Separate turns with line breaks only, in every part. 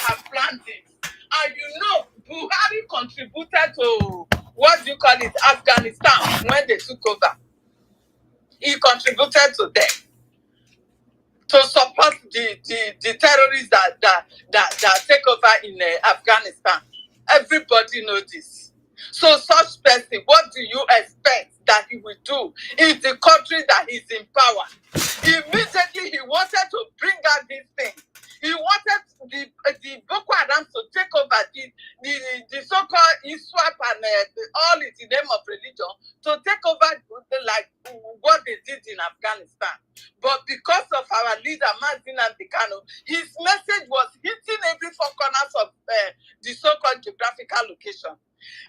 have planned it. And you know, Buhari contributed to, what do you call it, Afghanistan when they took over. He contributed to them to support the terrorists that take over in Afghanistan. Everybody knows this. So such person, what do you expect that he will do in the country that he's in power? Immediately he wanted to bring out this thing. He wanted the Boko Haram to take over the so-called ISWAP and all in the name of religion to take over like what they did in Afghanistan. But because of our leader, Mazin Abdikano, his message was hitting every four corners of the so-called geographical location.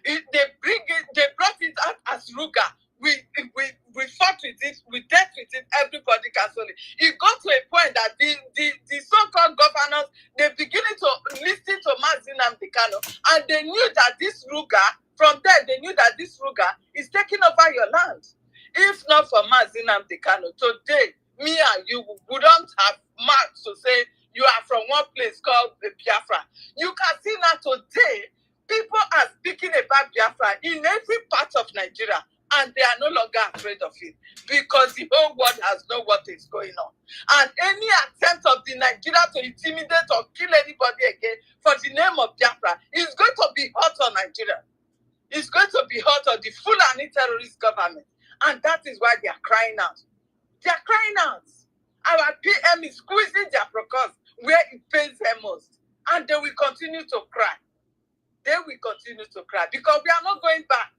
They brought it out as Ruga. We fought with it, we dealt with it, everybody can solve it. It got to a point that the so-called governors, they're beginning to listen to Mazin Abdikano, and they knew that this Ruga, from there, they knew that this Ruga is taking over your land. If not for Mazin Abdikano, today, me and you wouldn't have marked to say you are from one place called Biafra. You can see now today, people are speaking about Biafra in every part of Nigeria, and they are no longer afraid of it because the whole world has known what is going on. And any attempt of the Nigeria to intimidate or kill anybody again for the name of Biafra is going to be hot on Nigeria. It's going to be hot on the Fulani terrorist government. And that is why they are crying out. They are crying out. Our PM is squeezing their process where it pains them most. And they will continue to cry. They will continue to cry because we are not going back.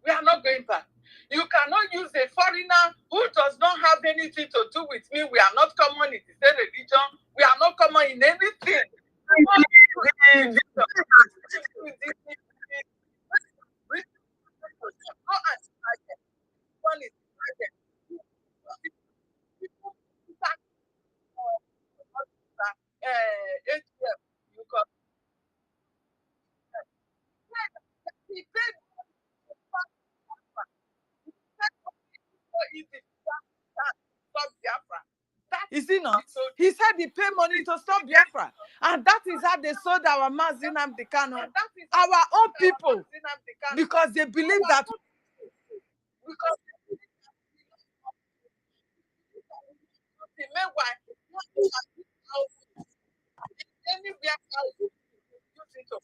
We are not going back. You cannot use a foreigner who does not have anything to do with me. We are not common in the same religion. We are not common in anything. Is he not? He said he paid money to stop Biafra. And that is how they sold our Mazin Abdikano, our own people, because they believe that. Because anywhere else, you think of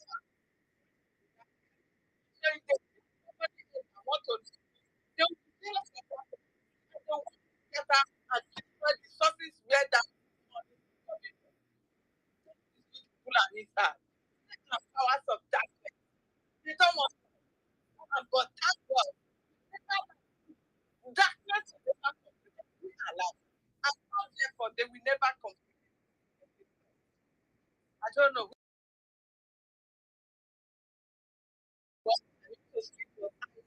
want to and the sources where that powers of darkness. They don't want to, but thank God. Darkness will never complete alive. And therefore they will never complete. I don't know.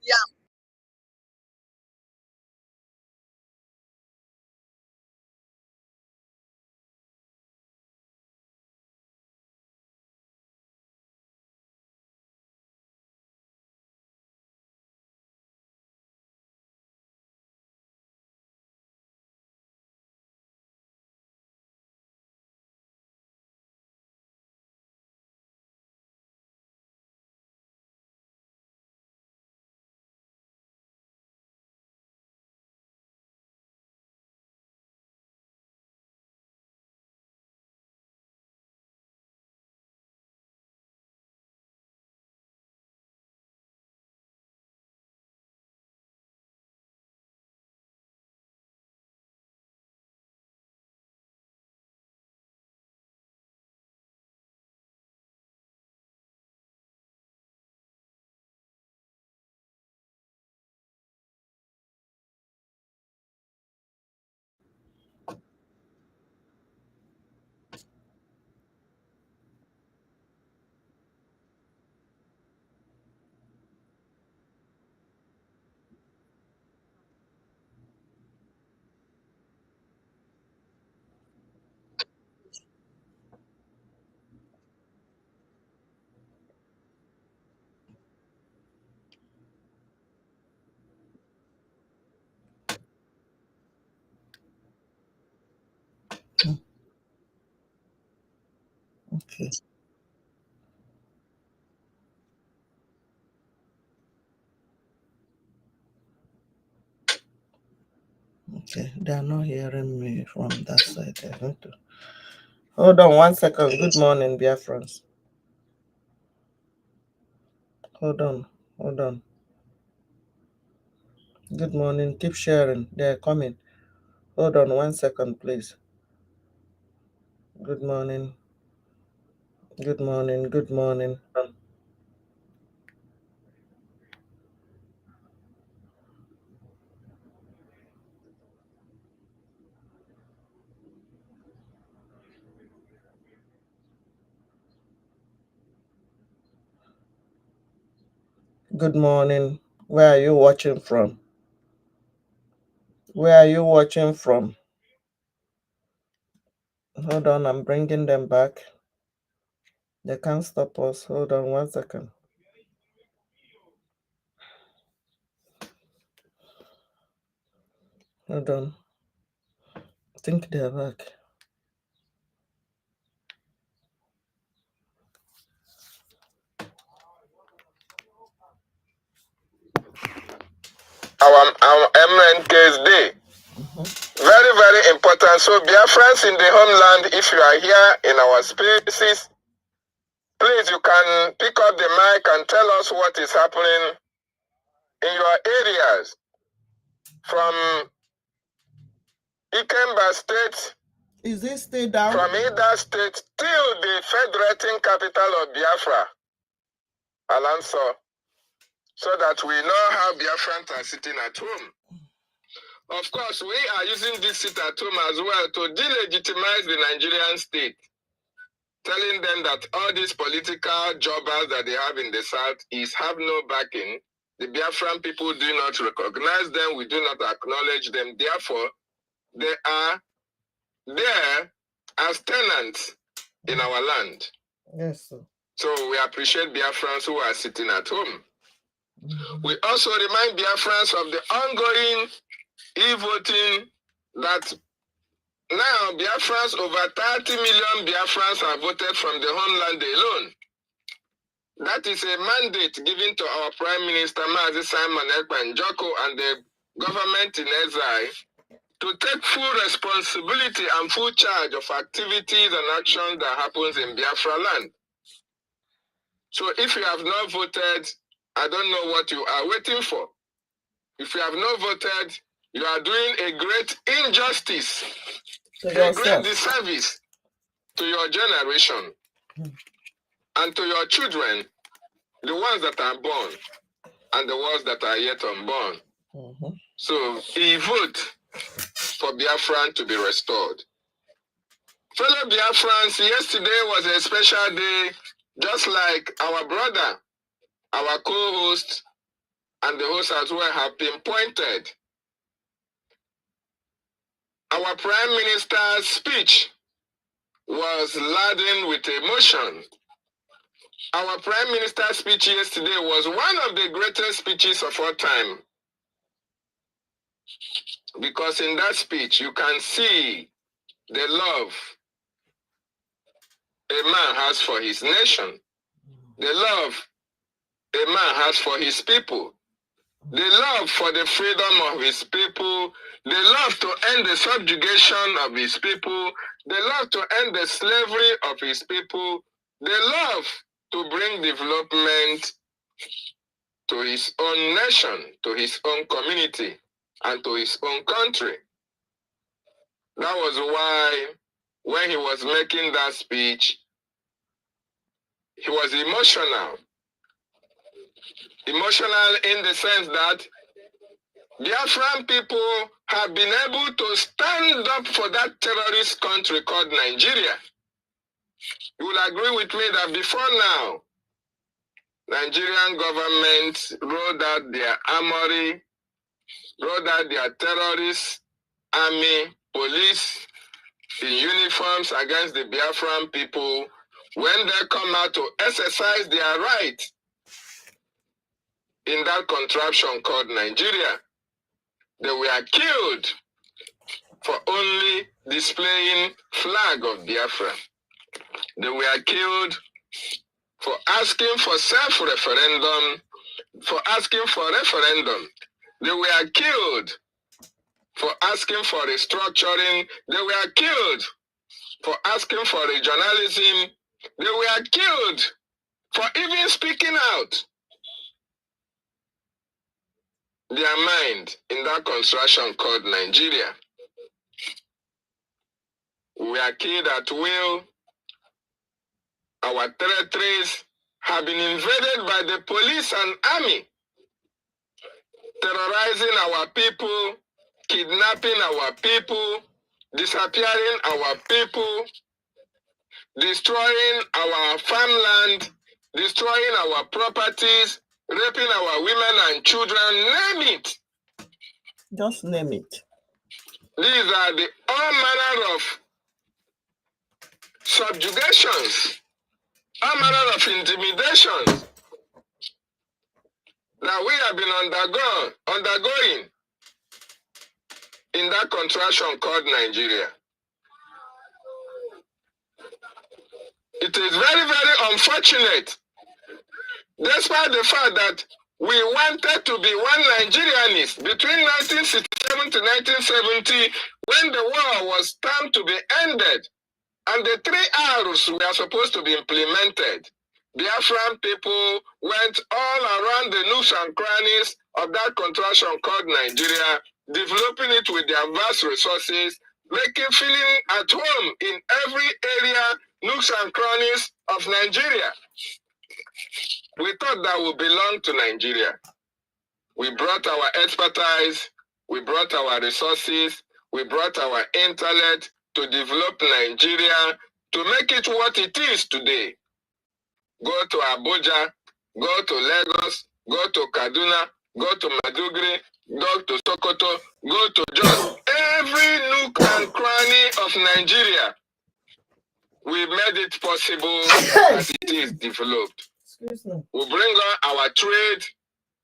Yeah. Okay.
Okay, they are not hearing me from that side. They're going to hold on 1 second. Good morning, Biafrans. Hold on. Good morning. Keep sharing. They're coming. Hold on 1 second, please. Good morning. Good morning. Good morning. Good morning. Where are you watching from? Where are you watching from? Hold on, I'm bringing them back. They can't stop us. Hold on 1 second. Hold on. I think they're back.
Our MNK's Day. Very, very important. So, Biafrans in the homeland, if you are here in our spaces, please, you can pick up the mic and tell us what is happening in your areas. From Ikemba State,
Is it stay down?
from Ida State till the federating capital of Biafra, Alanso, so that we know how Biafrans are sitting at home. Of course, we are using this sit at home as well to delegitimize the Nigerian state, telling them that all these political jobbers that they have in the south have no backing. The Biafran people do not recognize them. We do not acknowledge them. Therefore, they are there as tenants in our land.
Yes, sir.
So we appreciate Biafrans who are sitting at home. We also remind Biafrans of the ongoing e-voting that now Biafrans, over 30 million Biafrans have voted from the homeland alone. That is a mandate given to our Prime Minister, Mazi Simon Ekpa Njoko, and the government in exile to take full responsibility and full charge of activities and actions that happens in Biafra land. So if you have not voted, I don't know what you are waiting for. If you have not voted, you are doing a great injustice, a great disservice to your generation and to your children, the ones that are born and the ones that are yet unborn. So he vote for Biafran to be restored. Fellow Biafrans, yesterday was a special day, just like our brother, our co-host, and the host as well have been pointed. Our Prime Minister's speech was laden with emotion. Our Prime Minister's speech yesterday was one of the greatest speeches of all time. Because in that speech, you can see the love a man has for his nation, the love a man has for his people, the love for the freedom of his people, the love to end the subjugation of his people, the love to end the slavery of his people, the love to bring development to his own nation, to his own community, and to his own country. That was why when he was making that speech, he was emotional. Emotional in the sense that Biafran people have been able to stand up for that terrorist country called Nigeria. You will agree with me that before now, Nigerian government rolled out their armory, rolled out their terrorists, army, police in uniforms against the Biafran people. When they come out to exercise their right in that contraption called Nigeria, they were killed for only displaying flag of Biafra. They were killed for asking for self-referendum, for asking for referendum. They were killed
For asking for restructuring, they were killed. For asking for regionalism, they were killed. For even speaking out their mind in that construction called Nigeria. We are killed at will. Our territories have been invaded by the police and army, terrorizing our people, kidnapping our people, disappearing our people, destroying our farmland, destroying our properties, raping our women and children, name it.
Just name it.
These are the all manner of subjugations, all manner of intimidations that we have been undergoing in that contraction called Nigeria. It is very, very unfortunate, despite the fact that we wanted to be one Nigerianist between 1967 to 1970, when the war was time to be ended, and the 3 R's were supposed to be implemented. Biafran people went all around the nooks and crannies of that contraction called Nigeria, developing it with their vast resources, feeling at home in every area, nooks and crannies of Nigeria. We thought that we belonged to Nigeria. We brought our expertise, we brought our resources, we brought our intellect to develop Nigeria, to make it what it is today. Go to Abuja, go to Lagos, go to Kaduna, go to Maduguri, go to Sokoto, go to Jos. Every nook and cranny of Nigeria, we made it possible as it is developed. We bring on our trade,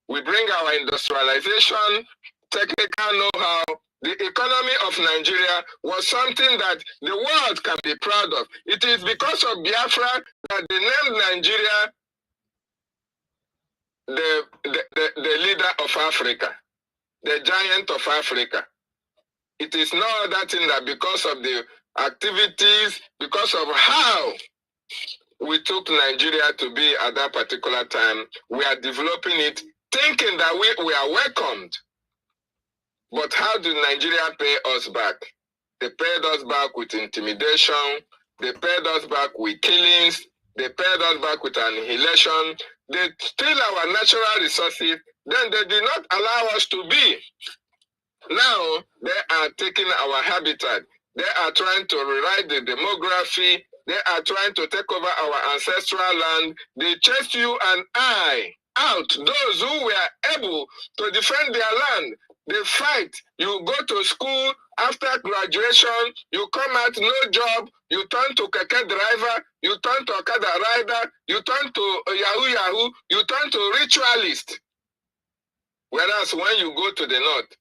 we bring our industrialization, technical know-how. The economy of Nigeria was something that the world can be proud of. It is because of Biafra that they named Nigeria the leader of Africa, the giant of Africa. It is no other thing that because of the activities, because of how we took Nigeria to be at that particular time, we are developing it, thinking that we are welcomed. But how did Nigeria pay us back? They paid us back with intimidation. They paid us back with killings. They paid us back with annihilation. They steal our natural resources. Then they did not allow us to be. Now they are taking our habitat. They are trying to rewrite the demography. They are trying to take over our ancestral land. They chased you and I out. Those who were able to defend their land. They fight. You go to school, after graduation, you come out, no job, you turn to keke driver, you turn to okada rider, you turn to yahoo, you turn to ritualist. Whereas when you go to the north,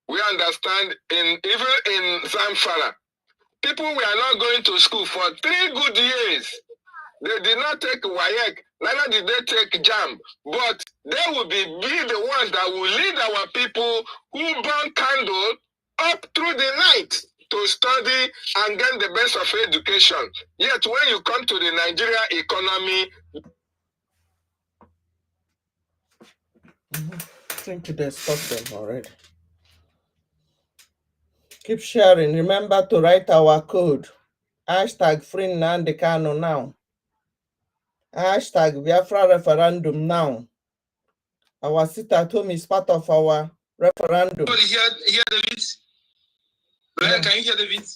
we understand, even in Zamfara, people were not going to school for 3 good years. They did not take WAEC, neither did they take JAM, but they will be the ones that will lead our people who burn candle up through the night to study and get the best of education. Yet when you come to the Nigeria economy,
I think they stopped them already. Keep sharing. Remember to write our code. Hashtag free Nnamdi Kanu now. Hashtag Biafra referendum now. Our sit at home is part of our referendum.
Hear David? Brian, yeah. Can you hear David?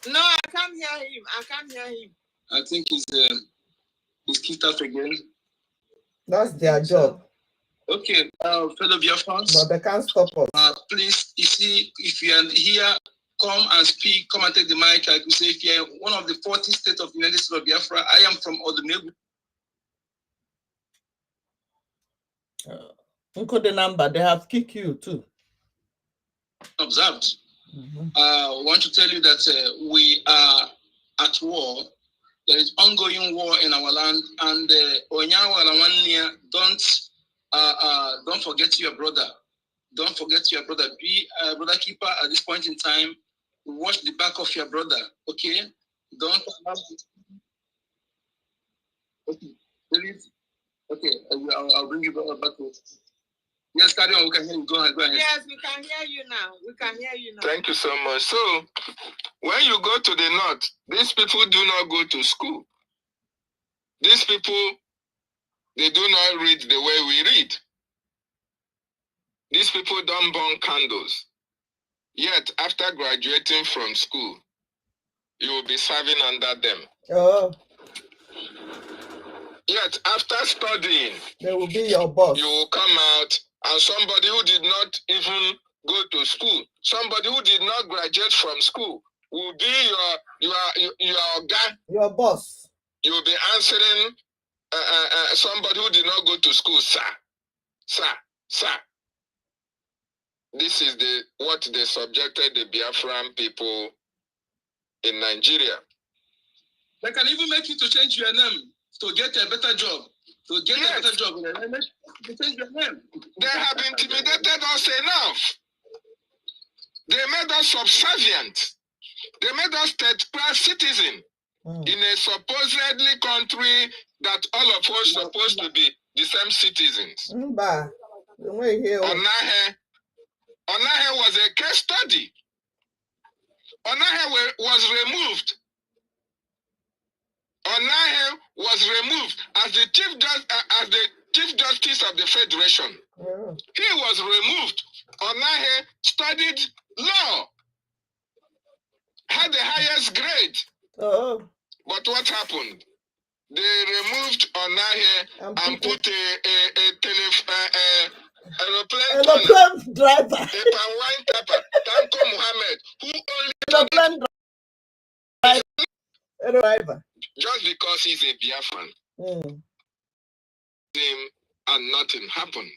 No, I can't hear him. I can't hear him.
I think he's kicked out again.
That's their job.
Okay, fellow Biafrans.
But they can't stop us.
Please, you see, if you are here, come and speak, come and take the mic. Like we say, if you are one of the 40 states of the United States of Biafra, I am from Odumegu.
Uncle the number, they have kicked you too.
Observed. I want to tell you that we are at war. There is ongoing war in our land, and Onyawa don't forget your brother.
Don't forget your brother. Be a brother keeper at this point in time. Watch the back of your brother, okay? Don't allow it. Okay, okay. I'll bring you back to. Yes, carry on. We can hear you. Go ahead.
Yes, we can hear you now.
Thank you so much. So, when you go to the north, these people do not go to school. These people, they do not read the way we read. These people don't burn candles. Yet, after graduating from school, you will be serving under them.
Oh.
Yet, after studying,
they will be your boss.
You will come out, and somebody who did not even go to school, somebody who did not graduate from school, will be your guy.
Your boss.
You will be answering somebody who did not go to school, sir. This is what they subjected the Biafran people in Nigeria.
They can even make you to change your name to get a better job. To get a better job, they change your name.
They have intimidated us enough. They made us subservient. They made us third-class citizens in a supposedly country that all of us supposed to be the same citizens. Onahe was a case study. Onahe was removed. Onahe was removed as the Chief Justice of the Federation. He was removed. Onahe studied law, had the highest grade. But what happened? They removed Onahe and put aeroplane
driver,
a Panwine Tapa, Tanko Muhammad, who only
driver.
Just because he's a Biafran. And nothing happened.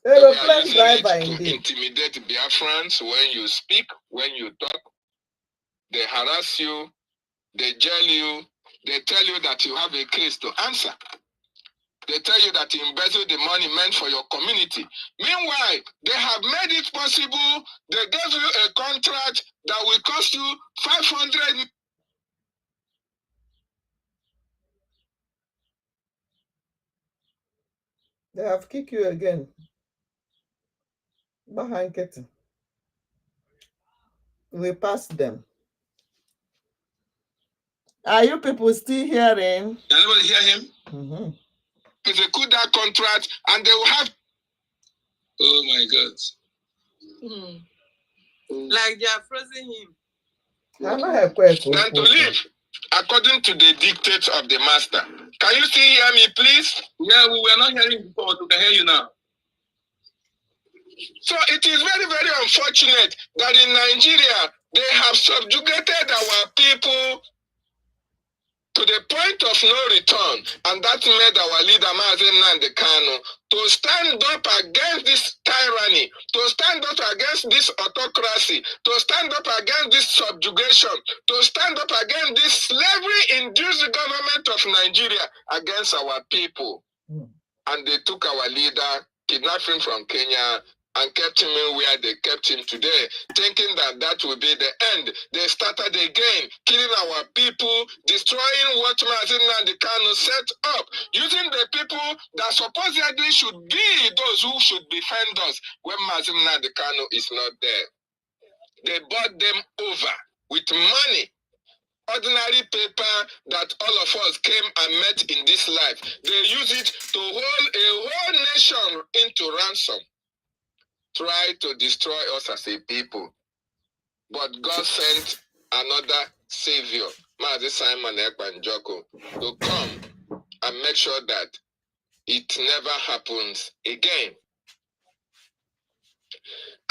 Aeroplane driver
to intimidate Biafrans when you speak, when you talk. They harass you, they jail you, they tell you that you have a case to answer. They tell you that you embezzled the money meant for your community. Meanwhile, they have made it possible. They gave you a contract that will cost you 500.
They have kicked you again. Behind Ketty. We passed them. Are you people still hearing?
Anybody hear him?
It's a CUDA contract, and they will have.
Oh my God.
Like they are frozen him.
Than to live according to the dictates of the master. Can you still hear me, please?
Yeah, we were not hearing before, but we can hear you now.
So it is very, very unfortunate that in Nigeria, they have subjugated our people to the point of no return, and that made our leader Mazen Nnamdi Kanu to stand up against this tyranny, to stand up against this autocracy, to stand up against this subjugation, to stand up against this slavery-induced government of Nigeria against our people. And they took our leader, kidnapped him from Kenya, and kept him in where they kept him today, thinking that that will be the end. They started again, killing our people, destroying what Mazen Nnamdi Kanu set up, using the people that supposedly should be those who should defend us when Mazen Nnamdi Kanu is not there. They bought them over with money, ordinary paper that all of us came and met in this life. They use it to hold a whole nation into ransom. Try to destroy us as a people. But God sent another savior, Mazi Simon Ekpanjoko, to come and make sure that it never happens again.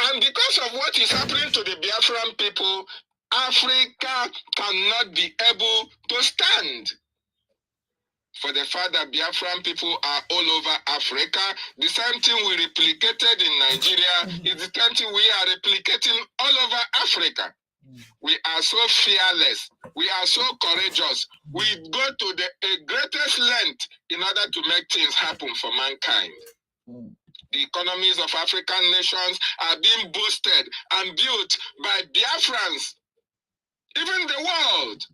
And because of what is happening to the Biafran people, Africa cannot be able to stand. For the fact that Biafran people are all over Africa, the same thing we replicated in Nigeria is the same thing we are replicating all over Africa. We are so fearless. We are so courageous. We go to the greatest length in order to make things happen for mankind. The economies of African nations are being boosted and built by Biafrans. Even the world.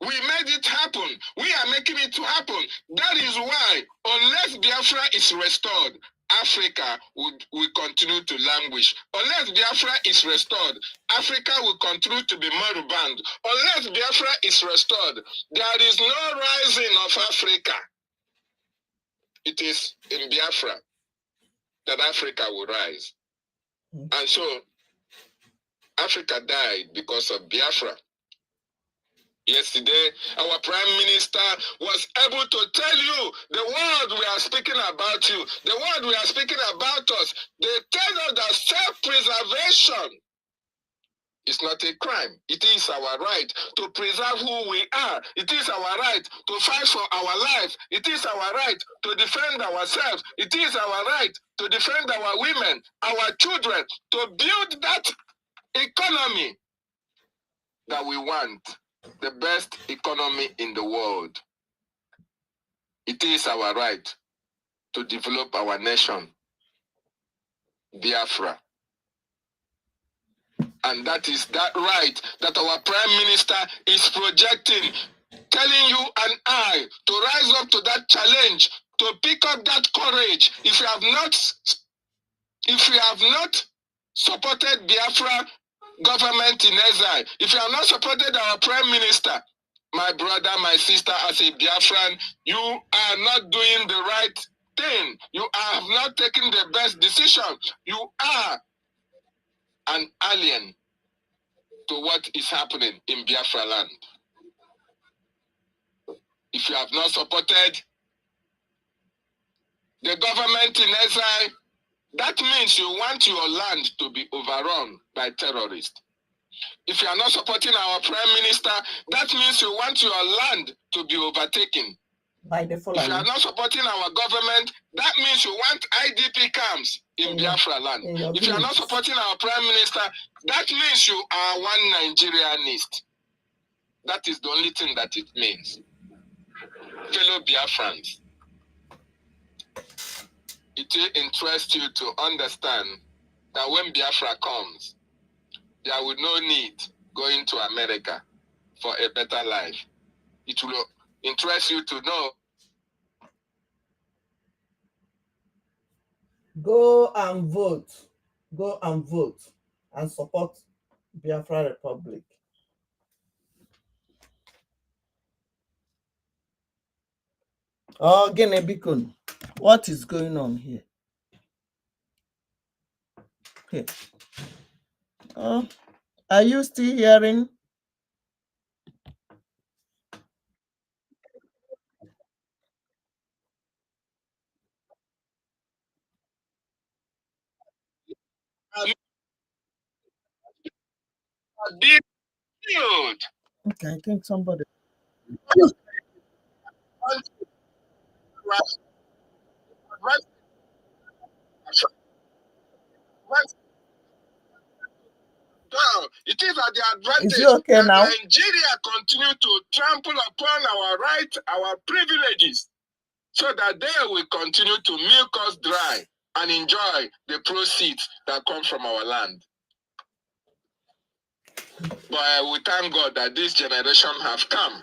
We made it happen. We are making it to happen. That is why, unless Biafra is restored, Africa will continue to languish. Unless Biafra is restored, Africa will continue to be moribund. Unless Biafra is restored, there is no rising of Africa. It is in Biafra that Africa will rise. And so, Africa died because of Biafra. Yesterday, our Prime Minister was able to tell you the world we are speaking about you, the world we are speaking about us. They tell us that self-preservation is not a crime. It is our right to preserve who we are. It is our right to fight for our life. It is our right to defend ourselves. It is our right to defend our women, our children, to build that economy that we want. The best economy in the world. It is our right to develop our nation, Biafra. And that is that right that our Prime Minister is projecting, telling you and I to rise up to that challenge, to pick up that courage. If you have not supported Biafra government in exile, if you have not supported our Prime Minister, my brother, my sister, as a Biafran, you are not doing the right thing. You have not taken the best decision. You are an alien to what is happening in Biafra land. If you have not supported the government in exile, that means you want your land to be overrun by terrorists. If you are not supporting our Prime Minister, that means you want your land to be overtaken by the Fulani. If you are not supporting our government, that means you want IDP camps in Biafra land. If you are not supporting our Prime Minister, that means you are one Nigerianist. That is the only thing that it means. Fellow Biafrans, it will interest you to understand that when Biafra comes, there will no need going to America for a better life. It will interest you to know. Go and vote. Go and vote and support Biafra Republic.
Oh, Gene Bikun, what is going on here? Okay. Oh, are you still hearing? Okay, I think somebody.
It is at the advantage
Is it okay
that
now?
Nigeria continue to trample upon our rights, our privileges, so that they will continue to milk us dry and enjoy the proceeds that come from our land. But we thank God that this generation have come,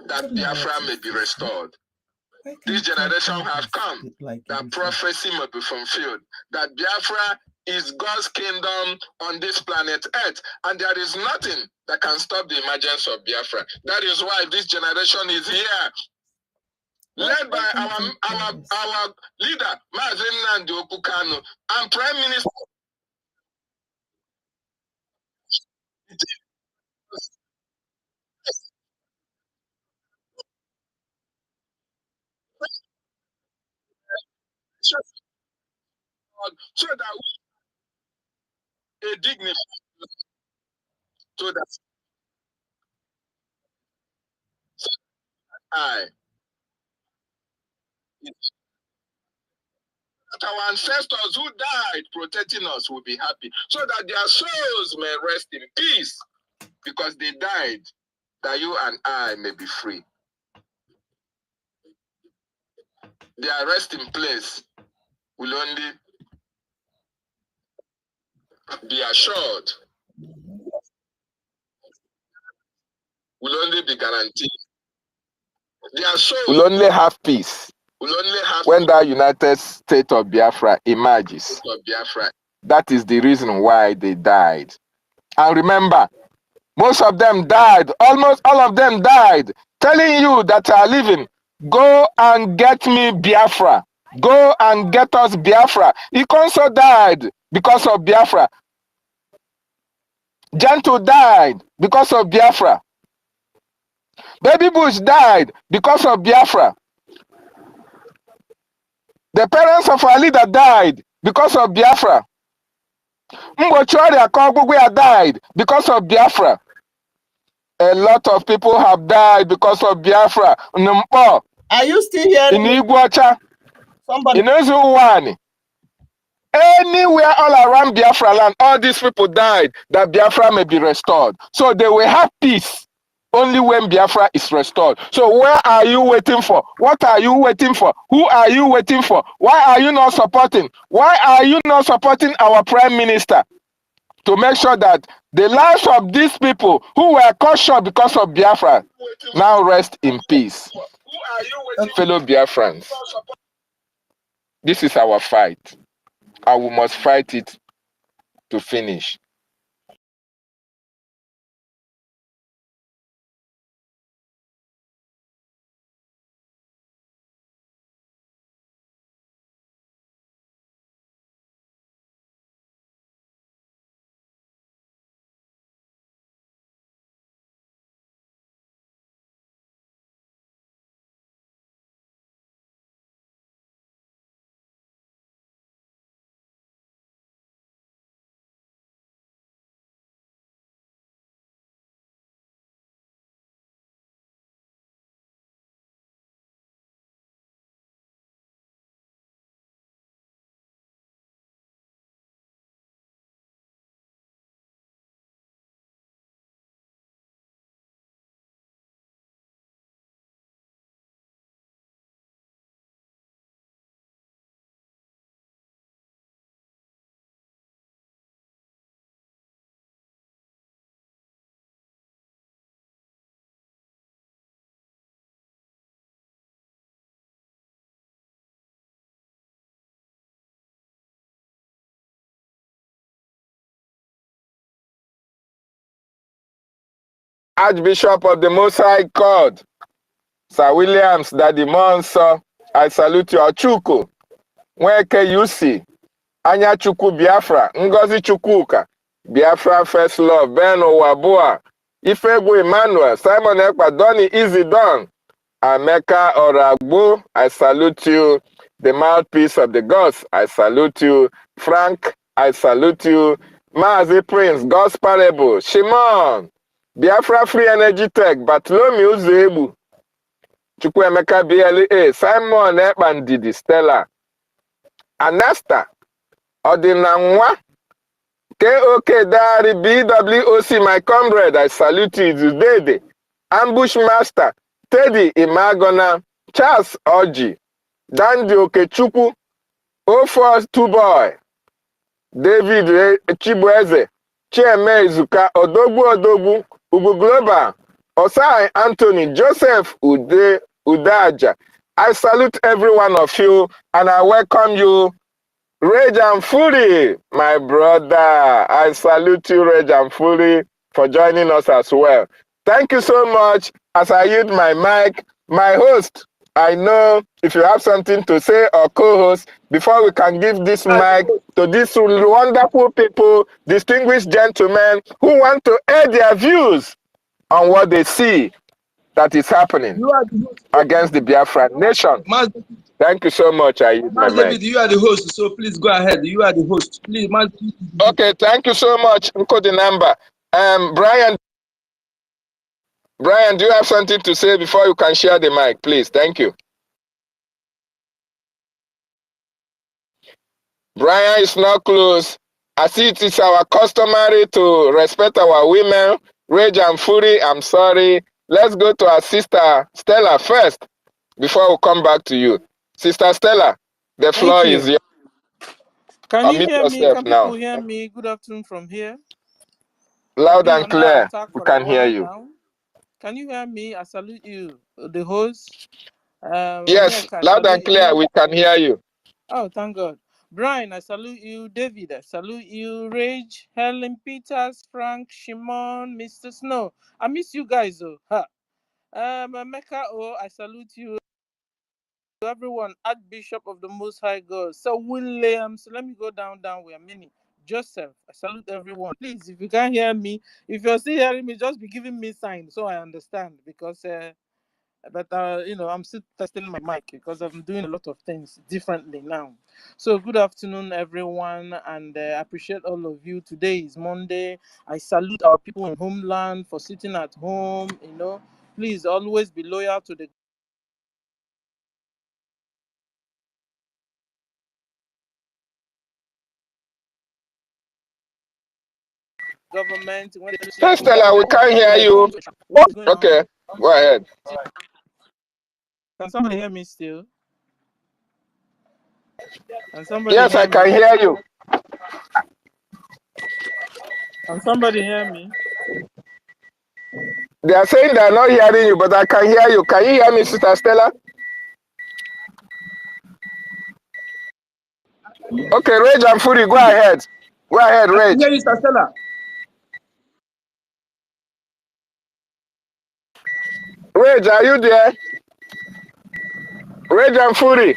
that Biafra may be restored. This generation have come, that prophecy may be fulfilled, that Biafra is God's kingdom on this planet Earth, and there is nothing that can stop the emergence of Biafra. That is why this generation is here, led by our leader, Mazen Nnamdi Okukano, and Prime Minister. So that we a dignity, so that our ancestors who died protecting us will be happy, so that their souls may rest in peace, because they died that you and I may be free. Their resting place will only be assured, will only be guaranteed. Their soul will only have peace when that United States of Biafra emerges. That is the reason why they died. And remember, most of them died, almost all of them died, telling you that are living, go and get me Biafra. Go and get us Biafra. Ikonso died because of Biafra. Gentle died because of Biafra. Baby Bush died because of Biafra. The parents of our leader died because of Biafra. Mbochori Akogbuya died because of Biafra. A lot of people have died because of Biafra. Numpo,
Are you still hearing
in
me?
Iguacha,
Somebody.
in Ezuwani, anywhere all around Biafra land, all these people died that Biafra may be restored. So they will have peace only when Biafra is restored. So where are you waiting for? What are you waiting for? Who are you waiting for? Why are you not supporting? Why are you not supporting our Prime Minister to make sure that the lives of these people who were cut short because of Biafra now rest in peace? Fellow Biafrans, this is our fight, and we must fight it to finish. Archbishop of the Most High God, Sir Williams Daddy Monso, I salute you. Chuku, Nweke Yusi, Anya Chuku Biafra, Ngozi Chukwuka, Biafra First Love, Ben Owabua, Ifegwu Emmanuel, Simon Ekpa, Donny Easy Don, Ameka Oragbo, I salute you. The mouthpiece of the gods, I salute you. Frank, I salute you. Mazi Prince, God's Parable, Shimon, Biafra Free Energy Tech, Bartholomew Uzebu, Chukwuemeka BLA, Simon Ekpa Ndidi Stella, Anasta, Odinanwa, KOK Dari, BWOC, my comrade, I salute you. Zudede, Ambush Master, Teddy Imagona, Charles Oji, Dandy Okechukwu, 042 Boy, David Chibueze, Chieme Izuka, Odogwu, Ubu Global, Osai Anthony, Joseph Udaja. I salute every one of you and I welcome you. Rage and Fury, my brother. I salute you, Rage and Fury, for joining us as well. Thank you so much. As I yield my mic, my host, I know if you have something to say or co-host, before we can give this mic to these wonderful people, distinguished gentlemen who want to air their views on what they see that is happening against the Biafran nation. Thank you so much.
David, you are the host, so please go ahead. You are the host. Please,
okay, thank you so much. Encode the number. Brian, do you have something to say before you can share the mic, please? Thank you. Brian is not close. As it is our customary to respect our women, Rage and Fury, I'm sorry. Let's go to our sister Stella first before we come back to you. Sister Stella, the floor is yours.
Can you
Unmute
hear me?
yourself
Can people
now.
hear me? Good afternoon from here. I've
Loud
been
and
under
clear.
attack
We
for a
can hear
while
you.
now. Can you hear me? I salute you, the host.
Yes,
Onyeka, I
loud
salute
and clear.
you.
We can hear you.
Oh, thank God. Brian, I salute you. David, I salute you. Rage, Helen Peters, Frank, Shimon, Mr. Snow. I miss you guys, though. Ha. Emeka, oh, I salute you. Everyone, Archbishop of the Most High God. So Williams, let me go down. We are many. Joseph, I salute everyone. Please, if you can't hear me, if you're still hearing me, just be giving me signs so I understand. Because I'm still testing my mic because I'm doing a lot of things differently now. So good afternoon, everyone, and I appreciate all of you. Today is Monday. I salute our people in homeland for sitting at home. Please always be loyal to the government. When they say
Hey,
things that
Stella, we can't hear you.
what is going on?
Okay, go ahead.
Can somebody hear me still? Can somebody
Yes, I
hear
can
me?
hear you.
Can somebody hear me?
They are saying they are not hearing you, but I can hear you. Can you hear me, Sister Stella? Okay, Rage and Fury, go ahead. Go ahead,
I can
Rage.
hear you, Sister Stella.
Rage, are you there? Rage and Fury.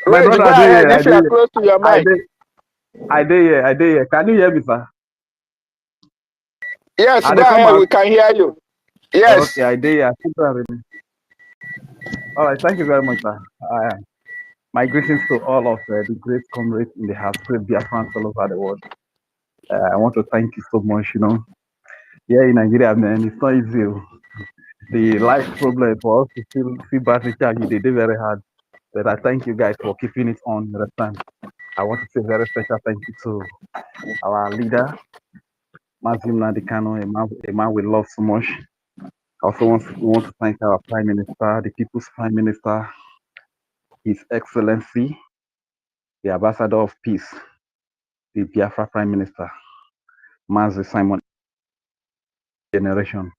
My
Rage,
brother,
go
I did
ahead
here.
if you are close to your
I
mic.
did. I did here. I did here. Can you hear me, sir?
Yes,
I
go
they come
ahead.
out.
We can hear you. Yes.
Okay, I did here. All right. Thank you very much, sir. My greetings to all of the great comrades in the house, great Biafrans all over the world. I want to thank you so much. Here in Nigeria, man, it's not easy. The life problem for us to still see battery charge, they did very hard. But I thank you guys for keeping it on. You understand? I want to say very special thank you to our leader, Mazim Nadikano, a man we love so much. I also want to thank our Prime Minister, the People's Prime Minister, His Excellency, the Ambassador of Peace, the Biafra Prime Minister, Mazi Simon. Generation.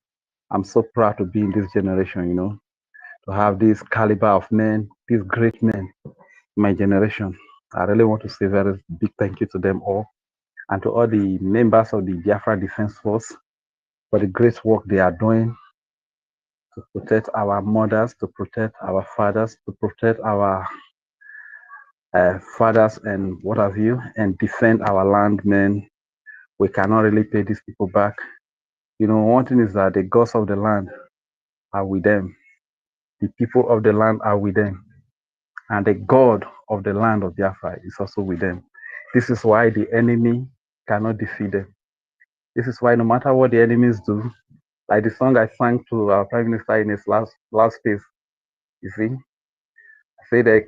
I'm so proud to be in this generation, to have this caliber of men, these great men in my generation. I really want to say a very big thank you to them all and to all the members of the Biafra Defense Force for the great work they are doing to protect our mothers, to protect our fathers, to protect our fathers and what have you, and defend our land, men. We cannot really pay these people back. One thing is that the gods of the land are with them. The people of the land are with them. And the God of the land of Biafra is also with them. This is why the enemy cannot defeat them. This is why no matter what the enemies do, like the song I sang to our Prime Minister in his last phase, you see, say they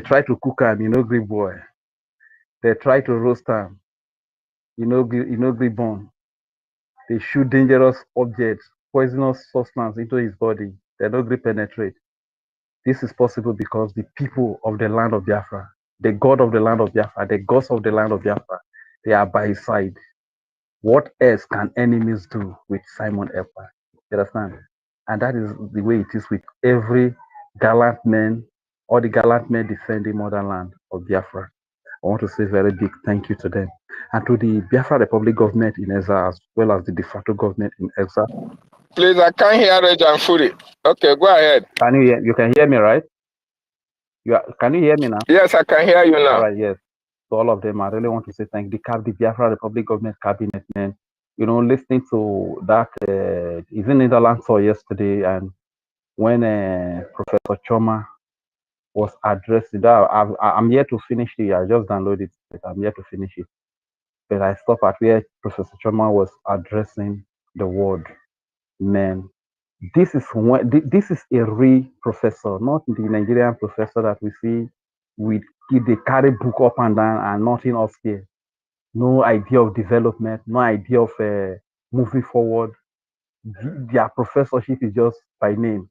try to cook him, green boy. They try to roast him, green bone. They shoot dangerous objects, poisonous substance into his body. They don't really penetrate. This is possible because the people of the land of Biafra, the God of the land of Biafra, the gods of the land of Biafra, they are by his side. What else can enemies do with Simon Ekpa? You understand? And that is the way it is with every gallant man, or the gallant men defending motherland of Biafra. I want to say a very big thank you to them. And to the Biafra Republic government in exile, as well as the de facto government in exile.
Please, I can't hear Rage and Fury. Okay, go ahead.
You can hear me, right? Can you hear me now?
Yes, I can hear you now.
All right, yes. To all of them, I really want to say thank you. The Biafra Republic government cabinet, man. Listening to that, is in Netherlands for yesterday, and when Professor Choma was addressing that, I'm here to finish it. I just downloaded it, but I'm here to finish it. But I stopped at where Professor Choma was addressing the word, man. This is a real professor, not the Nigerian professor that we see with they carry book up and down and nothing else here. No idea of development, no idea of moving forward. Their professorship is just by name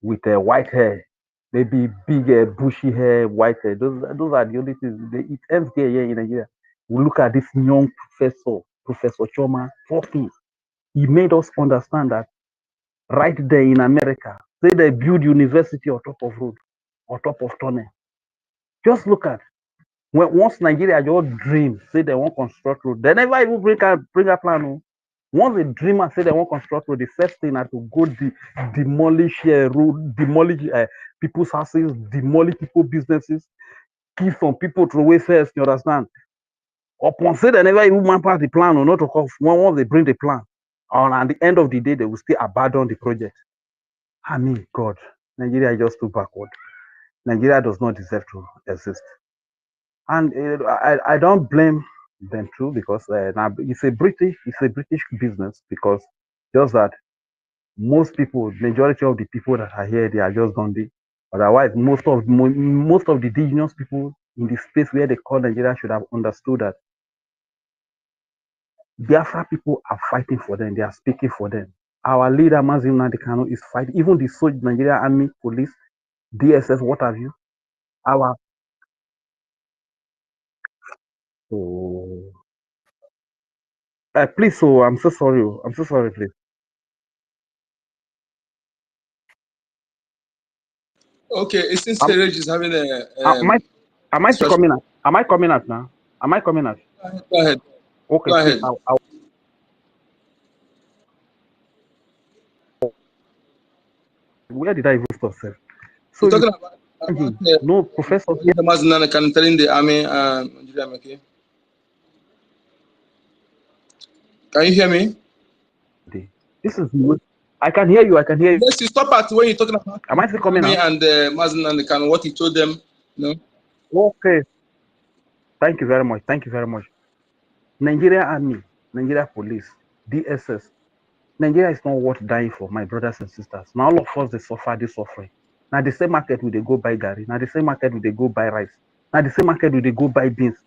with white hair. maybe big bushy hair, white hair. Those are the only things. It ends there here in Nigeria. We look at this young Professor Choma talking. He made us understand that right there in America, say they build university on top of road, on top of tunnel. Just look at once Nigeria just dream, say they won't construct road, they never even bring a plan. No. Once a dreamer say they won't construct road, the first thing are to go demolish road, demolish people's houses, demolish people's businesses, kill some people through away first. You understand? Upon say they never even map out the plan or not to call once they bring the plan. And at the end of the day, they will still abandon the project. I mean, God, Nigeria is just too backward. Nigeria does not deserve to exist. And I don't blame them too, because now it's a British business, because just that most people, majority of the people that are here, they are just Gandhi. Otherwise, most of the indigenous people in the space where they call Nigeria should have understood that Biafra people are fighting for them. They are speaking for them. Our leader, Mazin Nadekano, is fighting. Even the Nigerian Army, Police, DSS, what have you. Our please, so I'm so sorry. I'm so sorry, please.
Okay, it seems Serge is having a.
Am I still coming out? Am I coming out now? Am I coming out?
Go ahead.
Okay,
Go ahead.
Where did I even stop, sir?
So you're talking about
no, Professor.
The Maznan can tell in the army. Okay. Can you hear me?
This is I can hear you. I can hear you.
Yes, you stop at when you're talking about
Am I still coming out?
and Maznan can what he told them. No.
Okay. Thank you very much. Thank you very much. Nigeria Army, Nigeria Police, DSS. Nigeria is not worth dying for, my brothers and sisters. Now all of us they suffer this suffering. Now the same market will they go buy gari. Now the same market will they go buy rice. Now the same market will they go buy beans.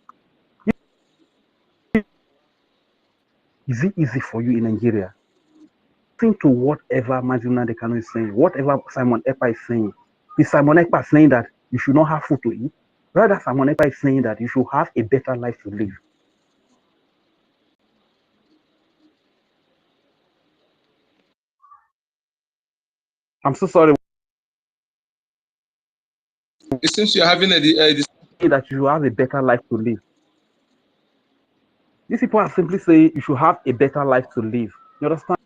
Is it easy for you in Nigeria? Think to whatever Mazina Dekano is saying, whatever Simon Ekpa is saying. Is Simon Ekpa saying that you should not have food to eat? Rather, Simon Ekpa is saying that you should have a better life to live. I'm so sorry.
It seems you're having that
you should have a better life to live. These people are simply saying you should have a better life to live. You understand?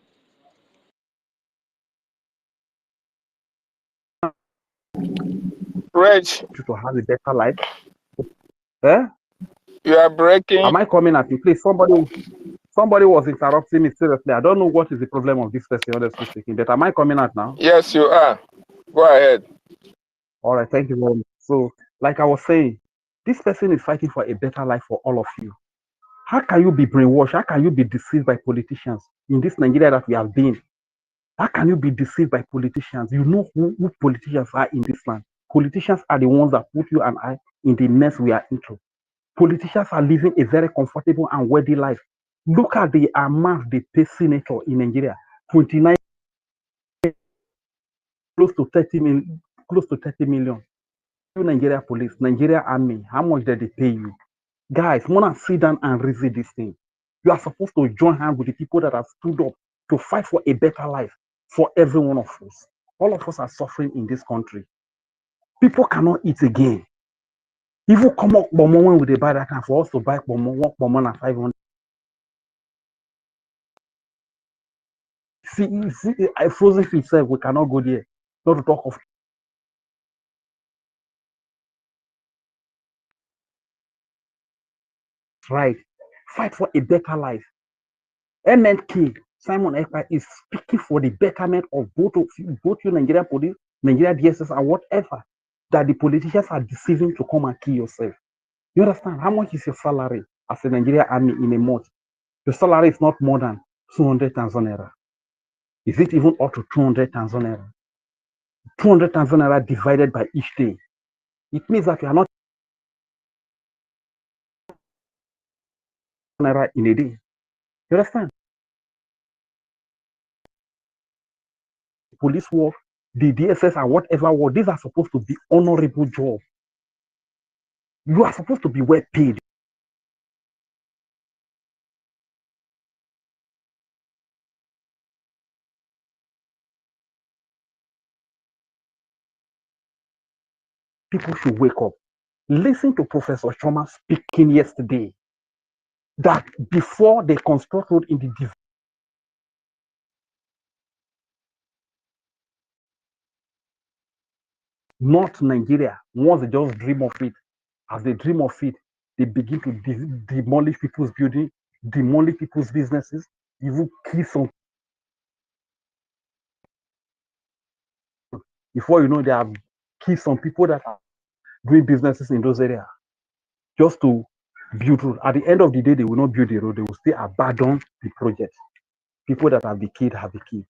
Rich.
To have a better life. Eh?
You are breaking.
Am I coming at you? Please, somebody was interrupting me seriously. I don't know what is the problem of this person, honestly speaking, but am I coming out now?
Yes, you are. Go ahead.
All right, thank you very much. So, like I was saying, this person is fighting for a better life for all of you. How can you be brainwashed? How can you be deceived by politicians in this Nigeria that we have been? How can you be deceived by politicians? You know who politicians are in this land. Politicians are the ones that put you and I in the mess we are into. Politicians are living a very comfortable and wealthy life. Look at the amount they pay senator in Nigeria. 29, close to 30 million. Nigeria police, Nigeria army, how much did they pay you? Guys, wanna sit down and reason this thing. You are supposed to join hands with the people that have stood up to fight for a better life for every one of us. All of us are suffering in this country. People cannot eat again. If you come up when we buy that time for us to buy one pomo na 500. See, a frozen fish itself, we cannot go there. Not to talk of right. Fight for a better life. MNK, Simon Ekpa, is speaking for the betterment of both you, Nigeria police, Nigeria DSS, and whatever that the politicians are deceiving to come and kill yourself. You understand? How much is your salary as a Nigeria army in a month? Your salary is not more than 200 Tanzania. Is it even up to 200 Tanzania? 200 Tanzania divided by each day. It means that you are not in a day. You understand? Police work, the DSS and whatever word, these are supposed to be honorable jobs. You are supposed to be well paid. People should wake up. Listen to Professor Choma speaking yesterday that before they construct road in the North Nigeria, once they just dream of it, as they dream of it, they begin to demolish people's buildings, demolish people's businesses, even kill some. Before you know, they have killed some people that are doing businesses in those areas just to build road. At the end of the day, they will not build the road. They will still abandon the project. People that have been killed have been killed.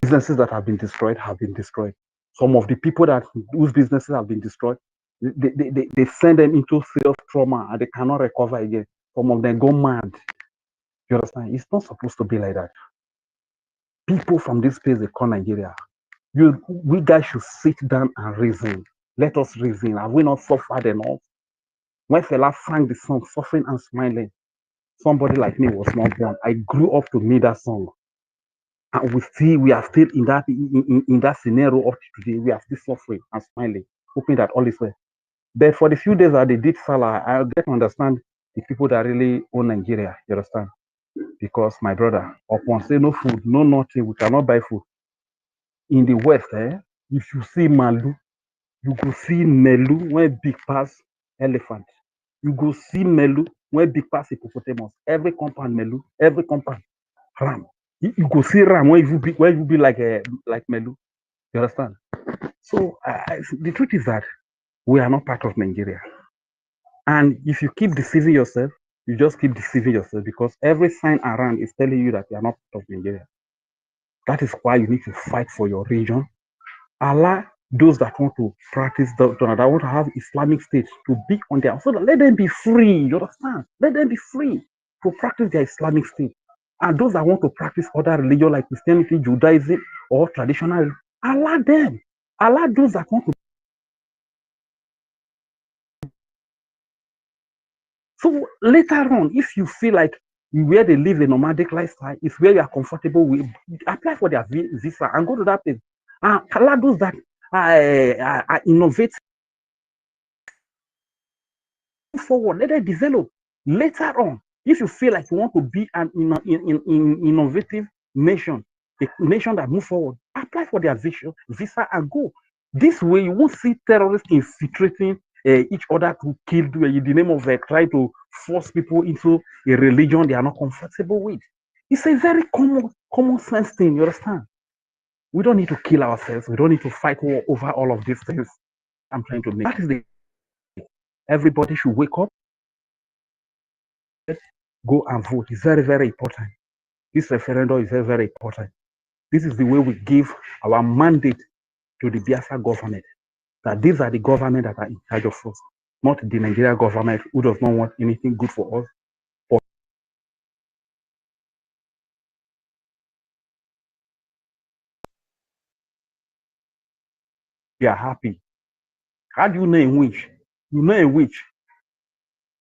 Businesses that have been destroyed have been destroyed. Some of the people whose businesses have been destroyed, they send them into serious trauma and they cannot recover again. Some of them go mad. You understand? It's not supposed to be like that. People from this place, they call Nigeria. We guys should sit down and reason. Let us reason. Have we not suffered enough? When Fela sang the song, Suffering and Smiling, somebody like me was not born. I grew up to meet that song. And we are still in that scenario of today. We are still suffering and smiling, hoping that all is well. But for the few days that they did Salah, I get to understand the people that really own Nigeria. You understand? Because my brother, upon say no food, no nothing, we cannot buy food. In the West, if you see Malu, you go see Melu when big pass elephant. You go see Melu when big pass hippopotamus. Every compound Melu, every compound ram. You go see ram when you be like Melu. You understand? So the truth is that we are not part of Nigeria. And if you keep deceiving yourself, you just keep deceiving yourself because every sign around is telling you that you are not part of Nigeria. That is why you need to fight for your region. Allow those that want to practice, that want to have Islamic State to be on their own. So let them be free. You understand? Let them be free to practice their Islamic State. And those that want to practice other religion like Christianity, Judaism, or traditional, allow them. Allow those that want to. So later on, if you feel like where they live a nomadic lifestyle is where you are comfortable with, apply for their visa and go to that place. Allow those that are innovative forward, let them develop. Later on, if you feel like you want to be an innovative nation, a nation that move forward, apply for their visa and go. This way, you won't see terrorists infiltrating each other to kill in the name of trying to force people into a religion they are not comfortable with. It's a very common sense thing, you understand? We don't need to kill ourselves. We don't need to fight war over all of these things I'm trying to make. That is everybody should wake up, go and vote. It's very, very important. This referendum is very, very important. This is the way we give our mandate to the Biafra government. That these are the government that are in charge of us, not the Nigerian government who does not want anything good for us. We are happy. How do you know in which? You know in which.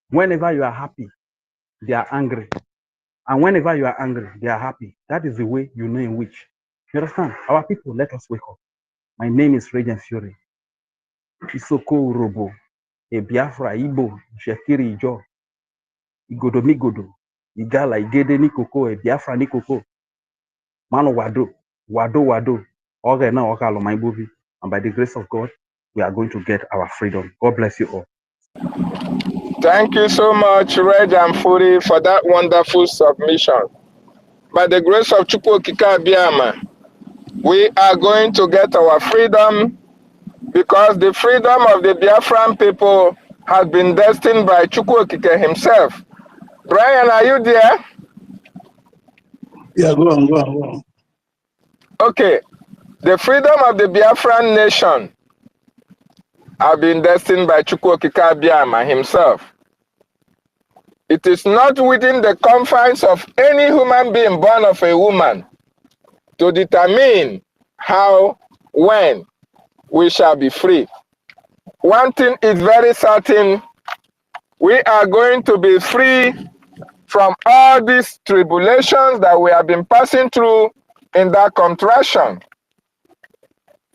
Whenever you are happy, they are angry. And whenever you are angry, they are happy. That is the way you know in which. You understand? Our people, let us wake up. My name is Regent Fury. Isoko Urobo, a Biafra, Igbo, Shekiri Ijo, Igodo Migodo, Igala, Igede Nikoko, a Biafra Nikoko, Mano Wado, Ogena Okalo Maibubi. And by the grace of God, we are going to get our freedom. God bless you all.
Thank you so much, Reg and Fury, for that wonderful submission. By the grace of Chukwu Okike Abiama, we are going to get our freedom because the freedom of the Biafran people has been destined by Chukwu Okike himself. Brian, are you there?
Yeah, go on.
Okay. The freedom of the Biafran nation has been destined by Chukwu Okike Abiama himself. It is not within the confines of any human being born of a woman to determine how when we shall be free. One thing is very certain, we are going to be free from all these tribulations that we have been passing through in that contraction.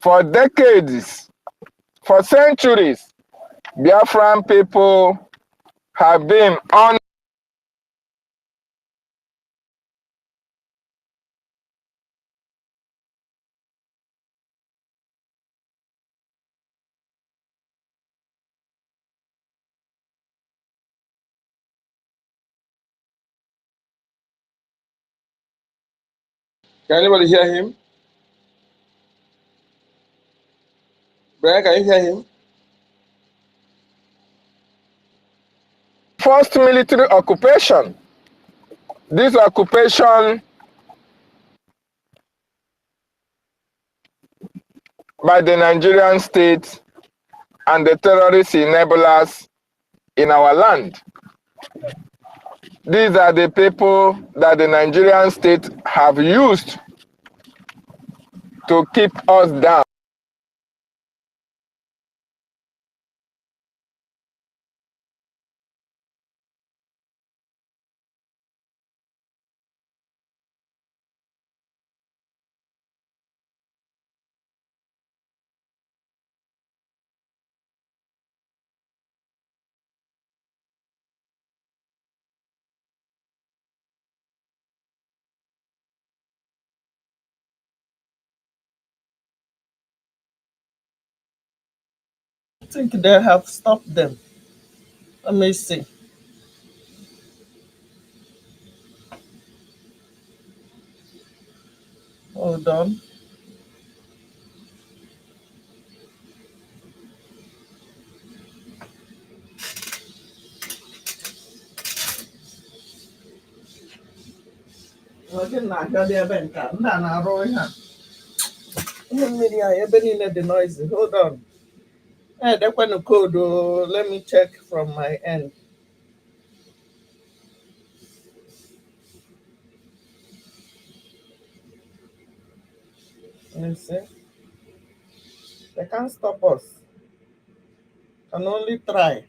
For decades, for centuries, Biafran people have been on.
Can anybody hear him? Brian, can you hear him?
First military occupation. This occupation by the Nigerian state and the terrorist enablers in our land. These are the people that the Nigerian state have used to keep us down.
I think they have stopped them. Let me see. Hold on. Again, I got the event. Nana Roy. The noisy. Hold on. Hey, that's when the code. Let me check from my end. Let me see. They can't stop us. Can only try.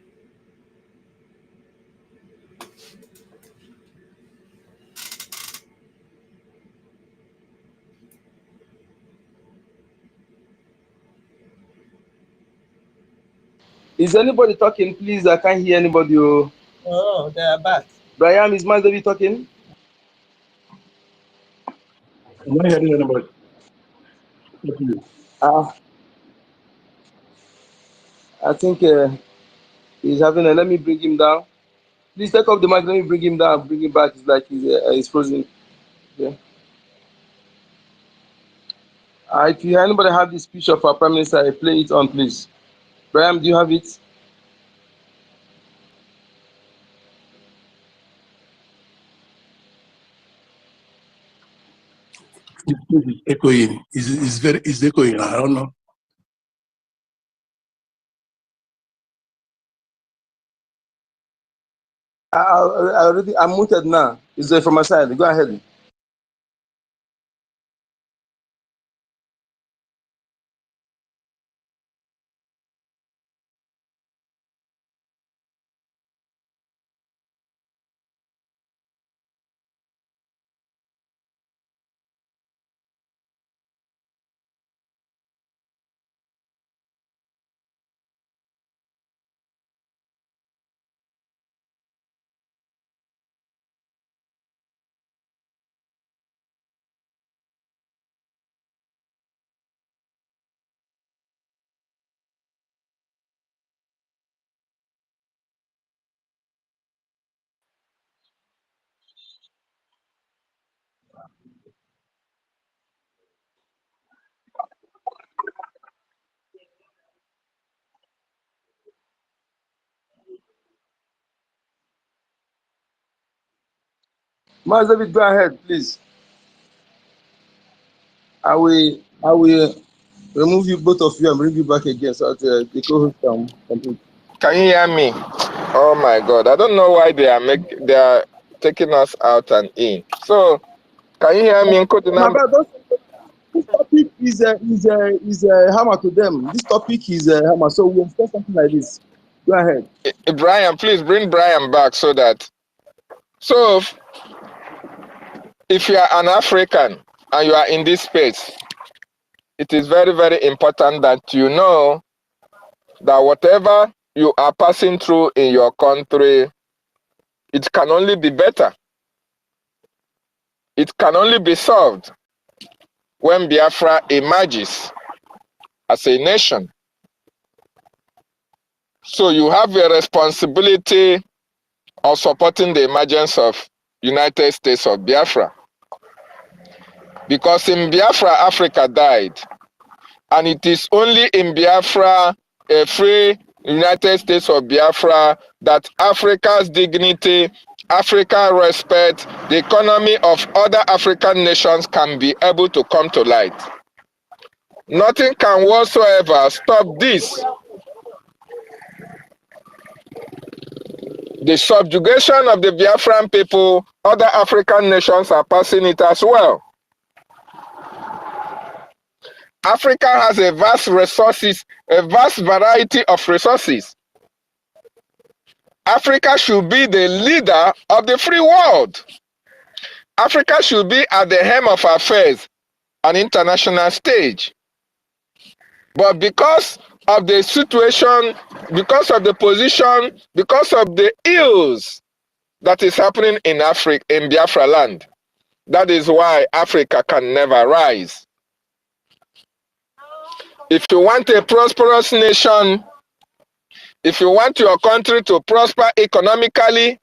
Is anybody talking? Please, I can't hear anybody.
Oh, they are back.
Brian, is David talking?
I'm not hearing anybody.
I think he's having a. Let me bring him down. Please take off the mic. Let me bring him down. Bring him back. It's like he's frozen. Yeah. If you anybody have the speech of our Prime Minister, play it on, please. Brian, do you have it?
It's echoing. It's echoing. I don't know.
I'm muted now. It's from my side. Go ahead. Master David, go ahead, please. I will remove you, both of you, and bring you back again so that the co-host can complete.
Can you hear me? Oh my God! I don't know why they are taking us out and in. So, can you hear me?
This topic is a hammer to them. This topic is a hammer. So we understand something like this. Go ahead.
Brian, please bring Brian back so that. So, if you are an African and you are in this space, it is very, very important that you know that whatever you are passing through in your country, it can only be better. It can only be solved when Biafra emerges as a nation. So you have a responsibility of supporting the emergence of United States of Biafra. Because in Biafra, Africa died. And it is only in Biafra, a free United States of Biafra, that Africa's dignity, African respect, the economy of other African nations can be able to come to light. Nothing can whatsoever stop this. The subjugation of the Biafran people, other African nations are passing it as well. Africa has a vast resources, a vast variety of resources. Africa should be the leader of the free world. Africa should be at the helm of affairs on international stage. But because of the situation, because of the position, because of the ills that is happening in Africa, in Biafra land, that is why Africa can never rise. If you want a prosperous nation, if you want your country to prosper economically,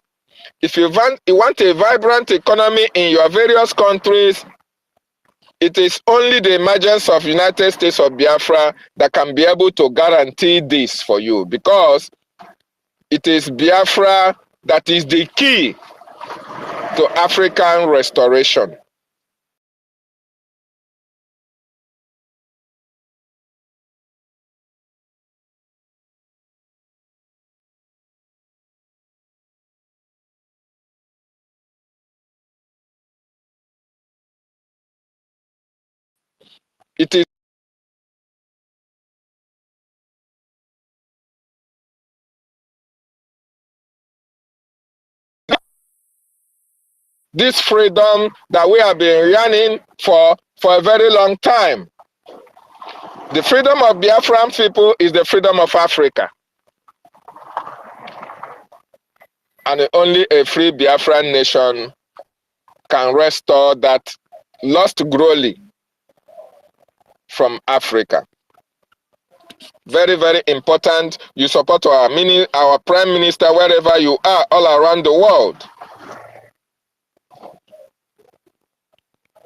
if you want a vibrant economy in your various countries, it is only the emergence of United States of Biafra that can be able to guarantee this for you, because it is Biafra that is the key to African restoration. It is this freedom that we have been yearning for a very long time. The freedom of Biafran people is the freedom of Africa. And only a free Biafran nation can restore that lost glory from Africa. Very, very important. You support our Prime Minister wherever you are, all around the world.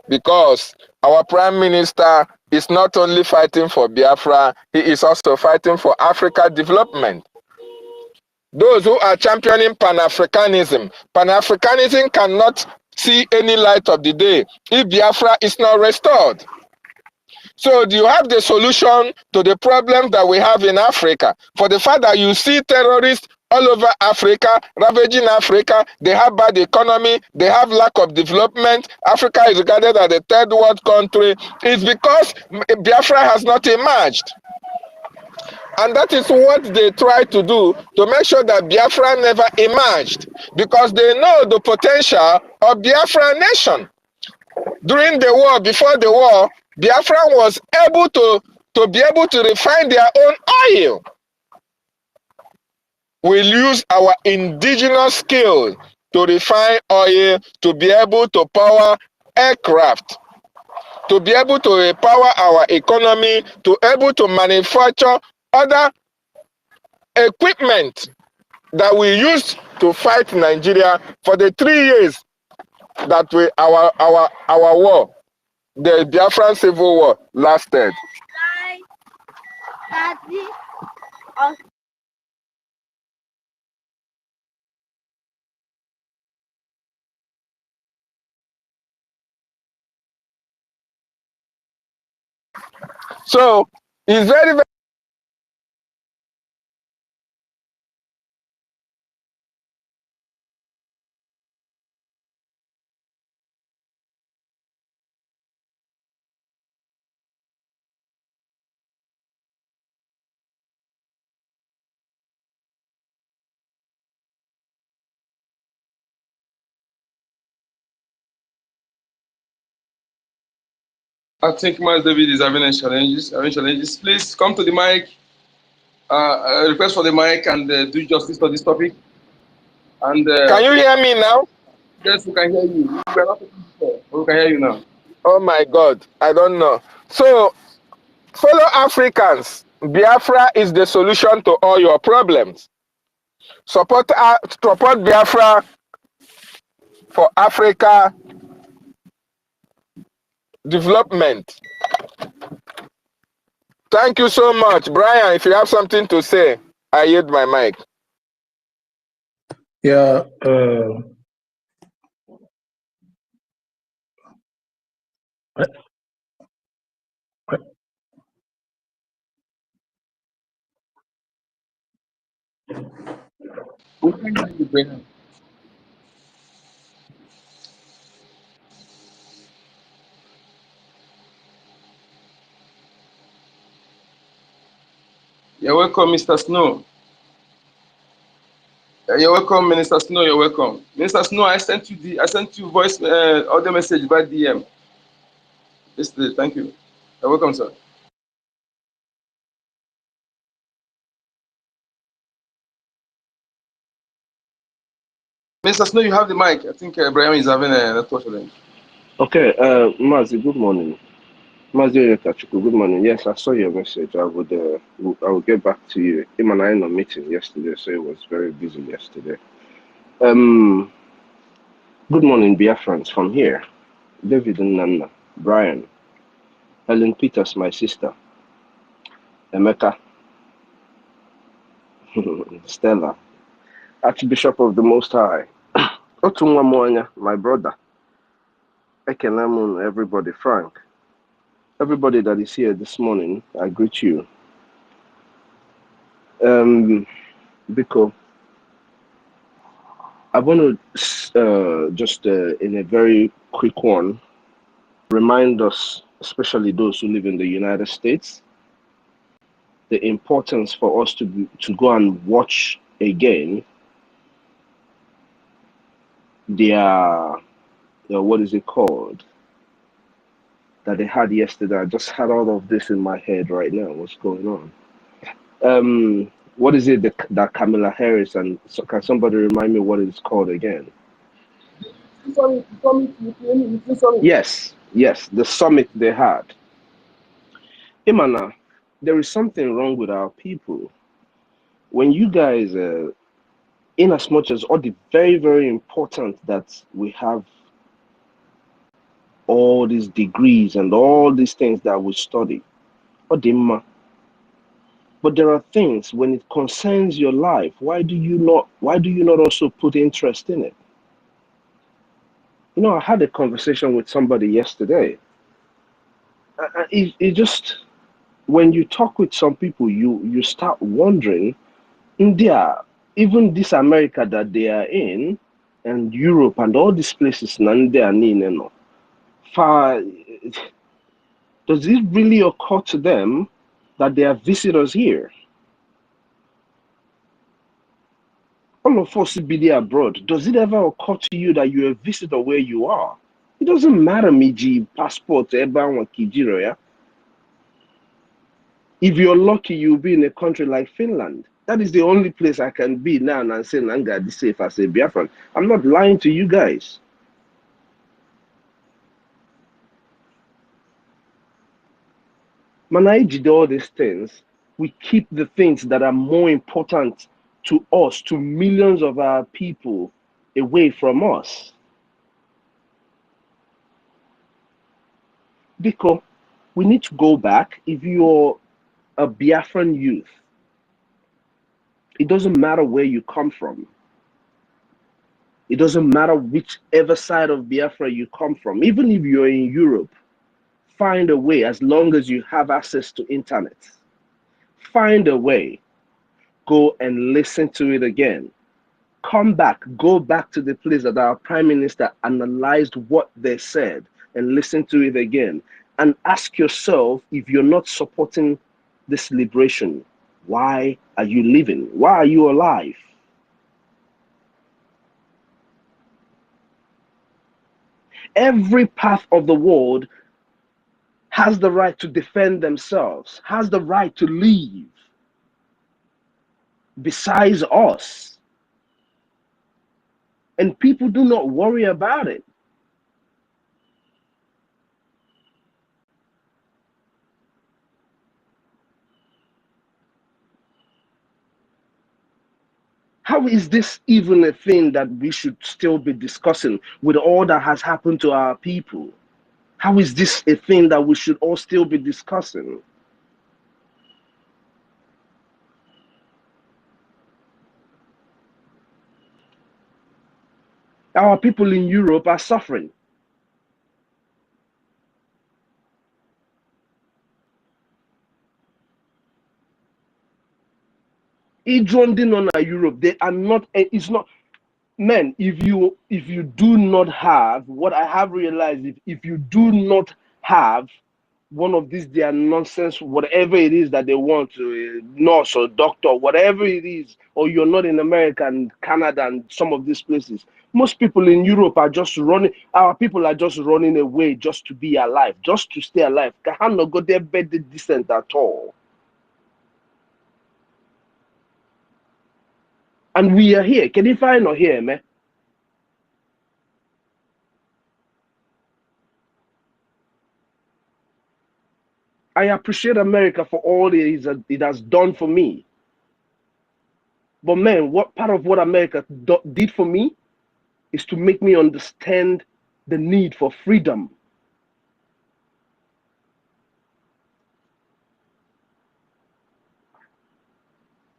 Because our Prime Minister is not only fighting for Biafra, he is also fighting for Africa development. Those who are championing Pan-Africanism, Pan-Africanism cannot see any light of the day if Biafra is not restored. So do you have the solution to the problem that we have in Africa? For the fact that you see terrorists all over Africa, ravaging Africa, they have bad economy, they have lack of development, Africa is regarded as a third world country, it's because Biafra has not emerged. And that is what they try to do, to make sure that Biafra never emerged, because they know the potential of Biafra nation. During the war, before the war, Biafra was able to be able to refine their own oil. We'll use our indigenous skill to refine oil, to be able to power aircraft, to be able to empower our economy, to be able to manufacture other equipment that we used to fight Nigeria for the 3 years that our war, the Biafran Civil War, lasted. So it's very, very
I think Miles David is having challenges. Please come to the mic. Request for the mic and do justice for this topic. And
Can you hear me now?
yes, we can hear you. We are not talking before, but we can hear you now.
Oh my God, I don't know. So, fellow Africans, Biafra is the solution to all your problems. Support Biafra for Africa development. Thank you so much. Brian, if you have something to say, I yield my mic.
Yeah.
We can hear you, Brian. You're welcome, Mr. Snow. You're welcome, Minister Snow. You're welcome, Minister Snow. I sent you voice audio message by DM yesterday. Thank you. You're welcome, sir. Minister Snow, you have the mic. I think Brian is having a network challenge.
Okay, Mazi, good morning. Mazi Kachuku, good morning. Yes, I saw your message. I will get back to you. Him and I in a meeting yesterday, so it was very busy yesterday. Good morning, Biafrans from here. David and Nana, Brian, Helen Peters, my sister, Emeka, Stella, Archbishop of the Most High, Otunwa Mwanya, my brother, Ekenamun, everybody, Frank, everybody that is here this morning, I greet you. Because I want to just in a very quick one, remind us, especially those who live in the United States, the importance for us to go and watch again their what is it called that they had yesterday. I just had all of this in my head right now. What's going on? What is it that Kamala Harris and can somebody remind me what it's called again? Yes, the summit they had. Imana, there is something wrong with our people. When you guys, in as much as all the very, very important that we have all these degrees and all these things that we study, but there are things when it concerns your life, why do you not also put interest in it? You know, I had a conversation with somebody yesterday. It just, when you talk with some people, you start wondering, India, even this America that they are in, and Europe and all these places, does it really occur to them that they are visitors here? All of us be there abroad. Does it ever occur to you that you're a visitor where you are? It doesn't matter, Miji, passport, yeah? If you're lucky, you'll be in a country like Finland. That is the only place I can be now and say, Nanga, be safe as a Biafran. I'm not lying to you guys. Man, I did all these things. We keep the things that are more important to us, to millions of our people, away from us. Because we need to go back. If you're a Biafran youth, it doesn't matter where you come from. It doesn't matter whichever side of Biafra you come from. Even if you're in Europe, find a way, as long as you have access to internet. Find a way. Go and listen to it again. Come back, go back to the place that our prime minister analyzed what they said and listen to it again. And ask yourself, if you're not supporting this liberation, why are you living? Why are you alive? Every part of the world has the right to defend themselves, has the right to leave besides us. And people do not worry about it. How is this even a thing that we should still be discussing with all that has happened to our people? How is this a thing that we should all still be discussing? Our people in Europe are suffering. Idronding on Europe, they are not, it's not, men, if you do not have, what I have realized, if you do not have one of these their nonsense, whatever it is that they want, nurse or doctor, whatever it is, or you're not in America and Canada and some of these places, most people in Europe are just running, our people are just running away just to be alive, just to stay alive. Can not go there better decent at all. And we are here. Can you find or here, man? I appreciate America for all it has done for me. But man, what part of what America did for me is to make me understand the need for freedom.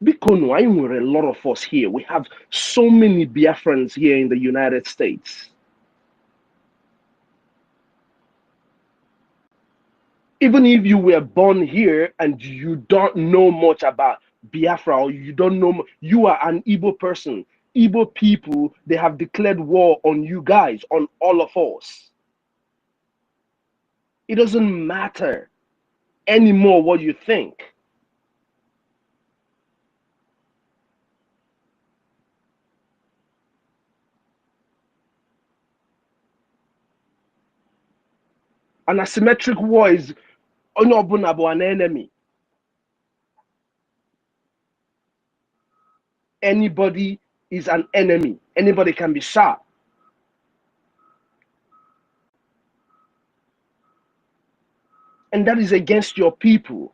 Because no, I know a lot of us here. We have so many Biafrans here in the United States. Even if you were born here and you don't know much about Biafra, or you don't know, you are an Igbo person. Igbo people, they have declared war on you guys, on all of us. It doesn't matter anymore what you think. An asymmetric war is an enemy. Anybody is an enemy. Anybody can be shot. And that is against your people.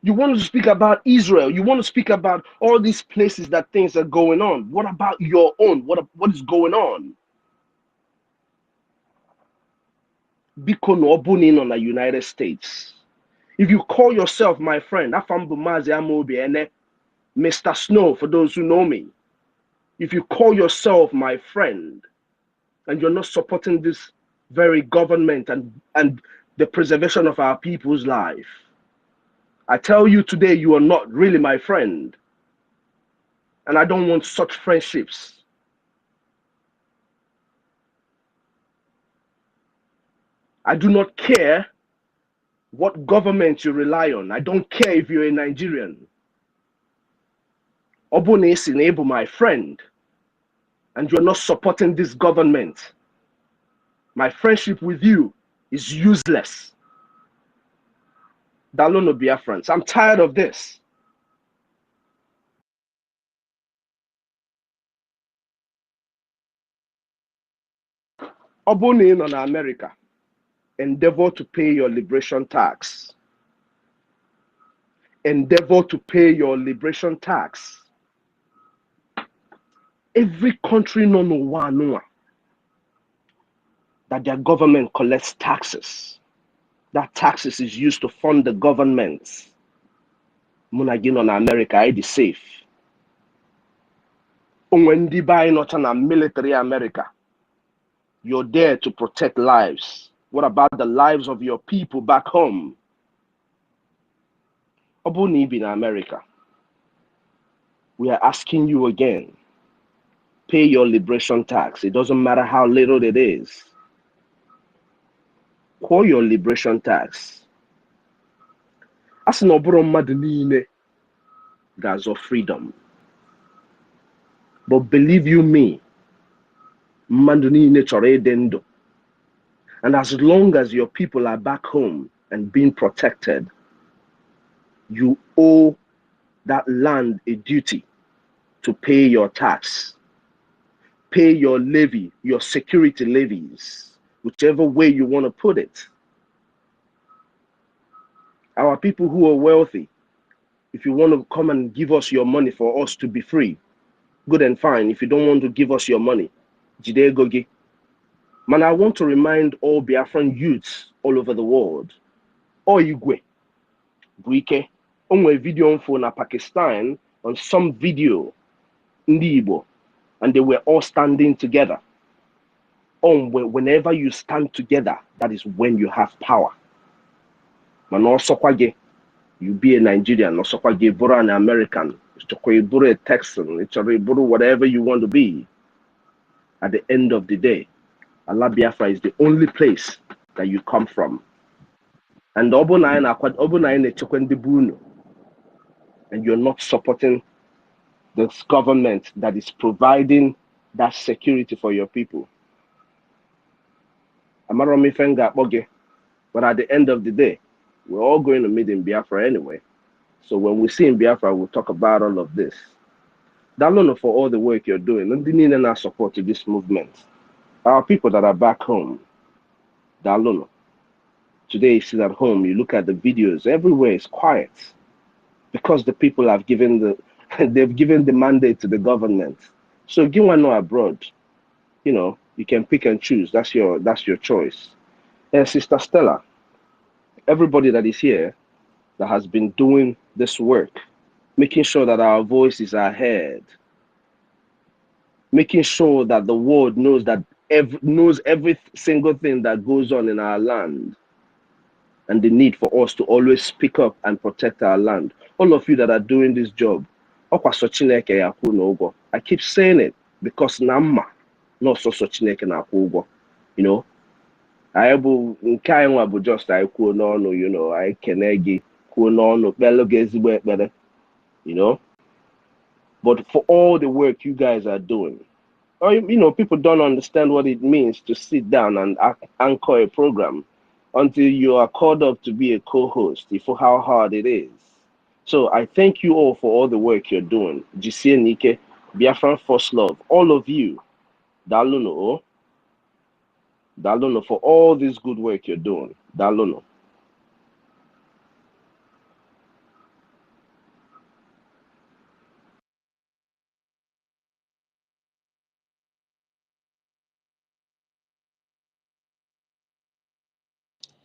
You want to speak about Israel. You want to speak about all these places that things are going on. What about your own? What is going on? Biko no obunin on the United States. If you call yourself my friend, Mr. Snow, for those who know me. If you call yourself my friend and you're not supporting this very government and the preservation of our people's life, I tell you today, you are not really my friend. And I don't want such friendships. I do not care what government you rely on. I don't care if you're a Nigerian. Obone is enable my friend, and you're not supporting this government. My friendship with you is useless. Dalono Biafrans, I'm tired of this. Obone in on America, endeavor to pay your liberation tax. Endeavor to pay your liberation tax. Every country no that their government collects taxes. That taxes is used to fund the government. Munagin on America, it is safe. When they buy not on military America, you're there to protect lives. What about the lives of your people back home? Obuni in America. We are asking you again. Pay your liberation tax. It doesn't matter how little it is. Call your liberation tax. As no madine guys of freedom. But believe you me, manduni chore dendo. And as long as your people are back home and being protected, you owe that land a duty to pay your tax, pay your levy, your security levies, whichever way you want to put it. Our people who are wealthy, if you want to come and give us your money for us to be free, good and fine. If you don't want to give us your money, jide gogi. Man, I want to remind all Biafran youths all over the world, Oigwe, Buike, onwe video phone na Pakistan on some video, Ndibo, and they were all standing together. Whenever you stand together, that is when you have power. Man, also you be a Nigerian, also buru an American, buru a Texan, buru whatever you want to be. At the end of the day, Allah Biafra is the only place that you come from. And and you're not supporting this government that is providing that security for your people. But at the end of the day, we're all going to meet in Biafra anyway. So when we see in Biafra, we'll talk about all of this. Dalono for all the work you're doing. And need our support to this movement. Our people that are back home, Dalono. Today you sit at home, you look at the videos, everywhere is quiet. Because the people have given they've given the mandate to the government. So give one no abroad. You know, you can pick and choose. That's your choice. And Sister Stella, everybody that is here that has been doing this work, making sure that our voices are heard, making sure that the world knows that knows every single thing that goes on in our land, and the need for us to always speak up and protect our land. All of you that are doing this job, I keep saying it because Namma, not so Sochineke na you know. I will just I could no, you know, I can eggy, you know. But for all the work you guys are doing, or you know, people don't understand what it means to sit down and anchor a program until you are called up to be a co-host, for how hard it is. So I thank you all for all the work you're doing. Jisie Nike, Biafran First Love, all of you, Daluno for all this good work you're doing. Daluno.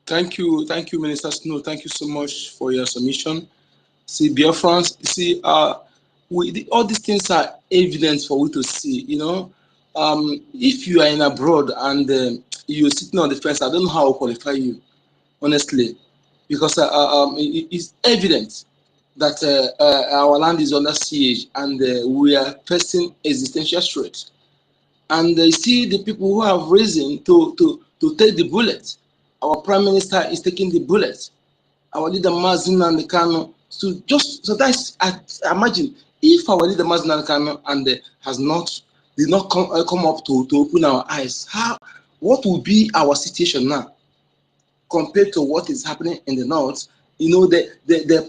Thank you, Minister Snow. Thank you so much for your submission. See, Biafrans, see, all these things are evident for we to see. You know, if you are in abroad and you're sitting on the fence, I don't know how to qualify you, honestly, because it's evident that our land is under siege and we are facing existential threat. And see the people who have risen to take the bullet. Our prime minister is taking the bullet. Our leader Mazin and the Kano. So that's I imagine if our leader Mazin and the Kano and did not come up to open our eyes, what will be our situation now compared to what is happening in the north? You know, they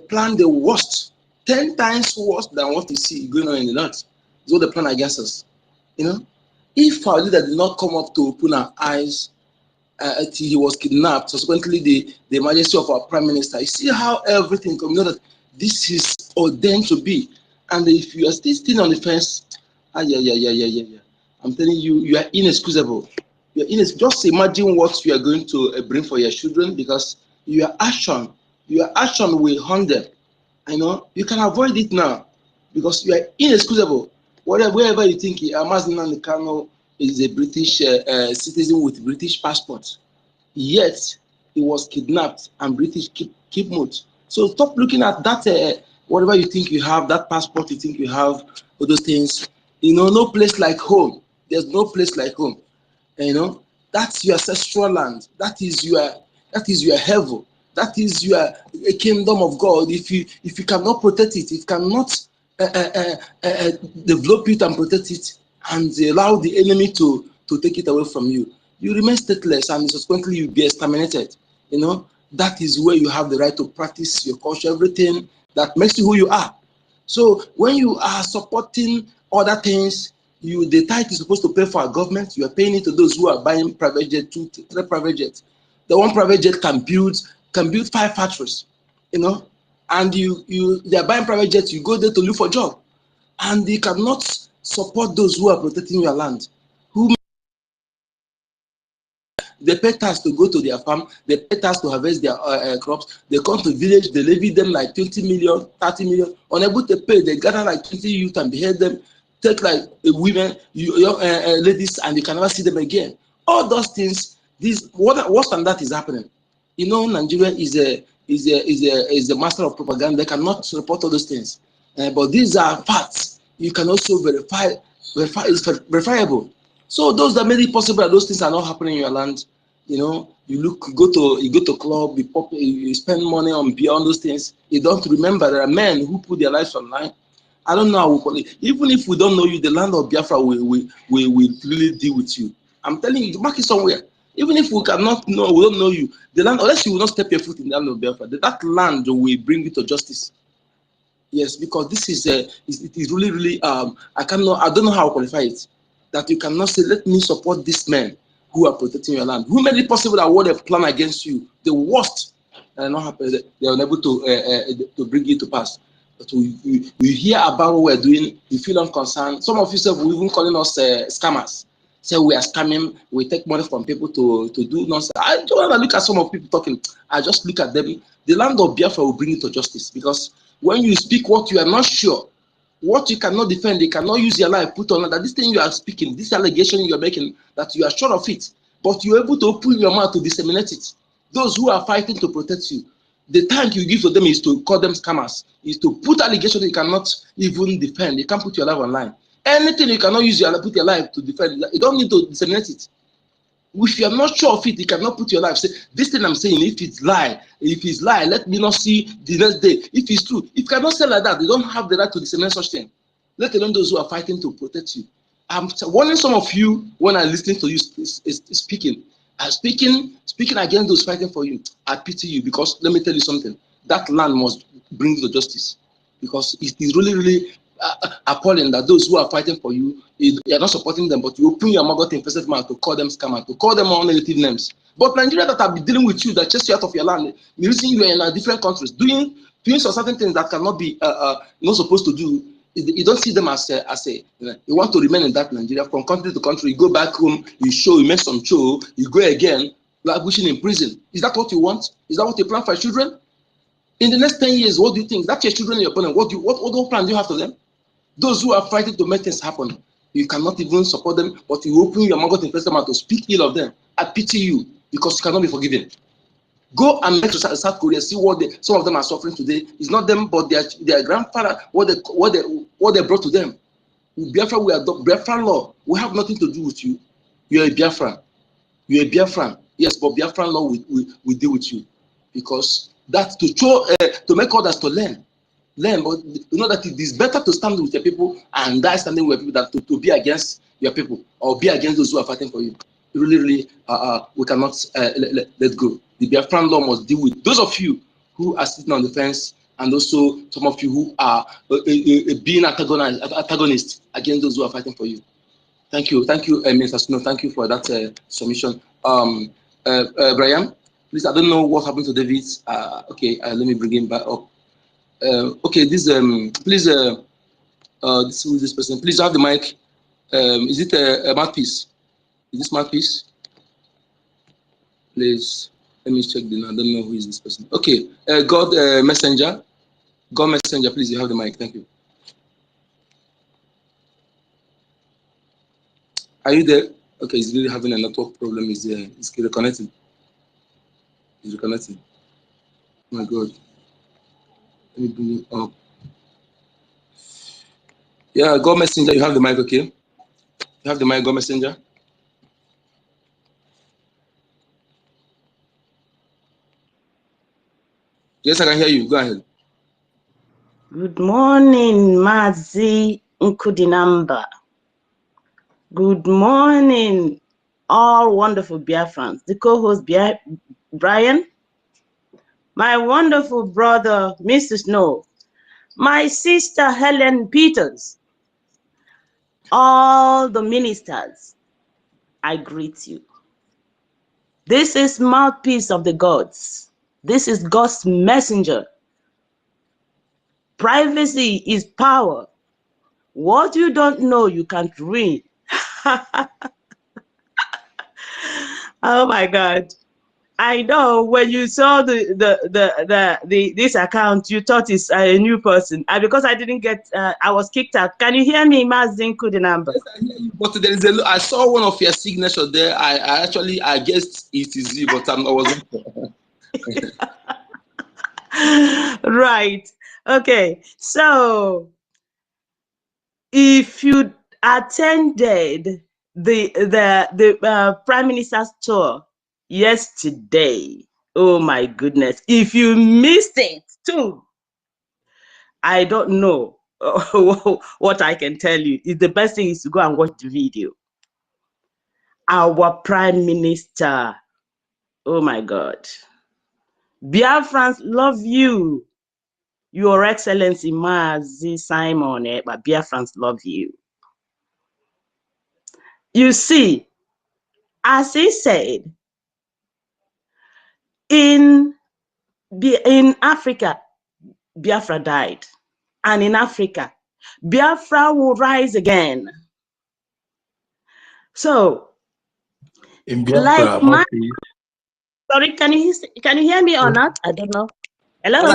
plan the worst, 10 times worse than what we see going on in the north. Is what they plan against us. You know, if our leader did not come up to open our eyes he was kidnapped, subsequently the emergency of our prime minister, you see how everything, you know that this is ordained to be. And if you are still on the fence, I'm telling you, you are inexcusable. Just imagine what you are going to bring for your children, because your action will haunt them. You know, you can avoid it now because you are inexcusable. Wherever you think Amazon Kano is a British citizen with British passport, yet he was kidnapped and British keep mute. So stop looking at that. Whatever you think you have, that passport you think you have, all those things. You know, no place like home. There's no place like home. And, you know, that's your ancestral land. That is your heaven. That is your a kingdom of God. If you cannot protect it, if you cannot develop it and protect it, and allow the enemy to take it away from you, you remain stateless, and subsequently you be exterminated. You know, that is where you have the right to practice your culture, everything that makes you who you are. So when you are supporting other things, the tithe is supposed to pay for our government. You are paying it to those who are buying private jet, 2, 3 private jets. The one private jet can build 5 factories, you know, and they are buying private jets. You go there to look for job, and they cannot support those who are protecting your land, who they pay tax to go to their farm, they pay tax to harvest their crops, they come to village, they levy them like 20 million, 30 million, unable to pay, they gather like 20 youth and behead them, take like women, young ladies, and you can never see them again. All those things, worse than that is happening. You know, Nigeria is a master of propaganda. They cannot report all those things. But these are facts. You can also verify it's verifiable. So those that made it possible that those things are not happening in your land, you know, you go to club, you spend money on beyond those things. You don't remember there are men who put their lives online. I don't know how we call it. Even if we don't know you, the land of Biafra will really deal with you. I'm telling you, mark it somewhere. Even if we cannot know, we don't know you, the land, unless you will not step your foot in the land of Biafra, that land will bring you to justice. Yes, because this is it is really I don't know how to qualify it. That you cannot say, let me support these men who are protecting your land. Who made it possible that what they plan against you, the worst, and not happen, they are unable to bring it to pass. But we hear about what we're doing, we feel unconcerned. Some of you will even calling us scammers. Say we are scamming, we take money from people to do nonsense. I don't want to look at some of people talking. I just look at them. The land of Biafra will bring it to justice, because when you speak what you are not sure, what you cannot defend, you cannot use your life, put on that this thing you are speaking, this allegation you are making, that you are sure of it, but you're able to open your mouth to disseminate it. Those who are fighting to protect you, the time you give to them is to call them scammers, is to put allegations you cannot even defend. You can't put your life online. Anything you cannot use put your life to defend, you don't need to disseminate it. If you are not sure of it, you cannot put your life. Say, this thing I'm saying, if it's lie, let me not see the next day. If it's true, if you cannot say like that, they don't have the right to disseminate such thing. Let alone those who are fighting to protect you. I'm warning some of you when I'm listening to you speaking. I'm speaking against those fighting for you. I pity you, because let me tell you something. That land must bring you to justice, because it is really appalling that those who are fighting for you, you are not supporting them, but you open your mouth infested mouth to call them scammers, to call them all negative names. But Nigeria that have been dealing with you, that chase you out of your land, the reason you are in different countries, doing some certain things that cannot be not supposed to do, you don't see them as a you want to remain in that Nigeria. From country to country, you go back home, you make some show, you go again, languishing in prison. Is that what you want? Is that what you plan for your children? In the next 10 years, what do you think? That's your children and your opponent. What plan do you have for them? Those who are fighting to make things happen, you cannot even support them, but you open your mouth in person to speak ill of them. I pity you, because you cannot be forgiven. Go and make South Korea see what some of them are suffering today. It's not them, but their grandfather, what they brought to them. Biafra, we adopt Biafran law. We have nothing to do with you. You're a Biafran. You're a Biafran. Yes, but Biafran law will deal with you, because that's to make others to learn. But you know that it is better to stand with your people and die standing with people than to be against your people or be against those who are fighting for you. Really, we cannot let go. The Biafran law must deal with those of you who are sitting on the fence, and also some of you who are being antagonists against those who are fighting for you. Thank you, Mr. Snow. Thank you for that submission. Brian, please, I don't know what happened to David. Okay, let me bring him back up. Okay, this please this person, please have the mic. Is it a mouthpiece? Is this mouthpiece? Please let me check the name. I don't know who is this person. Okay, God Messenger, please, you have the mic. Thank you. Are you there? Okay, he's really having a network problem. He's reconnecting. He's reconnecting. Oh my God. Let me bring him up. Yeah, God Messenger, you have the mic, okay? You have the mic, God Messenger. Yes, I can hear you. Go ahead.
Good morning, Mazi Nkudinamba. Good morning, all wonderful Biafrans, the co-host Brian, my wonderful brother, Mr. Snow, my sister, Helen Peters, all the ministers, I greet you. This is mouthpiece of the gods. This is God's messenger. Privacy is power. What you don't know, you can't read. Oh my God. I know when you saw this account, you thought it's a new person. Because I didn't get, I was kicked out. Can you hear me, Mazin Kudinamba?
Yes, I hear you, but there is I saw one of your signature there. I guessed it is you, but I wasn't.
Right. Okay. So if you attended the Prime Minister's tour yesterday, oh my goodness, if you missed it too, I don't know what I can tell you. The best thing is to go and watch the video. Our Prime Minister, oh my God. Biafrans love you. Your Excellency Mazi Simon, but Biafrans love you. You see, as he said, in Africa, Biafra died. And in Africa, Biafra will rise again. So,
In Biafra,
like my... Sorry, can you hear me or not? I don't know. Hello?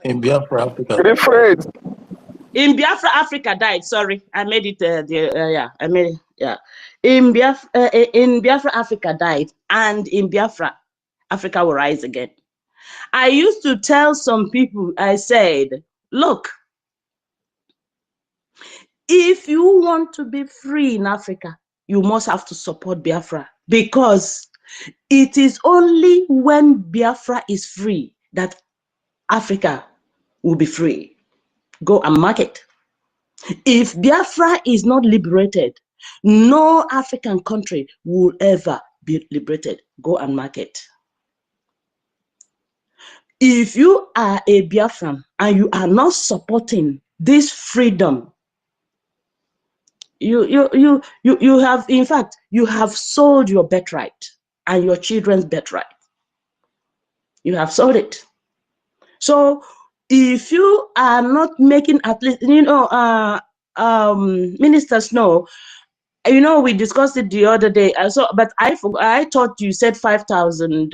In Biafra, Africa.
In Biafra, Africa died. Sorry, I made it. I made it. Yeah. In Biafra, Africa died, and in Biafra, Africa will rise again. I used to tell some people, I said, look, if you want to be free in Africa, you must have to support Biafra, because it is only when Biafra is free that Africa will be free. Go and mark it. If Biafra is not liberated, no African country will ever be liberated. Go and mark it. If you are a Biafran and you are not supporting this freedom, you have, in fact, you have sold your birthright and your children's birthright. You have sold it. So if you are not making at least, Minister Snow, we discussed it the other day. But I thought you said 5,000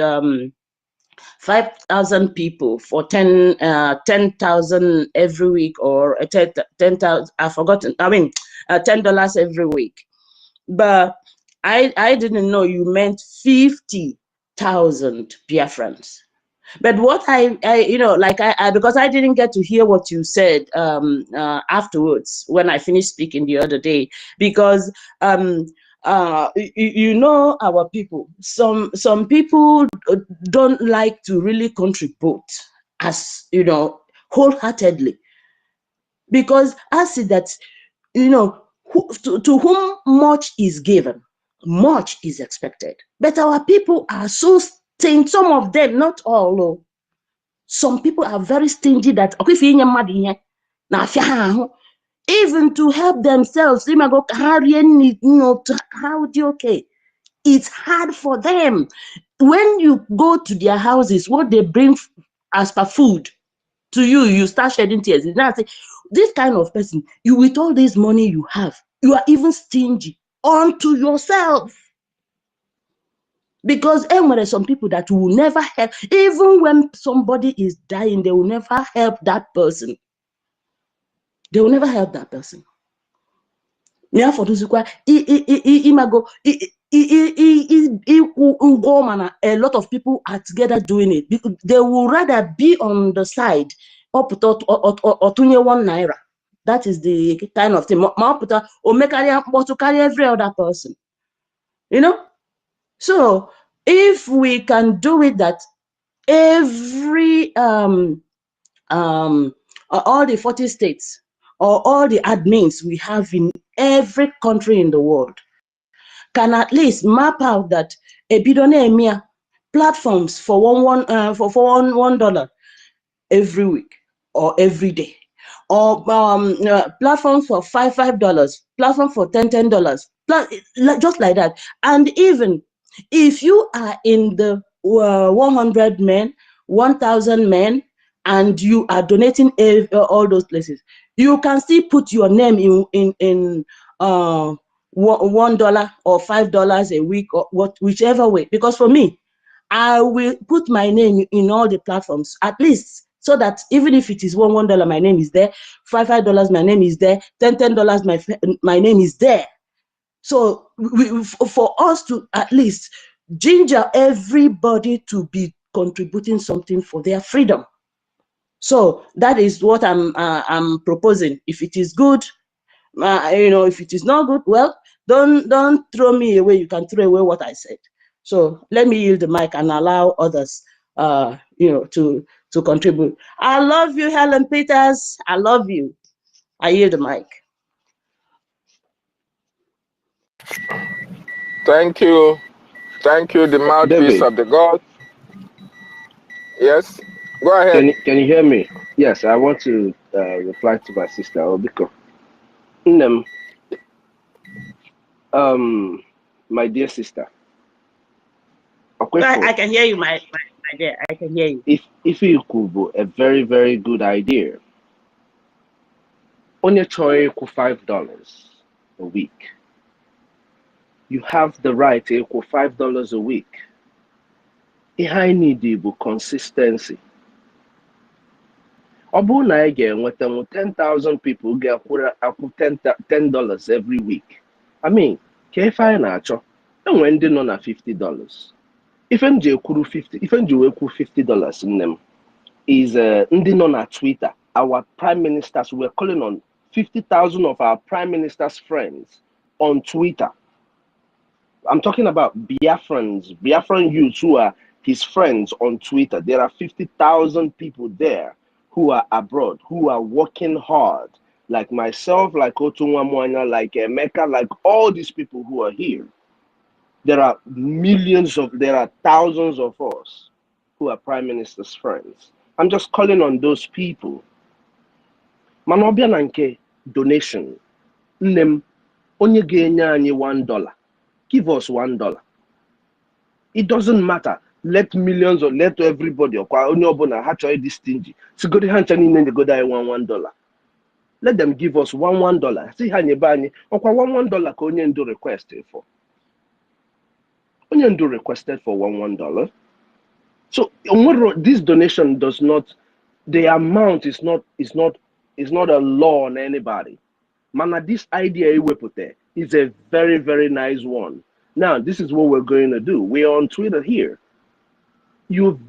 people for 10,000 every week, or 10,000. I've forgotten. I mean, $10 every week. But I didn't know you meant 50,000 Biafrans. But what because I didn't get to hear what you said afterwards when I finished speaking the other day, because our people, some people don't like to really contribute as wholeheartedly, because I see that to whom much is given, much is expected. But our people are so stingy. Some of them, not all. Some people are very stingy that even to help themselves, it's hard for them. When you go to their houses, what they bring as per food to you, you start shedding tears. Now say, this kind of person, you, with all this money you have, you are even stingy unto yourself. Because there are some people that will never help. Even when somebody is dying, they will never help that person. They will never help that person. A lot of people are together doing it. They will rather be on the side or put out or 21 naira. That is the kind of thing. Or make to carry every other person. So if we can do it, that every all the 40 states or all the admins we have in every country in the world can at least map out that a bidone platforms for $1 every week or every day, or platforms for $5, platform for $10, just like that. And even if you are in the 100 men, 1,000 men, and you are donating all those places, you can still put your name in $1 or $5 a week, or whichever way. Because for me, I will put my name in all the platforms, at least, so that even if it is $1, my name is there, $5, my name is there, $10, my name is there. So for us to at least ginger everybody to be contributing something for their freedom. So that is what I'm proposing. If it is good, if it is not good, well, don't throw me away. You can throw away what I said. So let me yield the mic and allow others, to contribute. I love you, Helen Peters. I love you. I yield the mic.
Thank you. Thank you, the mouthpiece
David,
of the God. Yes. Go ahead.
can you hear me? Yes, I want to reply to my sister Obiko. Nnem, my dear sister,
I
Okwefo,
can hear you, my dear. I can hear you.
if you could, a very, very good idea. Onye chọrọ ịkwụ $5 a week. You have the right to equal $5 a week. Ihe anyị need bụ consistency. Ọ bụrụ na anyị ga-enwetanwu 10,000 people ga-akwụ $10 every week. I mean, ka ife anyị na-achọ, enwere ndị nọ na $50. Ife m ji wee kwuo $50 nne m is ndị nọ na Twitter. Our prime ministers, we're calling on 50,000 of our prime minister's friends on Twitter. I'm talking about Biafran youths who are his friends on Twitter. There are 50,000 people there who are abroad, who are working hard, like myself, like Otunwa Mwanya, like Emeka, like all these people who are here. There are thousands of us who are prime minister's friends. I'm just calling on those people. Manobia nanke donation. Nnem onye ga-enye anyị $1. Give us $1. It doesn't matter. Let millions or let everybody or onye ọbụla ha chọrọ ịdị stingy. Sigodi ha ncha niile ndị godo anyị $1. Let them give us $1. See ha nyebe anyị ọkwa $1 ka onye ndu requested for. Onye ndu requested for $1. So this donation does not, the amount is not a law on anybody. Mana, this idea iwepute is a very, very nice one. Now, this is what we're going to do. We're on Twitter here. You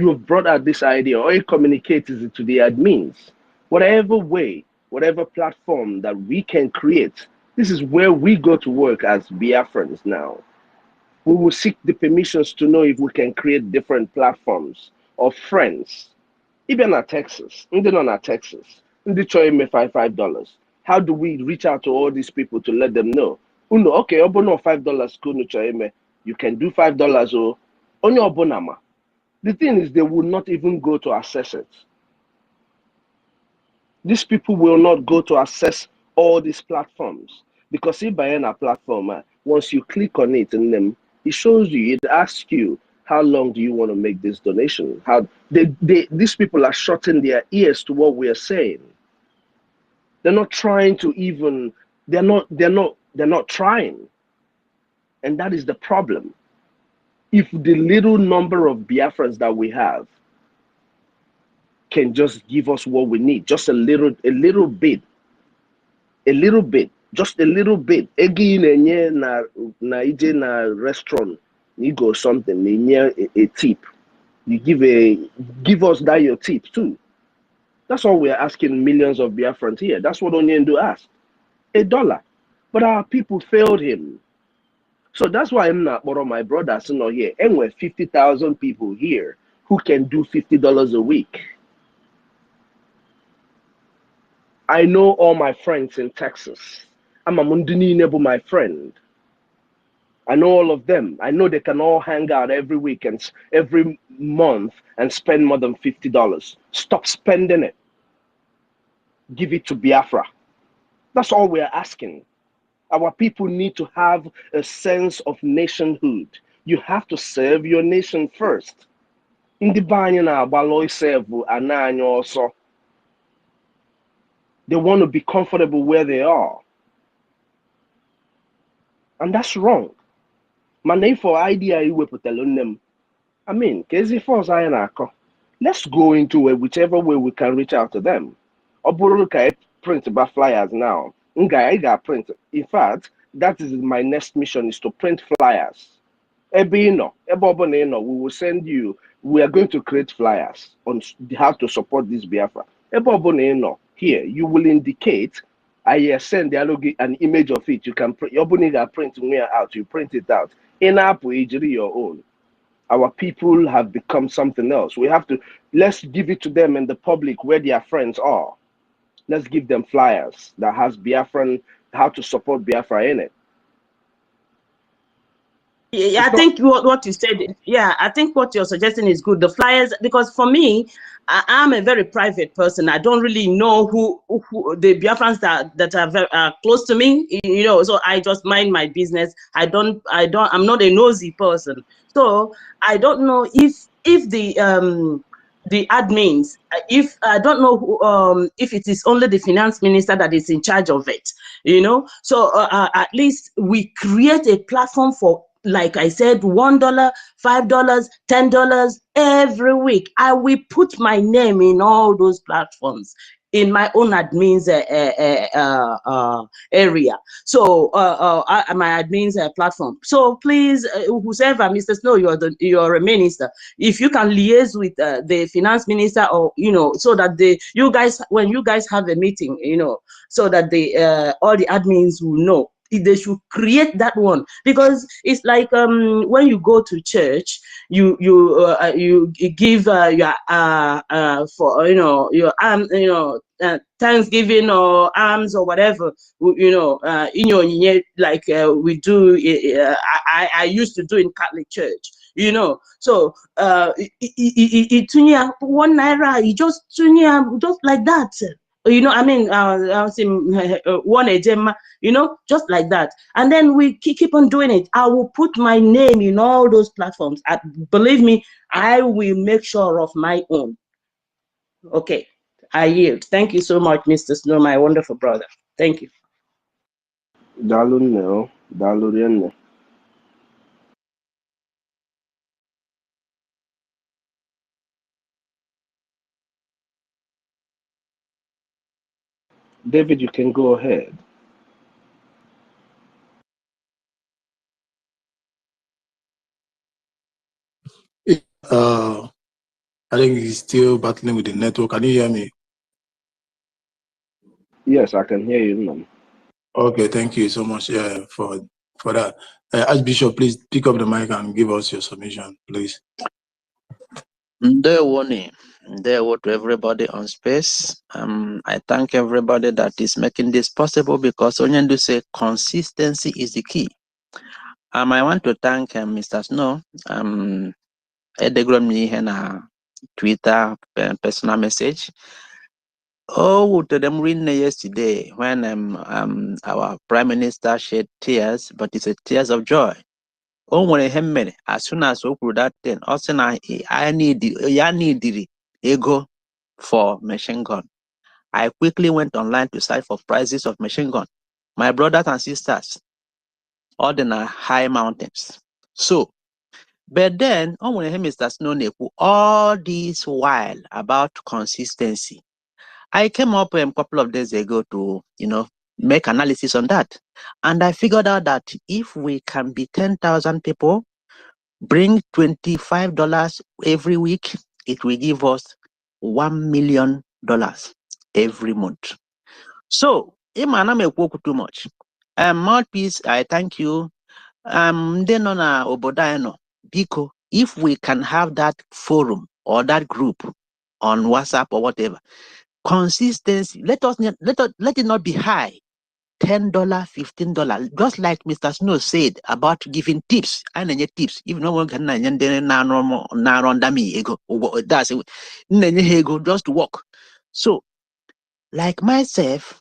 have brought out this idea, or you communicated it to the admins. Whatever way, whatever platform that we can create, this is where we go to work as Biafrans now. We will seek the permissions to know if we can create different platforms of friends. Even at Texas, Texas, $5. How do we reach out to all these people to let them know? Okay, obono $5 you can do $5 or only obonama. The thing is, they will not even go to access it. These people will not go to access all these platforms, because if by a platform, once you click on it and then it shows you, it asks you, how long do you want to make this donation? How these people are shutting their ears to what we are saying. They're not trying to even, they're not trying. And that is the problem. If the little number of Biafrans that we have can just give us what we need, just a little bit, just a little bit. Again, na ije na restaurant, you go something, a tip. You give us that your tip too. That's all we're asking millions of Biafrans here. That's what Onyendu asked. $1. But our people failed him. So that's why I'm not one of my brothers not here. And we're 50,000 people here who can do $50 a week. I know all my friends in Texas. I'm a Mundini Nebu, my friend. I know all of them. I know they can all hang out every weekend, every month, and spend more than $50. Stop spending it. Give it to Biafra. That's all we're asking. Our people need to have a sense of nationhood. You have to serve your nation first. Ndị be anyị na-agbalụ isevu ana anyị ọsọ. They want to be comfortable where they are. And that's wrong. Mana ifo idea iwepụtara nne m. I mean, kezi force anyị na-akọ. Let's go into it whichever way we can reach out to them. Ọ bụrụ ka print about flyers now. I got print. In fact, that is my next mission, is to print flyers. We will send you, we are going to create flyers on how to support this Biafra. Here, you will indicate, I send an image of it. You can print, out, you print it out. In your own. Our people have become something else. We have to, let's give it to them in the public where their friends are. Let's give them flyers that has Biafran, how to support Biafra in it.
Yeah, I think what you said, yeah, I think what you're suggesting is good. The flyers, because for me, I'm a very private person. I don't really know who the Biafrans that are very close to me, you know, so I just mind my business. I'm not a nosy person. So I don't know if the admins, if I don't know who, if it is only the finance minister that is in charge of it, you know. So at least we create a platform for, like I said, $1, $5, $10 every week. I will put my name in all those platforms in my own admins area. So my admins platform. So please, whoever, Mr. Snow, you're a minister. If you can liaise with the finance minister, or you know, so that you guys, when you guys have a meeting, you know, so that all the admins will know. They should create that one, because it's like when you go to church, you give your for, you know, your you know, Thanksgiving or alms or whatever, you know, like we do. I used to do in Catholic Church, you know. So $1, you just like that. You know, I mean, one agenda, you know, just like that. And then we keep on doing it. I will put my name in all those platforms. Believe me, I will make sure of my own. Okay, I yield. Thank you so much, Mr. Snow, my wonderful brother. Thank you.
David, you can go ahead.
I think he's still battling with the network. Can you hear me?
Yes, I can hear you, man.
Okay, thank you so much for that. Archbishop, please pick up the mic and give us your submission, please.
Day warning. Day to everybody on space. I thank everybody that is making this possible, because Onyendu say consistency is the key. I want to thank Mr. Snow. Edegram me na Twitter personal message. Oh, to them reading yesterday when our Prime Minister shed tears, but it's a tears of joy. Oh, when as soon as we put that thing, also I need ego for machine gun. I quickly went online to search for prices of machine gun. My brothers and sisters, all the high mountains. So, but then, when Mr. Snow all this while about consistency, I came up a couple of days ago to, you know, make analysis on that. And I figured out that if we can be 10,000 people, bring $25 every week, it will give us $1 million every month. So, I'm too much. Mouthpiece, I thank you. Then on Obodano, Biko, if we can have that forum or that group on WhatsApp or whatever, consistency, let it not be high. $10, $15, just like Mr. Snow said about giving tips. And tips, if no one can that's just walk. So, like myself,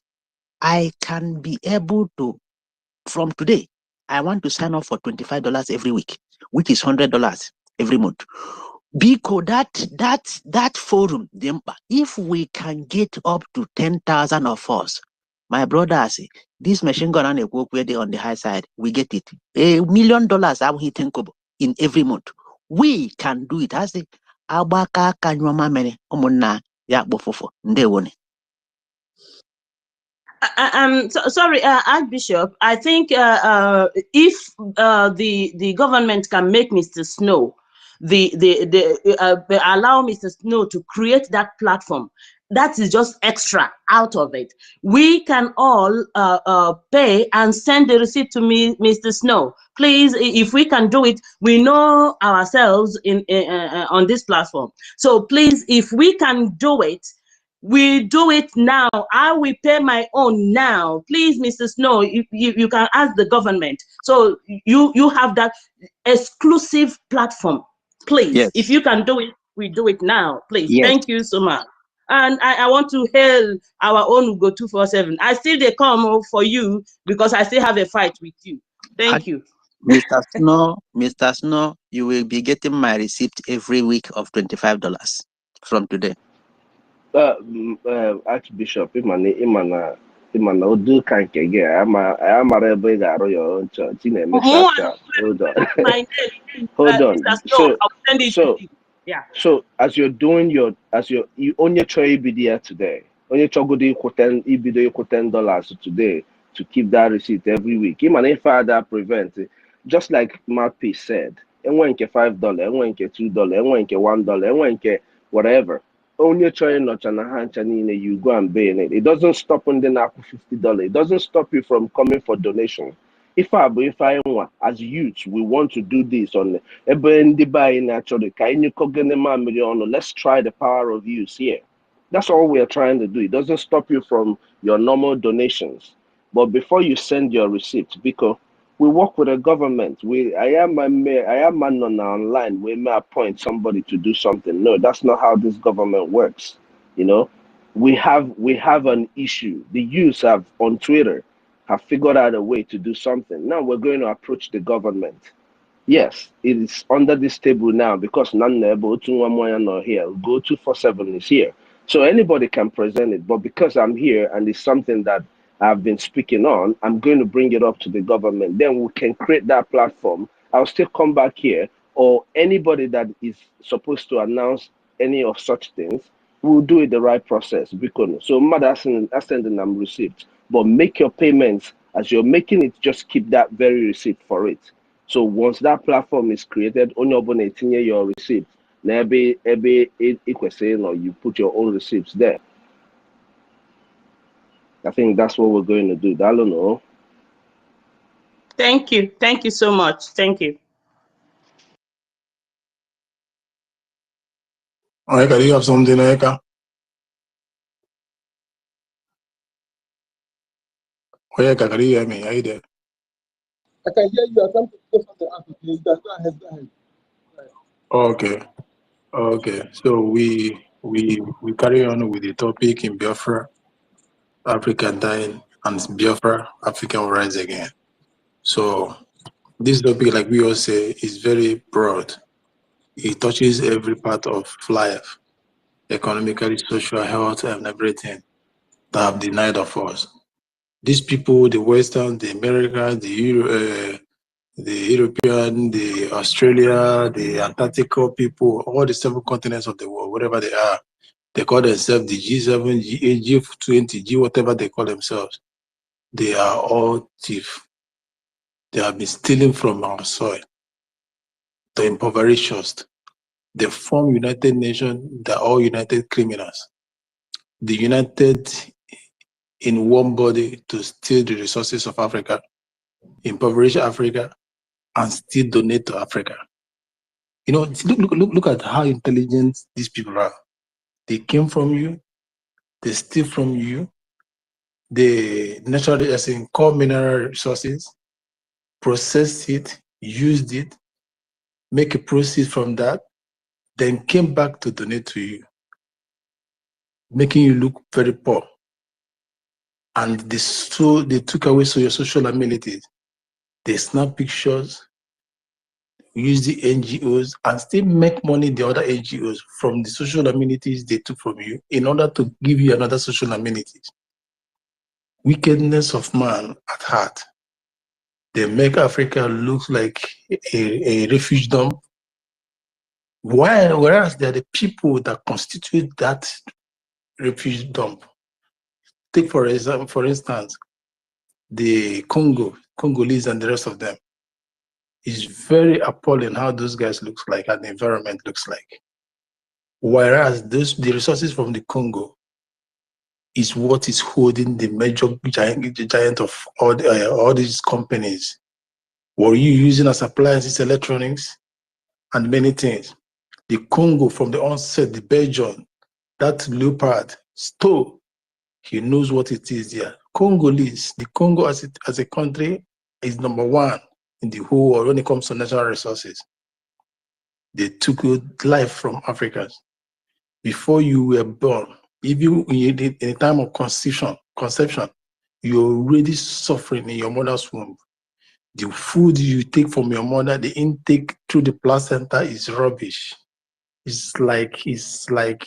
I can be able to, from today, I want to sign up for $25 every week, which is $100 every month. Because that forum, if we can get up to 10,000 of us, my brothers, this machine gun and a work where they on the high side, we get it. $1 million I'm hitting in every month. We can do it. I say, Abaka kanyoma mene omuna ya bofofo ndewone.
Sorry, Archbishop. I think if the government can make Mr. Snow allow Mr. Snow to create that platform, that is just extra out of it. We can all pay and send the receipt to me, Mr. Snow. Please, if we can do it, we know ourselves on this platform. So please, if we can do it, we do it now. I will pay my own now. Please, Mr. Snow, you can ask the government. So you have that exclusive platform. Please,
Yes.
if you can do it, we do it now. Please.
Yes.
Thank you so much. And I want to hail our own Ugo 247. I still they come for you because I still have a fight with you. Thank you.
Mr. Snow, you will be getting my receipt every week of $25 from today.
Archbishop, Imana Odu Kankege, Amara ebe ga-arụ your own church. Hold on.
My name,
Hold on.
Mr. Snow, I'll send it to you. Yeah.
So as you're doing you only try BDR today. Only chogodi ibido $10 today to keep that receipt every week. Even if that prevent, just like Mouthpiece said, and when $5, and when $2, and when $1, and when whatever. Only try not you go and pay it. It doesn't stop on the $50. It doesn't stop you from coming for donation. If I as youth, we want to do this on let's try the power of use here. That's all we are trying to do. It doesn't stop you from your normal donations. But before you send your receipt, because we work with the government. I am man on online. We may appoint somebody to do something. No, that's not how this government works. You know, we have an issue. The youth have on Twitter have figured out a way to do something. Now we're going to approach the government. Yes, it is under this table now because none here. Go 247 is here. So anybody can present it. But because I'm here and it's something that I've been speaking on, I'm going to bring it up to the government. Then we can create that platform. I'll still come back here, or anybody that is supposed to announce any of such things, we'll do it the right process. Because so mother sending them receipt. But make your payments as you're making it, just keep that very receipt for it. So once that platform is created, only open your receipt. Maybe you put your own receipts there. I think that's what we're going to do. I don't know.
Thank you. Thank you so much. Thank you.
Eka, do you have something, Eka? Eka, can you hear me? Are you there?
I can hear you. I can't say something after please. Go ahead. Go ahead.
Okay. So we carry on with the topic in Biafra, Africa dying, and Biafra, Africa will rise again. So this topic, like we all say, is very broad. It touches every part of life, economically, social, health, and everything that have denied of us. These people, the Western, the Americans, the European, the Australia, the Antarctica people, all the 7 continents of the world, whatever they are, they call themselves the G7, G8, G20, G whatever they call themselves. They are all thieves. They have been stealing from our soil to impoverish us. They form United Nations, they're all united criminals. They united in one body to steal the resources of Africa, impoverish Africa, and still donate to Africa. You know, look at how intelligent these people are. They came from you, they steal from you, the natural, as in core mineral resources, processed it, used it, make a proceed from that, then came back to donate to you, making you look very poor. And they took away your social amenities. They snap pictures, use the NGOs, and still make money, the other NGOs, from the social amenities they took from you in order to give you another social amenities. Wickedness of man at heart. They make Africa look like a refuge dump, whereas they are the people that constitute that refuge dump. Take for instance, the Congolese and the rest of them. It's very appalling how those guys look like and the environment looks like. Whereas the resources from the Congo is what is holding the major giant of all these companies. Were you using as appliances, electronics, and many things? The Congo, from the onset, the Belgian, that leopard stole, he knows what it is there. Congolese, the Congo as a country is #1 in the whole world when it comes to natural resources. They took life from Africans. Before you were born, even in the time of conception, you're already suffering in your mother's womb. The food you take from your mother, the intake through the placenta is rubbish. It's like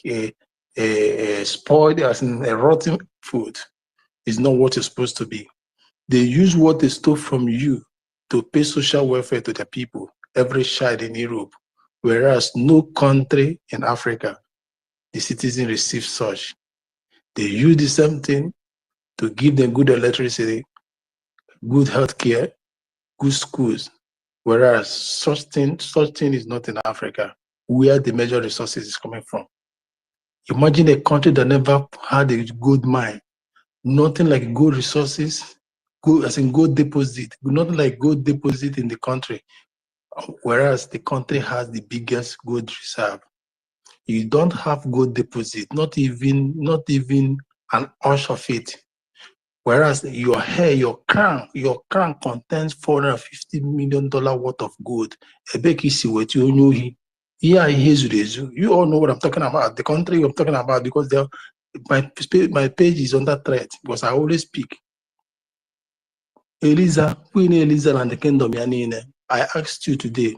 a spoiled, as in a rotten food. It's not what it's supposed to be. They use what they stole from you to pay social welfare to their people, every child in Europe, whereas no country in Africa, the citizen receives such. They use the same thing to give them good electricity, good healthcare, good schools, whereas such thing is not in Africa, where the major resources is coming from. Imagine a country that never had a gold mine, nothing like gold resources, gold deposit, nothing like gold deposit in the country, whereas the country has the biggest gold reserve. You don't have gold deposit, not even an ounce of it. Whereas your hair, your crown contains $450 million worth of gold. You all know what I'm talking about. The country I'm talking about, because my page is under threat, because I always speak. Queen Eliza and the kingdom Yanine, I asked you today,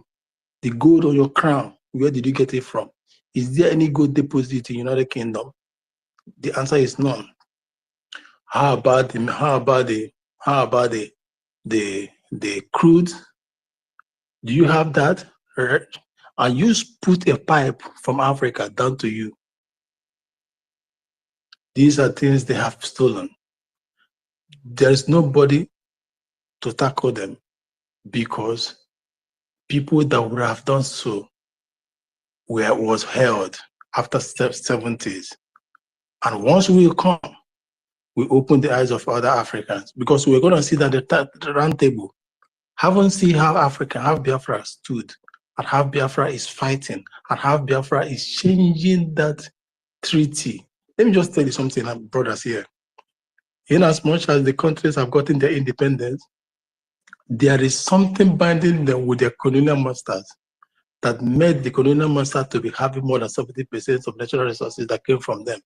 the gold on your crown, where did you get it from? Is there any gold deposit in the United Kingdom? The answer is none. How about the crude? Do you have that? And you put a pipe from Africa down to you. These are things they have stolen. There is nobody to tackle them, because people that would have done so was held after 70s. And once we come, we open the eyes of other Africans, because we're going to see that the round table haven't seen how Africa, how Biafra stood, and how Biafra is fighting, and how Biafra is changing that treaty. Let me just tell you something, brothers here. In as much as the countries have gotten their independence, there is something binding them with their colonial masters that made the colonial master to be having more than 70% of natural resources that came from them.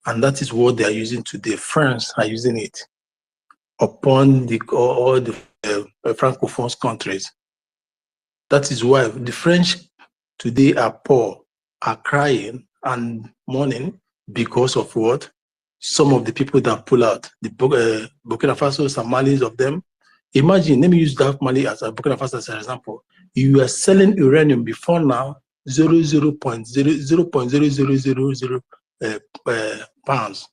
And that is what they are using today. France are using it upon all the Francophone countries. That is why the French today are poor, are crying and mourning because of what? Some of the people that pull out, the Burkina Faso, some Malis of them. Imagine, let me use that Mali as a Burkina Faso as an example. You are selling uranium before now 0.0000 pounds.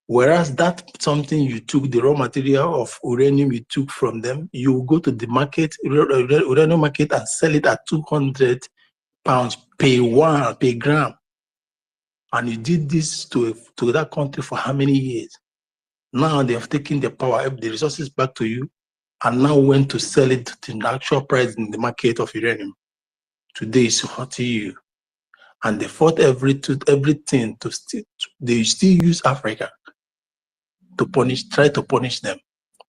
Whereas that something you took, the raw material of uranium you took from them, you go to the market, uranium market, and sell it at 200 pounds per gram. And you did this to that country for how many years? Now they have taken the power, the resources back to you, and now went to sell it to the actual price in the market of uranium. Today it's hurting you. And they fought everything they still use Africa to try to punish them.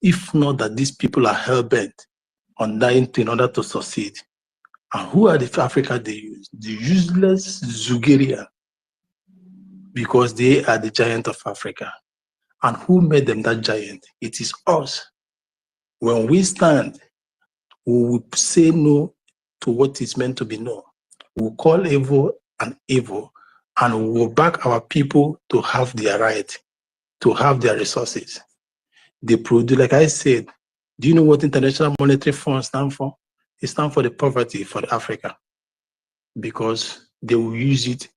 If not that these people are hell-bent on dying in order to succeed. And who are the Africa they use? The useless Zugeria, because they are the giant of Africa. And who made them that giant? It is us. When we stand, we will say no to what is meant to be no. We'll call evil an evil, and we'll back our people to have their right, to have their resources. They produce, like I said, do you know what International Monetary Fund stands for? It stands for the poverty for Africa, because they will use it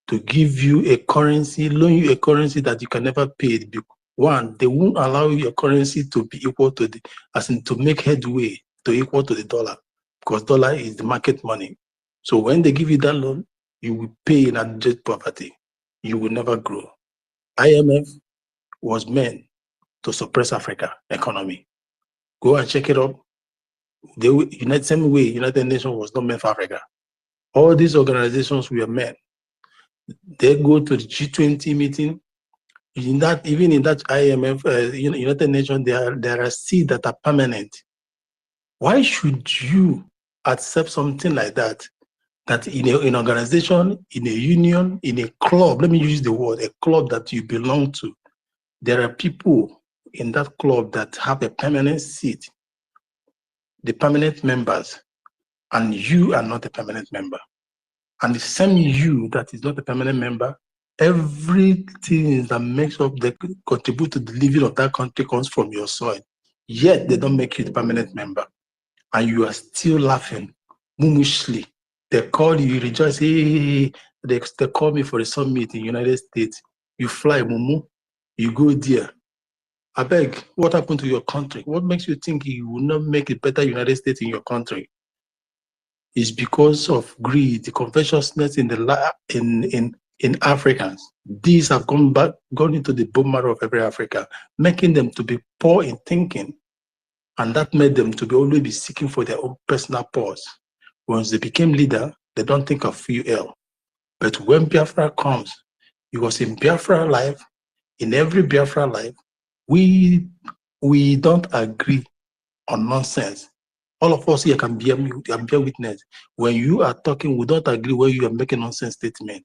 to give you a currency, loan you a currency that you can never pay. One, they won't allow your currency to be equal to the, as in to make headway to equal to the dollar, because dollar is the market money. So when they give you that loan, you will pay in abject poverty. You will never grow. IMF was meant to suppress Africa economy. Go and check it up. Same way United Nations was not meant for Africa. All these organizations were meant. They go to the G20 meeting. Even in that IMF, United Nations, there are seats that are permanent. Why should you accept something like that? That in an organization, in a union, in a club, let me use the word, a club that you belong to, there are people in that club that have a permanent seat, the permanent members, and you are not a permanent member. And the same you that is not a permanent member, everything that makes up, that contribute to the living of that country comes from your soil. Yet they don't make you the permanent member. And you are still laughing, mumushly. They call you, you rejoice, hey, they call me for a summit in the United States. You fly, mumu, you go there. I beg, what happened to your country? What makes you think you will not make a better United States in your country? Is because of greed, the covetousness in Africans. These have gone into the bone marrow of every African, making them to be poor in thinking, and that made them to always be seeking for their own personal pause. Once they became leader, they don't think of fuel. But when Biafra comes, because in Biafra life, in every Biafra life, we don't agree on nonsense. All of us here can bear witness. When you are talking, we don't agree when you are making nonsense statement.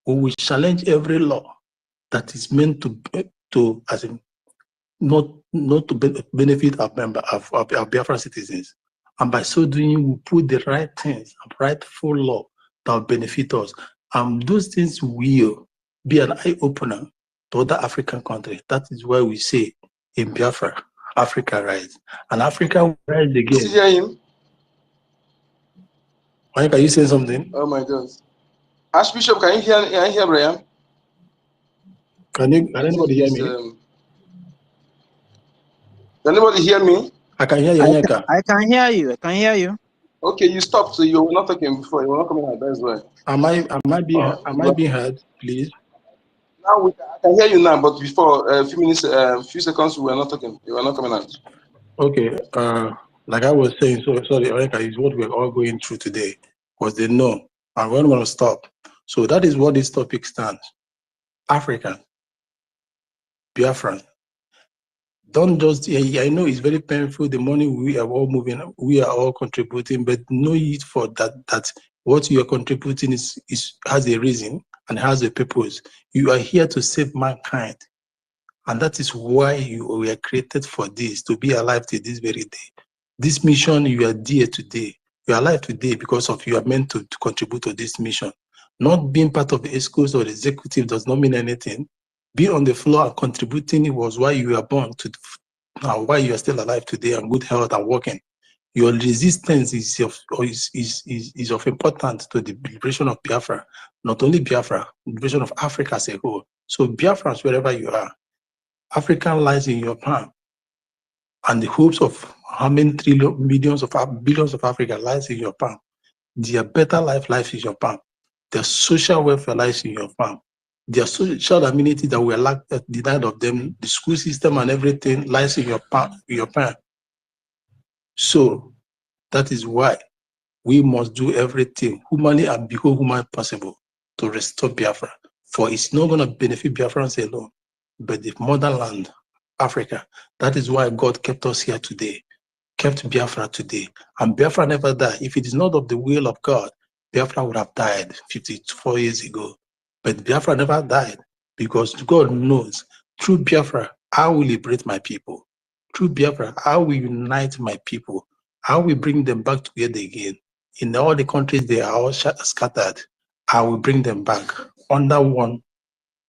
We will challenge every law that is meant to as in not to benefit our Biafran citizens. And by so doing, we put the right things, rightful law that will benefit us. And those things will be an eye-opener to other African countries. That is why we say in Biafra, Africa rise. And Africa will rise again.
Did you hear him?
Mike, are you saying something?
Oh my God. Archbishop, can you hear Brian?
Can anybody hear me?
Can anybody hear me?
I can hear you, Onyeka.
I can hear you. I can hear you.
Okay, you stopped, so you were not talking before. You were not coming out. That's why.
Am I being heard, please?
Now I can hear you now, but before a few seconds, we were not talking. You were not coming out.
Okay. Like I was saying, so sorry, Onyeka, is what we're all going through today, because they know, and we're not going to stop. So that is what this topic stands. African, Biafran. Don't just, I know it's very painful, the money we are all moving, we are all contributing, but know it for that what you are contributing has a reason and has a purpose. You are here to save mankind. And that is why you were created for this, to be alive till this very day. This mission, you are there today. You are alive today because of you are meant to contribute to this mission. Not being part of the ESCOs or the executive does not mean anything. Being on the floor and contributing was why you were born to, why you are still alive today and good health and working. Your resistance is of importance to the liberation of Biafra. Not only Biafra, the liberation of Africa as a whole. So Biafrans, wherever you are, Africa lies in your palm. And the hopes of how many billions of Africa lies in your palm. Their better life lies in your palm. Their social welfare lies in your palm. Their social amenity that were denied of them, the school system and everything lies in your palm. So that is why we must do everything humanly and before human possible to restore Biafra. For it's not going to benefit Biafrans alone, but the motherland Africa. That is why God kept us here today, kept Biafra today. And Biafra never died. If it is not of the will of God, Biafra would have died 54 years ago. But Biafra never died because God knows through Biafra, I will liberate my people. Through Biafra, I will unite my people. I will bring them back together again. In all the countries they are all scattered, I will bring them back under one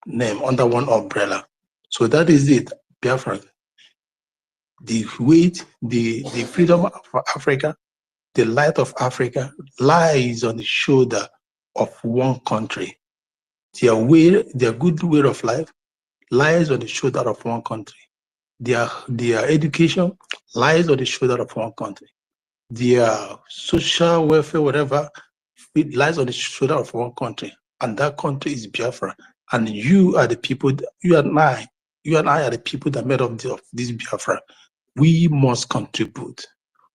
name, under one umbrella. So that is it, Biafra. The weight, the freedom of Africa, the light of Africa lies on the shoulder of one country. Their good way of life lies on the shoulder of one country. Their education lies on the shoulder of one country. Their social welfare, whatever, it lies on the shoulder of one country. And that country is Biafra. And you are the people, you and I are the people that made up this Biafra. We must contribute.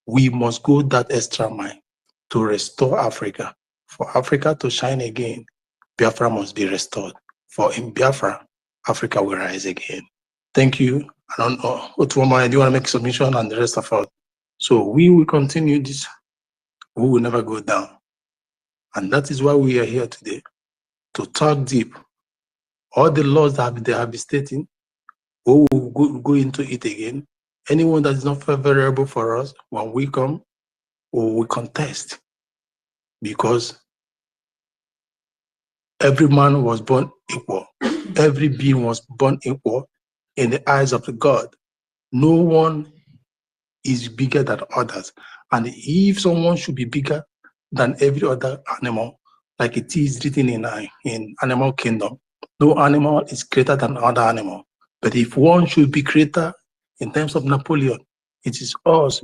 We must go that extra mile to restore Africa. For Africa to shine again, Biafra must be restored. For in Biafra, Africa will rise again. Thank you. I don't know, Otuoma, do you want to make a submission and the rest of us? So we will continue this. We will never go down. And that is why we are here today, to talk deep. All the laws that they have been stating, we will go into it again. Anyone that is not favorable for us, when we come, we will contest. Because every man was born equal. Every being was born equal in the eyes of God. No one is bigger than others. And if someone should be bigger than every other animal, like it is written in animal kingdom, no animal is greater than other animal. But if one should be greater in terms of Napoleon, it is us,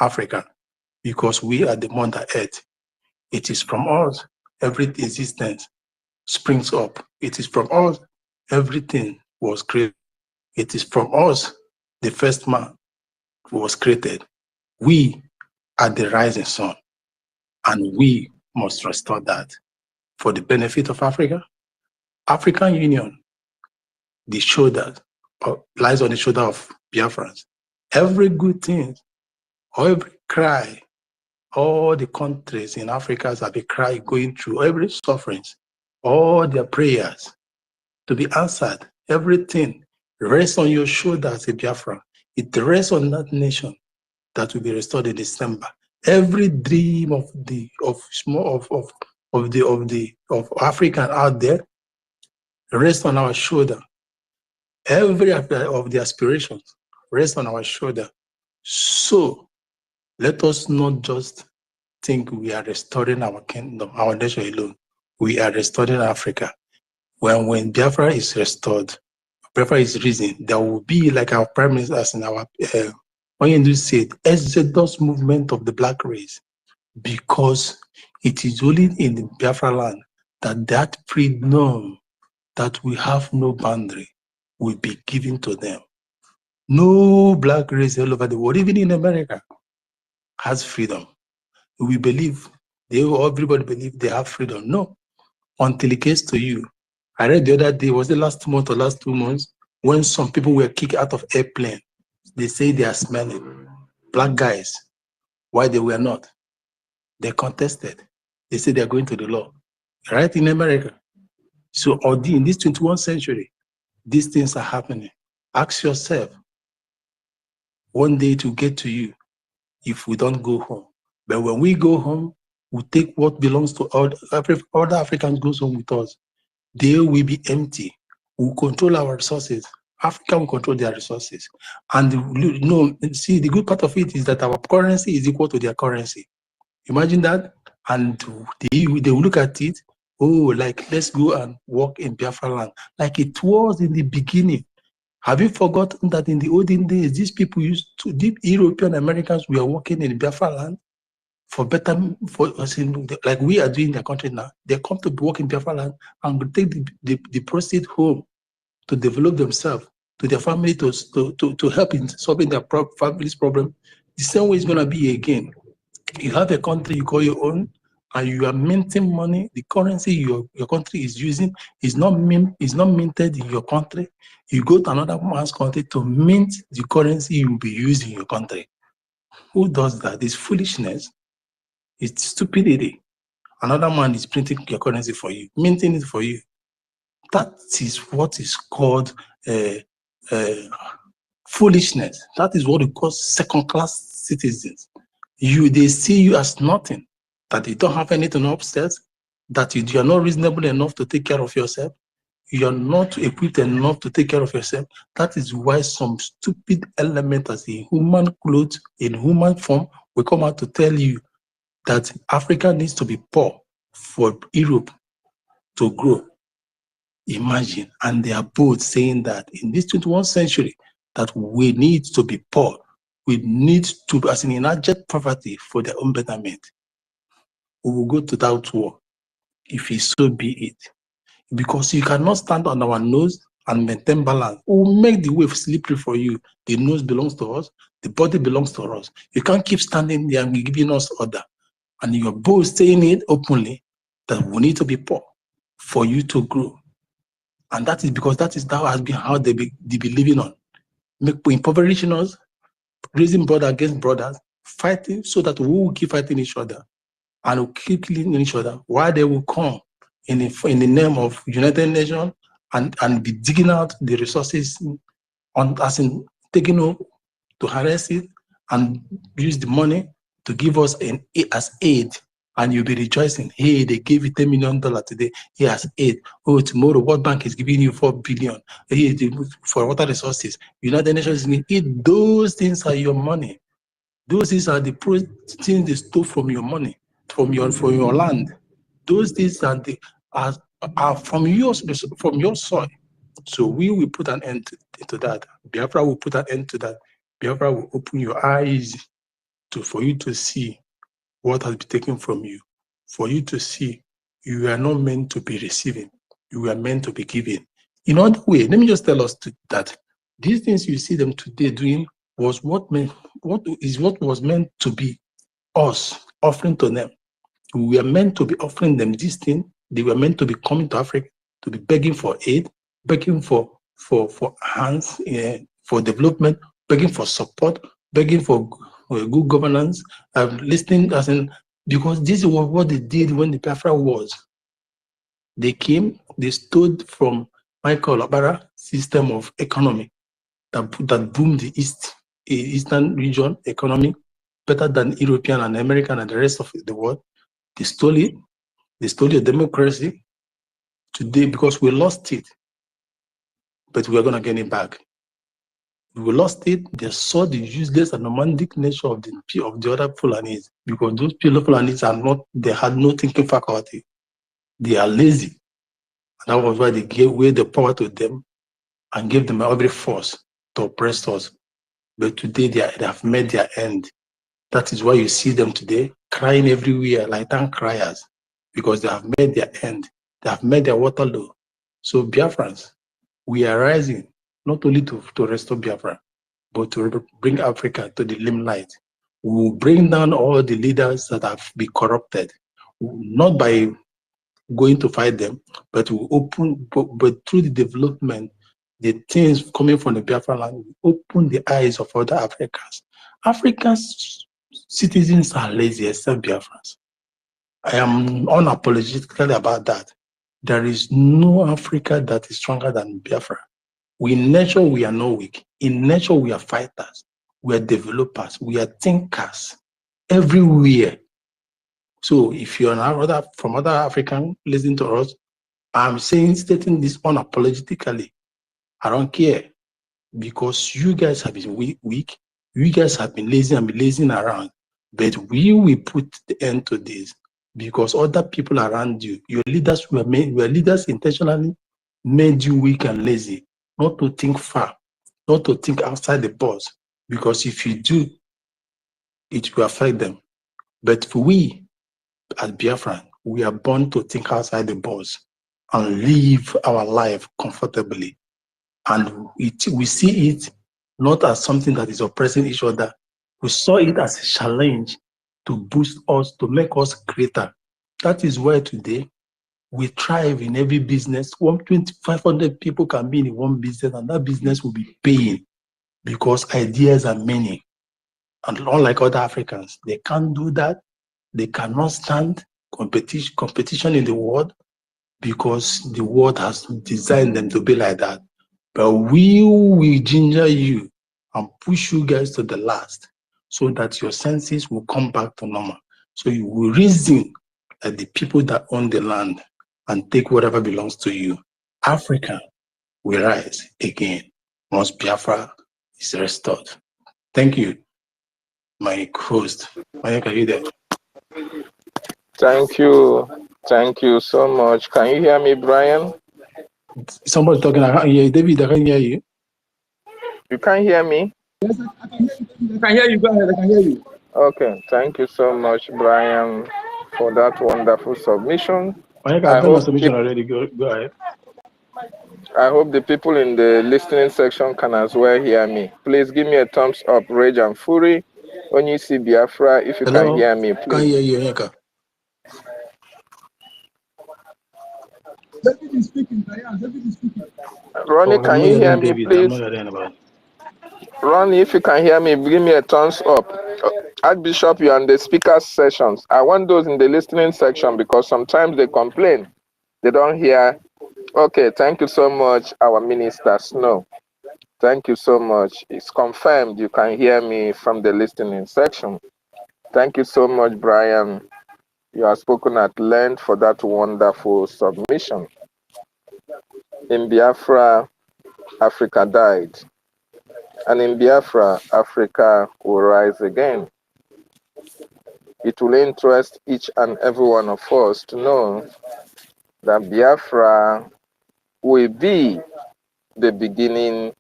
Africa, because we are the Mother Earth. It is from us every existence springs up. It is from us everything was created. It is from us the first man was created. We are the rising sun, and we must restore that for the benefit of Africa. African Union, the shoulder lies on the shoulder of Biafrans. Every good thing, or every cry, all the countries in Africa have a cry going through, every sufferings, all their prayers to be answered, everything rests on your shoulder as a Biafran. It rests on that nation that will be restored in December. Every dream of African out there rests on our shoulder. Every of the aspirations rests on our shoulder. So let us not just think we are restoring our kingdom, our nation alone. We are restoring Africa. When Biafra is restored, Biafra is risen, there will be, like our prime minister in our Onyendu said, exodus movement of the black race, because it is only in the Biafra land that freedom that we have no boundary will be given to them. No black race all over the world, even in America, has freedom. We believe, everybody believe they have freedom. No, until it gets to you. I read the other day, was it last month or last 2 months, when some people were kicked out of airplane. They say they are smelling. Black guys, why they were not? They contested. They say they are going to the law. Right in America. So in this 21st century, these things are happening. Ask yourself, one day it will get to you if we don't go home. But when we go home, we take what belongs to all other Africans goes home with us. They will be empty. We control our resources. Africa will control their resources. And see, the good part of it is that our currency is equal to their currency. Imagine that. And they will look at it, like, let's go and walk in Biafra land, like it was in the beginning. Have you forgotten that in the olden days, these people the European Americans were working in Biafra land for better, like we are doing in their country now. They come to work in Biafra land and take the proceeds home to develop themselves, to their family, to help in solving their family's problem. The same way it's going to be again. You have a country you call your own, and you are minting money, the currency your country is using is not minted in your country. You go to another man's country to mint the currency you will be using in your country. Who does that? It's foolishness. It's stupidity. Another man is printing your currency for you, minting it for you. That is what is called foolishness. That is what we call second-class citizens. They see you as nothing, that you don't have anything upstairs, that you are not reasonable enough to take care of yourself. You are not equipped enough to take care of yourself. That is why some stupid element as a human clothes, in human form, will come out to tell you that Africa needs to be poor for Europe to grow. Imagine, and they are both saying that in this 21st century, that we need to be poor. We need to, as in abject poverty, for their own betterment. We will go to that war, if it so be it. Because you cannot stand on our nose and maintain balance. We will make the wave slippery for you. The nose belongs to us. The body belongs to us. You can't keep standing there and giving us order. And you're both saying it openly that we need to be poor for you to grow. And that is because that has been how they be living on. Impoverishing us, raising brother against brothers, fighting so that we will keep fighting each other and we'll keep killing each other while they will come in the name of United Nations and be digging out the resources as in taking over to harass it and use the money to give us as aid, and you'll be rejoicing. Hey, they gave you $10 million today. He has aid. Oh, tomorrow World Bank is giving you $4 billion. Hey, for water resources. United Nations is need. Those things are your money. Those things are the things they stole from your money, from your land. Those things are from your soil. So we will put an end to that. Biafra will put an end to that. Biafra will open your eyes for you to see what has been taken from you, for you to see you are not meant to be receiving, you are meant to be giving. In other way, let me just tell us that these things you see them today doing was what was meant to be us offering to them. We were meant to be offering them this thing. They were meant to be coming to Africa to be begging for aid, begging for hands for development, begging for support, begging for good governance, listening as in, because this is what they did when the Biafra was. They came, they stood from Michael Obara system of economy that boomed the eastern region economy better than European and American and the rest of the world. They stole it. They stole your democracy today because we lost it, but we are going to get it back. We lost it. They saw the useless and nomadic nature of the other Fulanis, because those Fulanis they had no thinking faculty. They are lazy. And that was why they gave away the power to them and gave them every force to oppress us. But today they have made their end. That is why you see them today crying everywhere like town criers, because they have made their end. They have made their Waterloo. So Biafrans, we are rising not only to restore Biafra, but to bring Africa to the limelight. We will bring down all the leaders that have been corrupted, not by going to fight them, but we but through the development, the things coming from the Biafra land will open the eyes of other Africans. Africans citizens are lazy except Biafrans. I am unapologetically about that. There is no Africa that is stronger than Biafra. In nature, we are not weak. In nature, we are fighters. We are developers. We are thinkers everywhere. So if you're from other African listening to us, I'm stating this unapologetically. I don't care, because you guys have been weak. You guys have been lazy and been lazing around. But we will put the end to this, because other people around you, your leaders intentionally made you weak and lazy, not to think far, not to think outside the box. Because if you do, it will affect them. But we, as Biafran, we are born to think outside the box and live our life comfortably. And we see it not as something that is oppressing each other. We saw it as a challenge to boost us, to make us greater, That is why today we thrive in every business. 500 people can be in one business, and that business will be paying because ideas are many. And unlike other Africans, they can't do that. They cannot stand competition in the world because the world has designed them to be like that. But we will ginger you and push you guys to the last so that your senses will come back to normal. So you will reason like the people that own the land and take whatever belongs to you. Africa will rise again once Biafra is restored. Thank you, my host. Mike, are you there?
Thank you. Thank you so much. Can you hear me, Brian?
Somebody talking. I can't hear you. David, I can't hear you.
You can't hear me?
Yes, I can hear you. I can hear you. Go ahead. I can hear you.
Okay. Thank you so much, Brian, for that wonderful submission.
Mike,
I
I've done my
hope
submission already. Go ahead.
I hope the people in the listening section can as well hear me. Please give me a thumbs up, Rage and Fury, when you see Biafra. If you
Hello?
can hear me,
Can't
please.
hear you, Onyeka.
David is speaking. Diane, David is speaking.
Ronnie, can you hear me,
David. I'm
please?
not hearing about it.
Ronnie, if you can hear me, give me a thumbs up. Archbishop, you're on the speaker sessions. I want those in the listening section because sometimes they complain. They don't hear. Okay, thank you so much, our minister, Snow. Thank you so much. It's confirmed you can hear me from the listening section. Thank you so much, Brian. You have spoken at length for that wonderful submission. In Biafra, Africa died. And in Biafra, Africa will rise again. It will interest each and every one of us to know that Biafra will be the beginning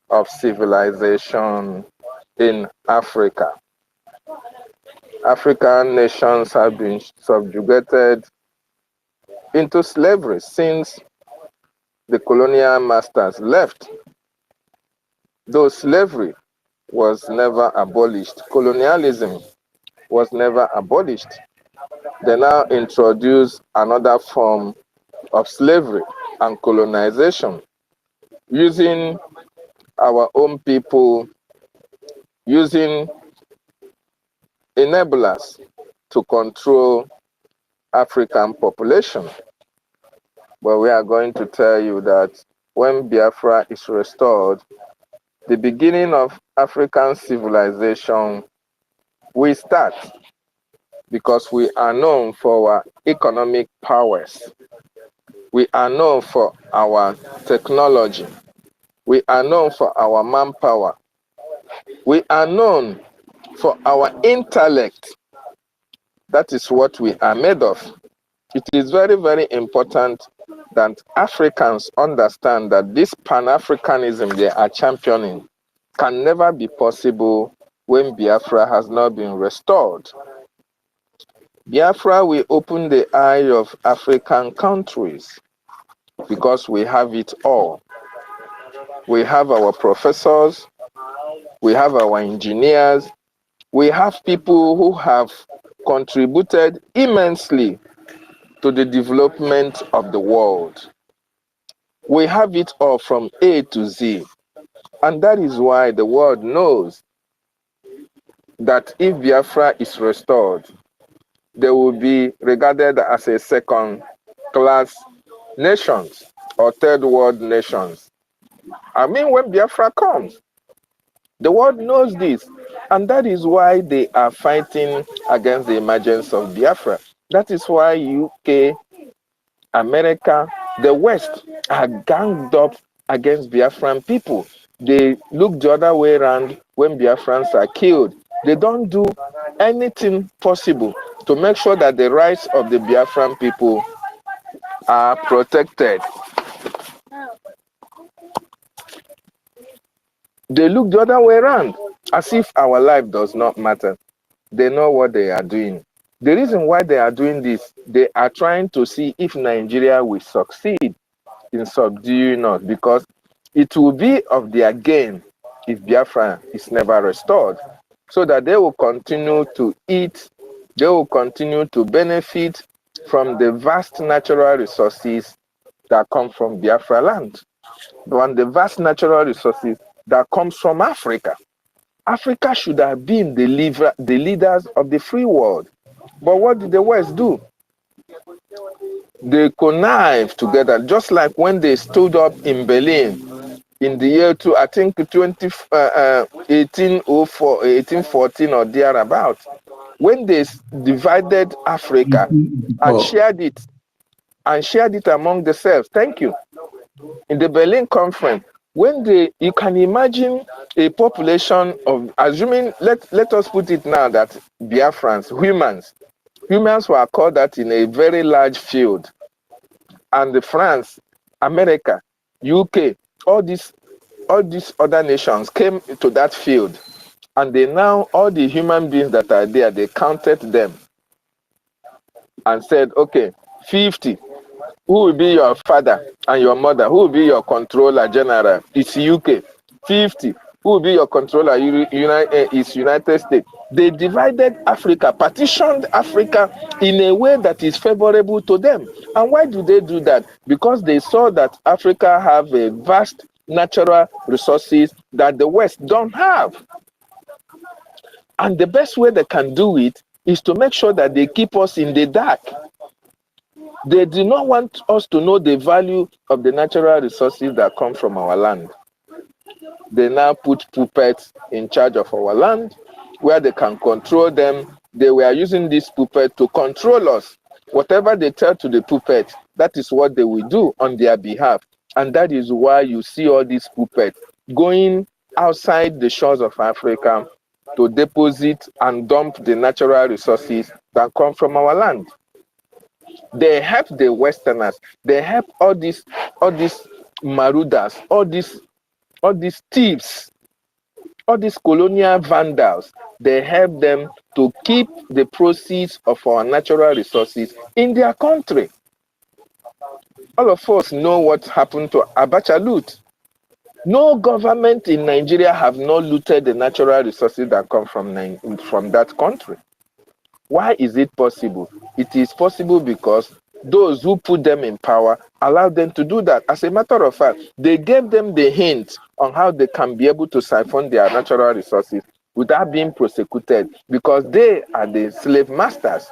of civilization in Africa. African nations have been subjugated into slavery since the colonial masters left. Though slavery was never abolished, colonialism was never abolished. They now introduce another form of slavery and colonization, using our own people, using enablers to control African population. But we are going to tell you that when Biafra is restored, the beginning of African civilization will start, because we are known for our economic powers. We are known for our technology. We are known for our manpower. We are known for our intellect. That is what we are made of. It is very, very important that Africans understand that this Pan-Africanism they are championing can never be possible when Biafra has not been restored. Biafra will open the eye of African countries because we have it all. We have our professors, we have our engineers, we have people who have contributed immensely to the development of the world. We have it all from A to Z. And that is why the world knows that if Biafra is restored, they will be regarded as a second-class nations or third-world nations. I mean, when Biafra comes, the world knows this. And that is why they are fighting against the emergence of Biafra. That is why UK, America, the West are ganged up against Biafran people. They look the other way around when Biafrans are killed. They don't do anything possible to make sure that the rights of the Biafran people are protected. They look the other way around, as if our life does not matter. They know what they are doing. The reason why they are doing this, they are trying to see if Nigeria will succeed in subduing us, because it will be of their gain if Biafra is never restored, so that they will continue to eat, they will continue to benefit, from the vast natural resources that come from Biafra land, from the vast natural resources that comes from Africa. Africa should have been the leaders of the free world. But what did the West do? They connived together, just like when they stood up in Berlin in the year I think 1804, 1814 or thereabout, when they divided Africa and
Oh,
shared it among themselves. Thank you. In the Berlin Conference, you can imagine a population of, assuming, let us put it now that Biafrans, humans were called that in a very large field, and France, America, UK, all these other nations came to that field, and all the human beings that are there, they counted them and said, okay, 50. Who will be your father and your mother? Who will be your controller general? It's UK. 50. Who will be your controller? It's United States. They divided Africa, partitioned Africa in a way that is favorable to them. And why do they do that? Because they saw that Africa have a vast natural resources that the West don't have. And the best way they can do it is to make sure that they keep us in the dark. They do not want us to know the value of the natural resources that come from our land. They now put puppets in charge of our land where they can control them. They were using this puppet to control us. Whatever they tell to the puppet, that is what they will do on their behalf. And that is why you see all these puppets going outside the shores of Africa to deposit and dump the natural resources that come from our land. They help the Westerners. They help all these marauders, all these thieves, all these colonial vandals. They help them to keep the proceeds of our natural resources in their country. All of us know what happened to Abacha loot. No government in Nigeria have not looted the natural resources that come from that country. Why is it possible? It is possible because those who put them in power allowed them to do that. As a matter of fact, they gave them the hint on how they can be able to siphon their natural resources without being prosecuted, because they are the slave masters.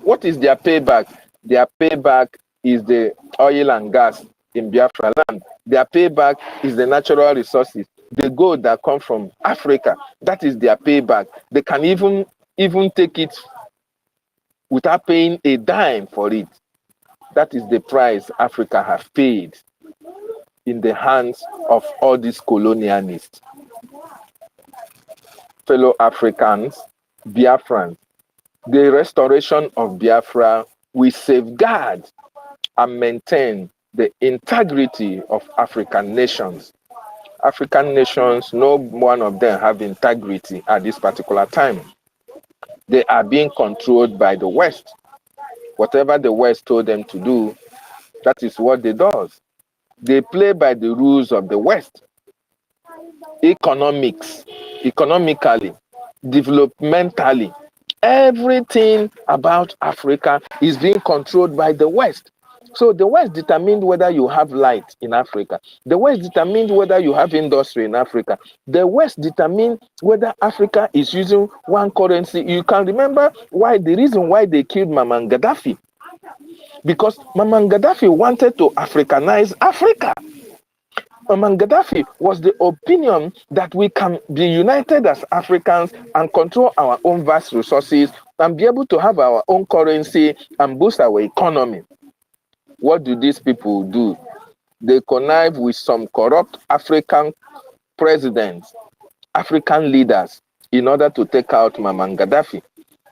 What is their payback? Their payback is the oil and gas in Biafra land. Their payback is the natural resources, the gold that come from Africa. That is their payback. They can even take it without paying a dime for it. That is the price Africa has paid in the hands of all these colonialists. Fellow Africans, Biafrans, the restoration of Biafra will safeguard and maintain the integrity of African nations. African nations, no one of them have integrity at this particular time. They are being controlled by the West. Whatever the West told them to do, that is what they do. They play by the rules of the West. Economically, developmentally, everything about Africa is being controlled by the West. So the West determined whether you have light in Africa. The West determined whether you have industry in Africa. The West determined whether Africa is using one currency. You can remember the reason why they killed Maman Gaddafi. Because Maman Gaddafi wanted to Africanize Africa. Maman Gaddafi was the opinion that we can be united as Africans and control our own vast resources and be able to have our own currency and boost our economy. What do these people do? They connive with some corrupt African presidents, African leaders, in order to take out Maman Gaddafi.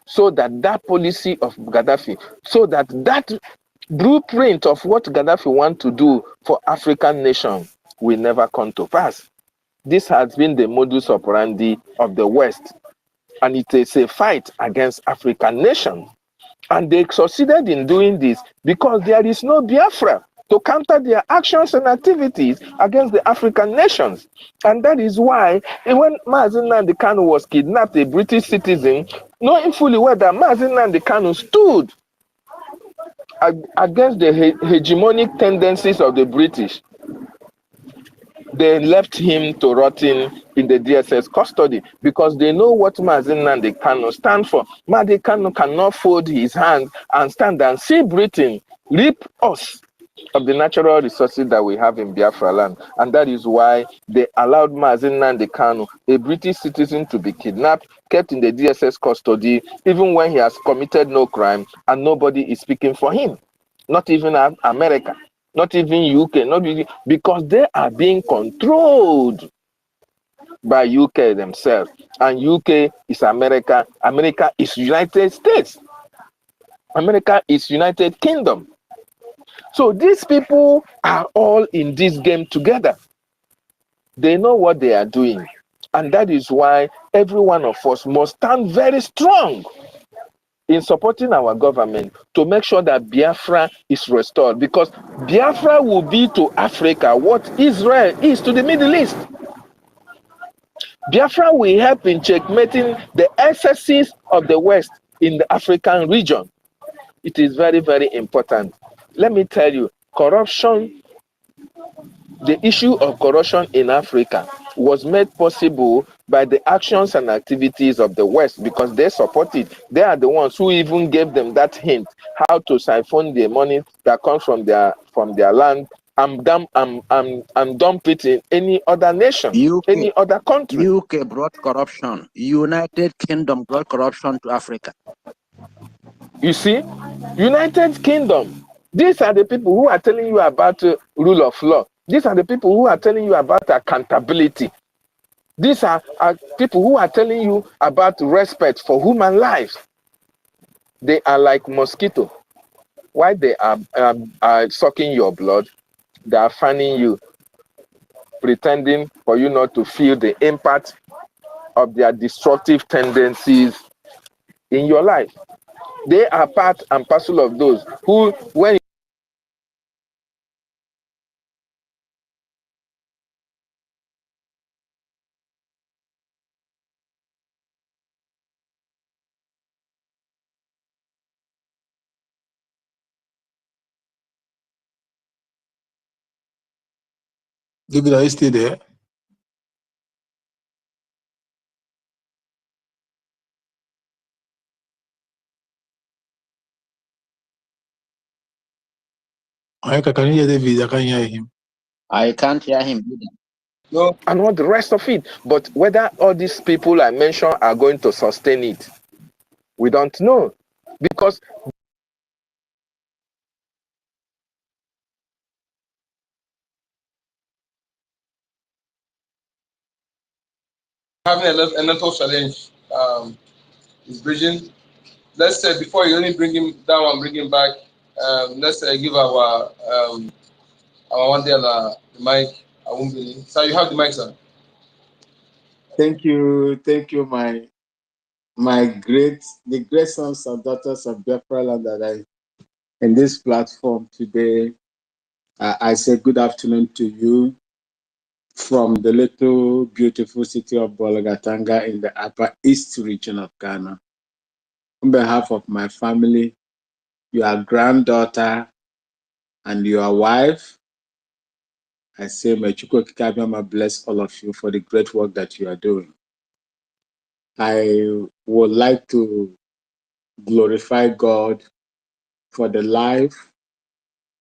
So that policy of Gaddafi, so that blueprint of what Gaddafi wants to do for African nations will never come to pass. This has been the modus operandi of the West, and it is a fight against African nations. And they succeeded in doing this because there is no Biafra to counter their actions and activities against the African nations. And that is why when Mazi Nnamdi Kanu was kidnapped, a British citizen, knowing fully well that Mazi Nnamdi Kanu stood against the hegemonic tendencies of the British, they left him to rot in the DSS custody because they know what Mazi Nnamdi Kanu stand for. Nnamdi Kanu cannot fold his hand and stand and see Britain rip us of the natural resources that we have in Biafra land. And that is why they allowed Mazi Nnamdi Kanu, a British citizen, to be kidnapped, kept in the DSS custody, even when he has committed no crime and nobody is speaking for him. Not even America. Not even UK, not even, because they are being controlled by UK themselves. And UK is America. America is United States. America is United Kingdom. So these people are all in this game together. They know what they are doing. And that is why every one of us must stand very strong in supporting our government to make sure that Biafra is restored, because Biafra will be to Africa what Israel is to the Middle East. Biafra will help in checkmating the excesses of the West in the African region. It is very, very important. Let me tell you, corruption, the issue of corruption in Africa was made possible by the actions and activities of the West, because they support it. They are the ones who even gave them that hint how to siphon the money that comes from their land and dump it in any other nation, any other country.
UK brought corruption. United Kingdom brought corruption to Africa.
You see, United Kingdom, these are the people who are telling you about rule of law. These are the people who are telling you about accountability. These are people who are telling you about respect for human lives. They are like mosquito. While they are sucking your blood, they are fanning you, pretending for you not to feel the impact of their destructive tendencies in your life. They are part and parcel of those who, when
David, are you still there? Ayaka, can you hear David? I can't hear him.
I can't hear him either.
No.
and all the rest of it. But whether all these people I mentioned are going to sustain it, we don't know. Because
Having a mental challenge is bridging. Let's say before you only bring him down and bring him back, let's say give our one day the mic. I won't be. So you have the mic, sir.
Thank you, the great sons and daughters of Biafra land that are in this platform today. I say good afternoon to you from the little beautiful city of Bolagatanga in the Upper East region of Ghana. On behalf of my family, your granddaughter, and your wife, I say may Chukwu Kikabiyama bless all of you for the great work that you are doing. I would like to glorify God for the life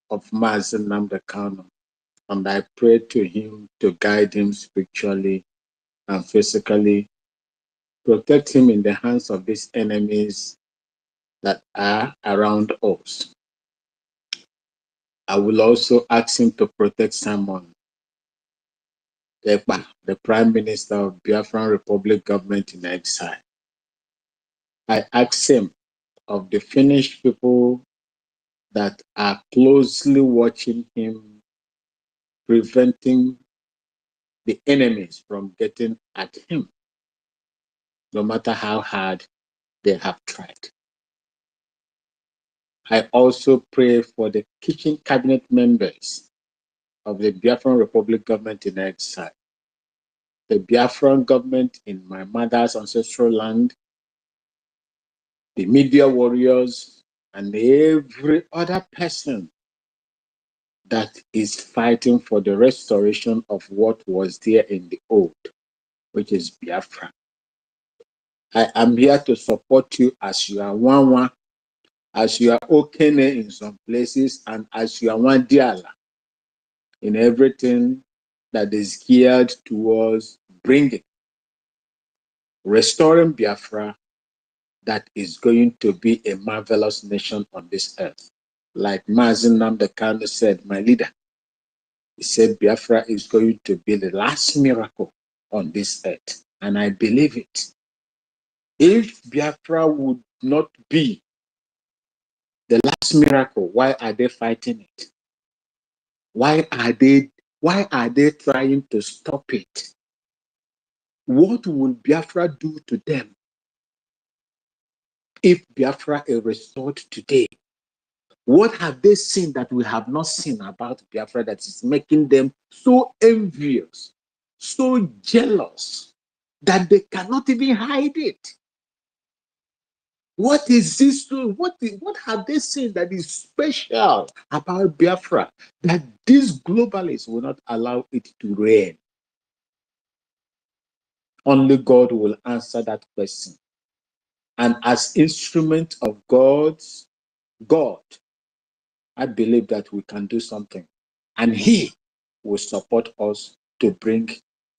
of Mazi Nnamdi Kanu, and I pray to him to guide him spiritually and physically, protect him in the hands of these enemies that are around us. I will also ask him to protect Simon Ekpa, the Prime Minister of Biafran Republic government in exile. I ask him of the Finnish people that are closely watching him, preventing the enemies from getting at him, no matter how hard they have tried. I also pray for the kitchen cabinet members of the Biafran Republic government in exile, the Biafran government in my mother's ancestral land, the media warriors, and every other person that is fighting for the restoration of what was there in the old, which is Biafra. I am here to support you as you are one, as you are Okene in some places, and as you are one Diala in everything that is geared towards bringing, restoring Biafra that is going to be a marvelous nation on this earth. Like Mazi Nnamdi Kanu said, my leader, he said Biafra is going to be the last miracle on this earth. And I believe it. If Biafra would not be the last miracle, why are they fighting it? Why are they trying to stop it? What will Biafra do to them if Biafra is restored today? What have they seen that we have not seen about Biafra that is making them so envious, so jealous, that they cannot even hide it? What is this? What have they seen that is special about Biafra that these globalists will not allow it to reign? Only God will answer that question. And as instrument of God, I believe that we can do something. And He will support us to bring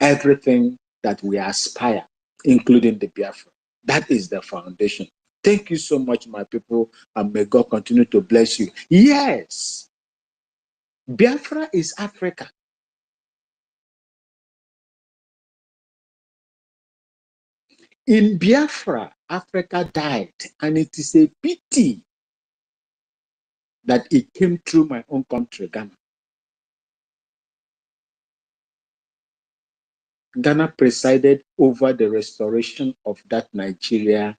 everything that we aspire, including the Biafra. That is the foundation. Thank you so much, my people, and may God continue to bless you. Yes, Biafra is Africa. In Biafra, Africa died, and it is a pity that it came through my own country, Ghana. Ghana presided over the restoration of that Nigeria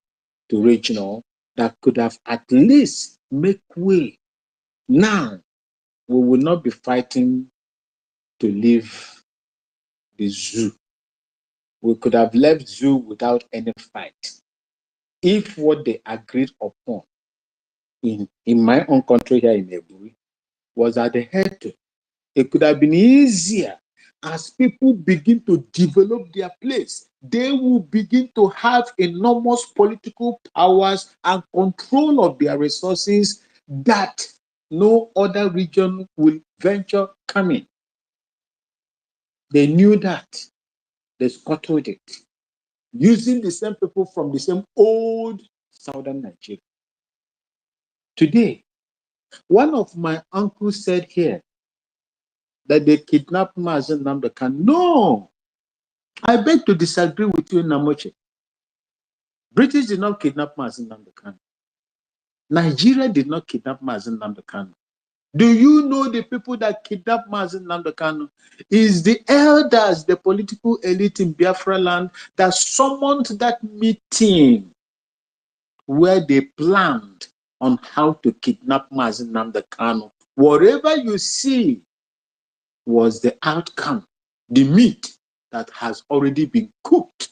to regional that could have at least make way. Now, we will not be fighting to leave the zoo. We could have left zoo without any fight. If what they agreed upon in my own country here in Eburi was at the head, it could have been easier. As people begin to develop their place, they will begin to have enormous political powers and control of their resources that no other region will venture coming. They knew that. They scuttled it, using the same people from the same old southern Nigeria. Today, one of my uncles said here that they kidnapped Mazi Nnamdi Kanu. No, I beg to disagree with you, Namoche. British did not kidnap Mazi Nnamdi Kanu. Nigeria did not kidnap Mazi Nnamdi Kanu. Do you know the people that kidnapped Mazi Nnamdi Kanu? Is the elders, the political elite in Biafra land that summoned that meeting where they planned on how to kidnap Mazi Nnamdi Kanu. Whatever you see was the outcome, the meat that has already been cooked.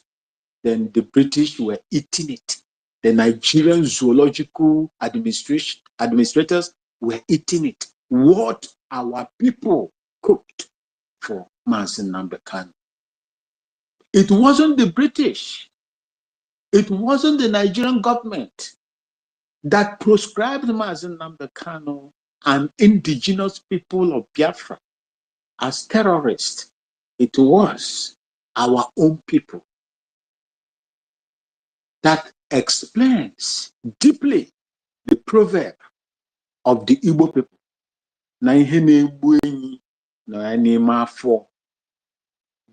Then the British were eating it. The Nigerian zoological administrators were eating it. What our people cooked for Mazi Nnamdi Kanu. It wasn't the British. It wasn't the Nigerian government that proscribed Mazi Nnamdi Kanu and indigenous people of Biafra as terrorists. It was our own people. That explains deeply the proverb of the Igbo people. Na ihe na-egbu enyi na n'ime afọ.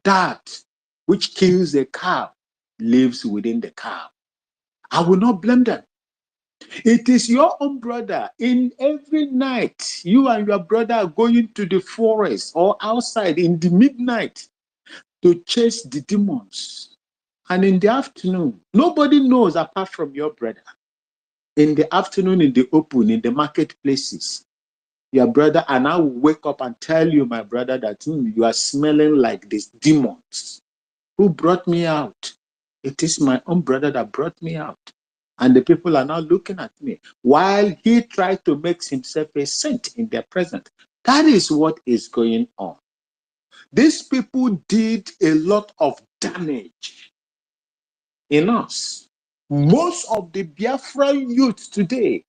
That which kills a cow lives within the cow. I will not blame them. It is your own brother. In every night, you and your brother are going to the forest or outside in the midnight to chase the demons. And in the afternoon, nobody knows apart from your brother. In the afternoon, in the open, in the marketplaces, your brother, and I will wake up and tell you, my brother, that you are smelling like these demons. Who brought me out? It is my own brother that brought me out. And the people are now looking at me while he tried to make himself a saint in their presence. That is what is going on. These people did a lot of damage in us. Most of the Biafran youth today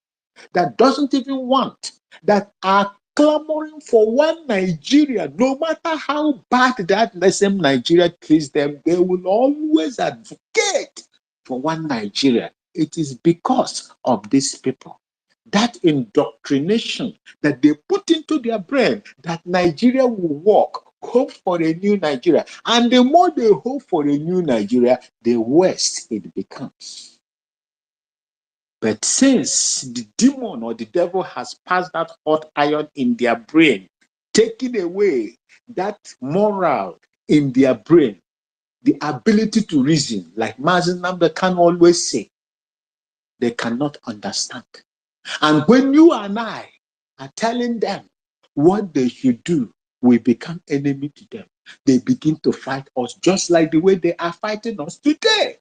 that doesn't even want, that are clamoring for one Nigeria, no matter how bad that same Nigeria treats them, they will always advocate for one Nigeria. It is because of these people. That indoctrination that they put into their brain that Nigeria will work, hope for a new Nigeria. And the more they hope for a new Nigeria, the worse it becomes. But since the demon or the devil has passed that hot iron in their brain, taking away that moral in their brain, the ability to reason, like Mazen Namda can always say, they cannot understand. And when you and I are telling them what they should do, we become enemy to them. They begin to fight us just like the way they are fighting us today.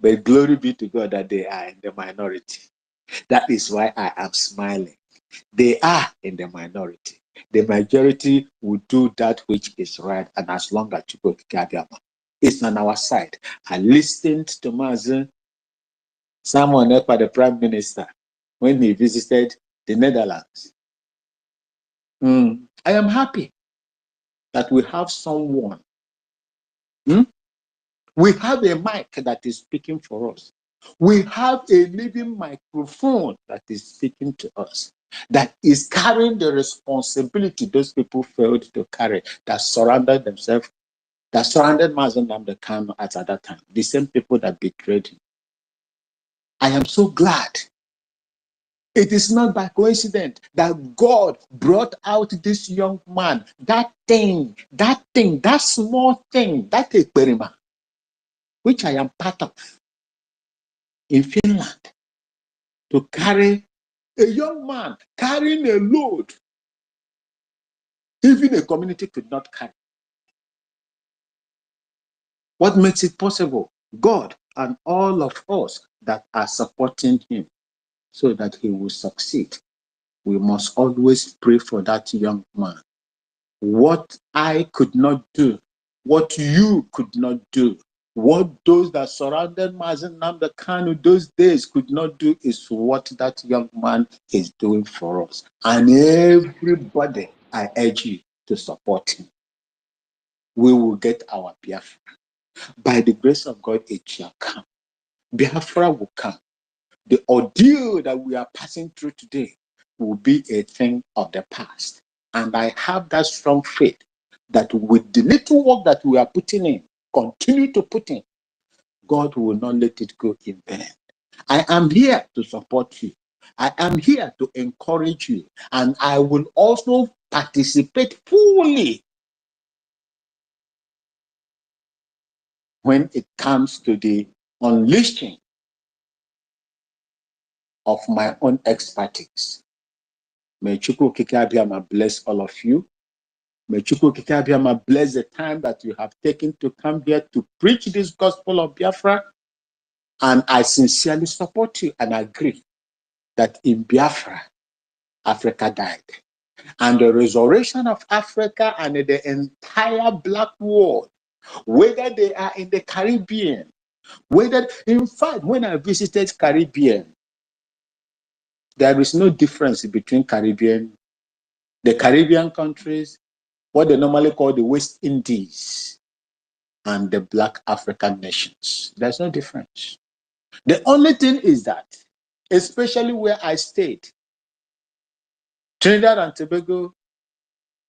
But glory be to God that they are in the minority. That is why I am smiling. They are in the minority. The majority will do that which is right, and as long as Chukwu Kikabiama is on our side. I listened to Mazen Simon Ekpa, the Prime Minister, when he visited the Netherlands. I am happy that we have someone. We have a mic that is speaking for us. We have a living microphone that is speaking to us, that is carrying the responsibility those people failed to carry, that surrounded themselves, that surrounded Mazen Namde Kanu at that time, the same people that betrayed him. I am so glad. It is not by coincidence that God brought out this young man, that small thing, that experiment, which I am part of in Finland, to carry a young man carrying a load even a community could not carry. What makes it possible? God and all of us that are supporting him so that he will succeed. We must always pray for that young man. What I could not do, what you could not do, what those that surrounded Mazen Namde Kanu those days could not do is what that young man is doing for us. And everybody, I urge you to support him. We will get our Biafra. By the grace of God, it shall come. Biafra will come. The ordeal that we are passing through today will be a thing of the past. And I have that strong faith that with the little work that we are putting in, continue to put in, God will not let it go in vain. I am here to support you. I am here to encourage you. And I will also participate fully when it comes to the unleashing of my own expertise. May Chukwu Kikabiama bless all of you. May Chukwu Kikabiama bless the time that you have taken to come here to preach this gospel of Biafra. And I sincerely support you and agree that in Biafra, Africa died. And the resurrection of Africa and the entire Black world, whether they are in the Caribbean, whether, in fact, when I visited Caribbean, there is no difference between the Caribbean countries, what they normally call the West Indies, and the Black African nations. There's no difference. The only thing is that, especially where I stayed, Trinidad and Tobago,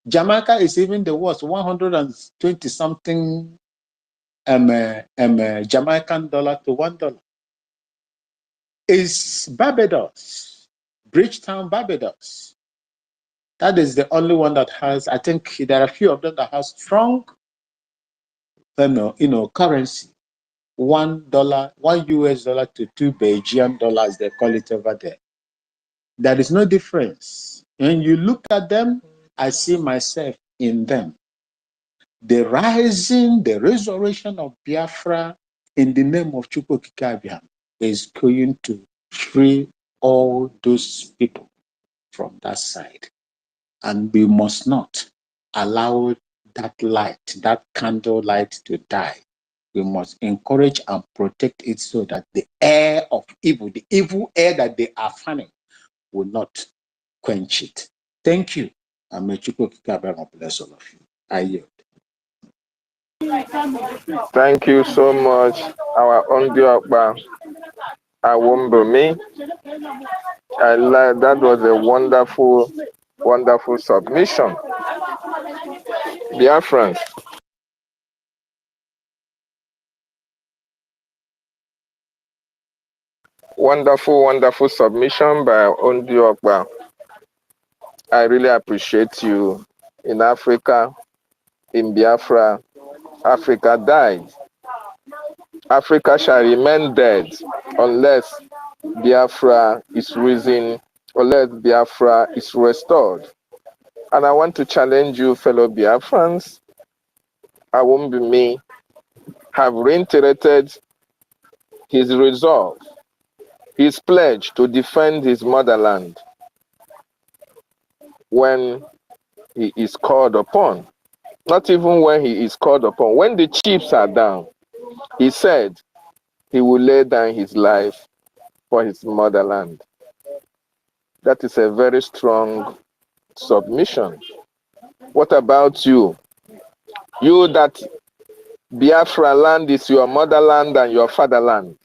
Jamaica is even the worst, 120 something Jamaican dollar to $1. Is Barbados, Bridgetown, Barbados. That is the only one that has, I think there are a few of them that has strong currency. $1, $1 to $2 Belgian dollars, they call it over there. There is no difference. When you look at them, I see myself in them. The rising, the resurrection of Biafra in the name of Chukwokika is going to free all those people from that side. And we must not allow that light, that candle light to die. We must encourage and protect it so that the air of evil, the evil air that they are fanning, will not quench it. Thank you. And may Chukwokika bless all of you. I yield.
Thank you so much, our Ondiokba Awombomi. I like that was a wonderful, wonderful submission. Biafrans, wonderful, wonderful submission by Ondiokba. I really appreciate you. In Africa, in Biafra, Africa died. Africa shall remain dead unless Biafra is risen, unless Biafra is restored. And I want to challenge you, fellow Biafrans. I won't be me. Have reiterated his resolve, his pledge to defend his motherland when he is called upon. Not even when he is called upon. When the chiefs are down, he said he will lay down his life for his motherland. That is a very strong submission. What about you? You that Biafra land is your motherland and your fatherland,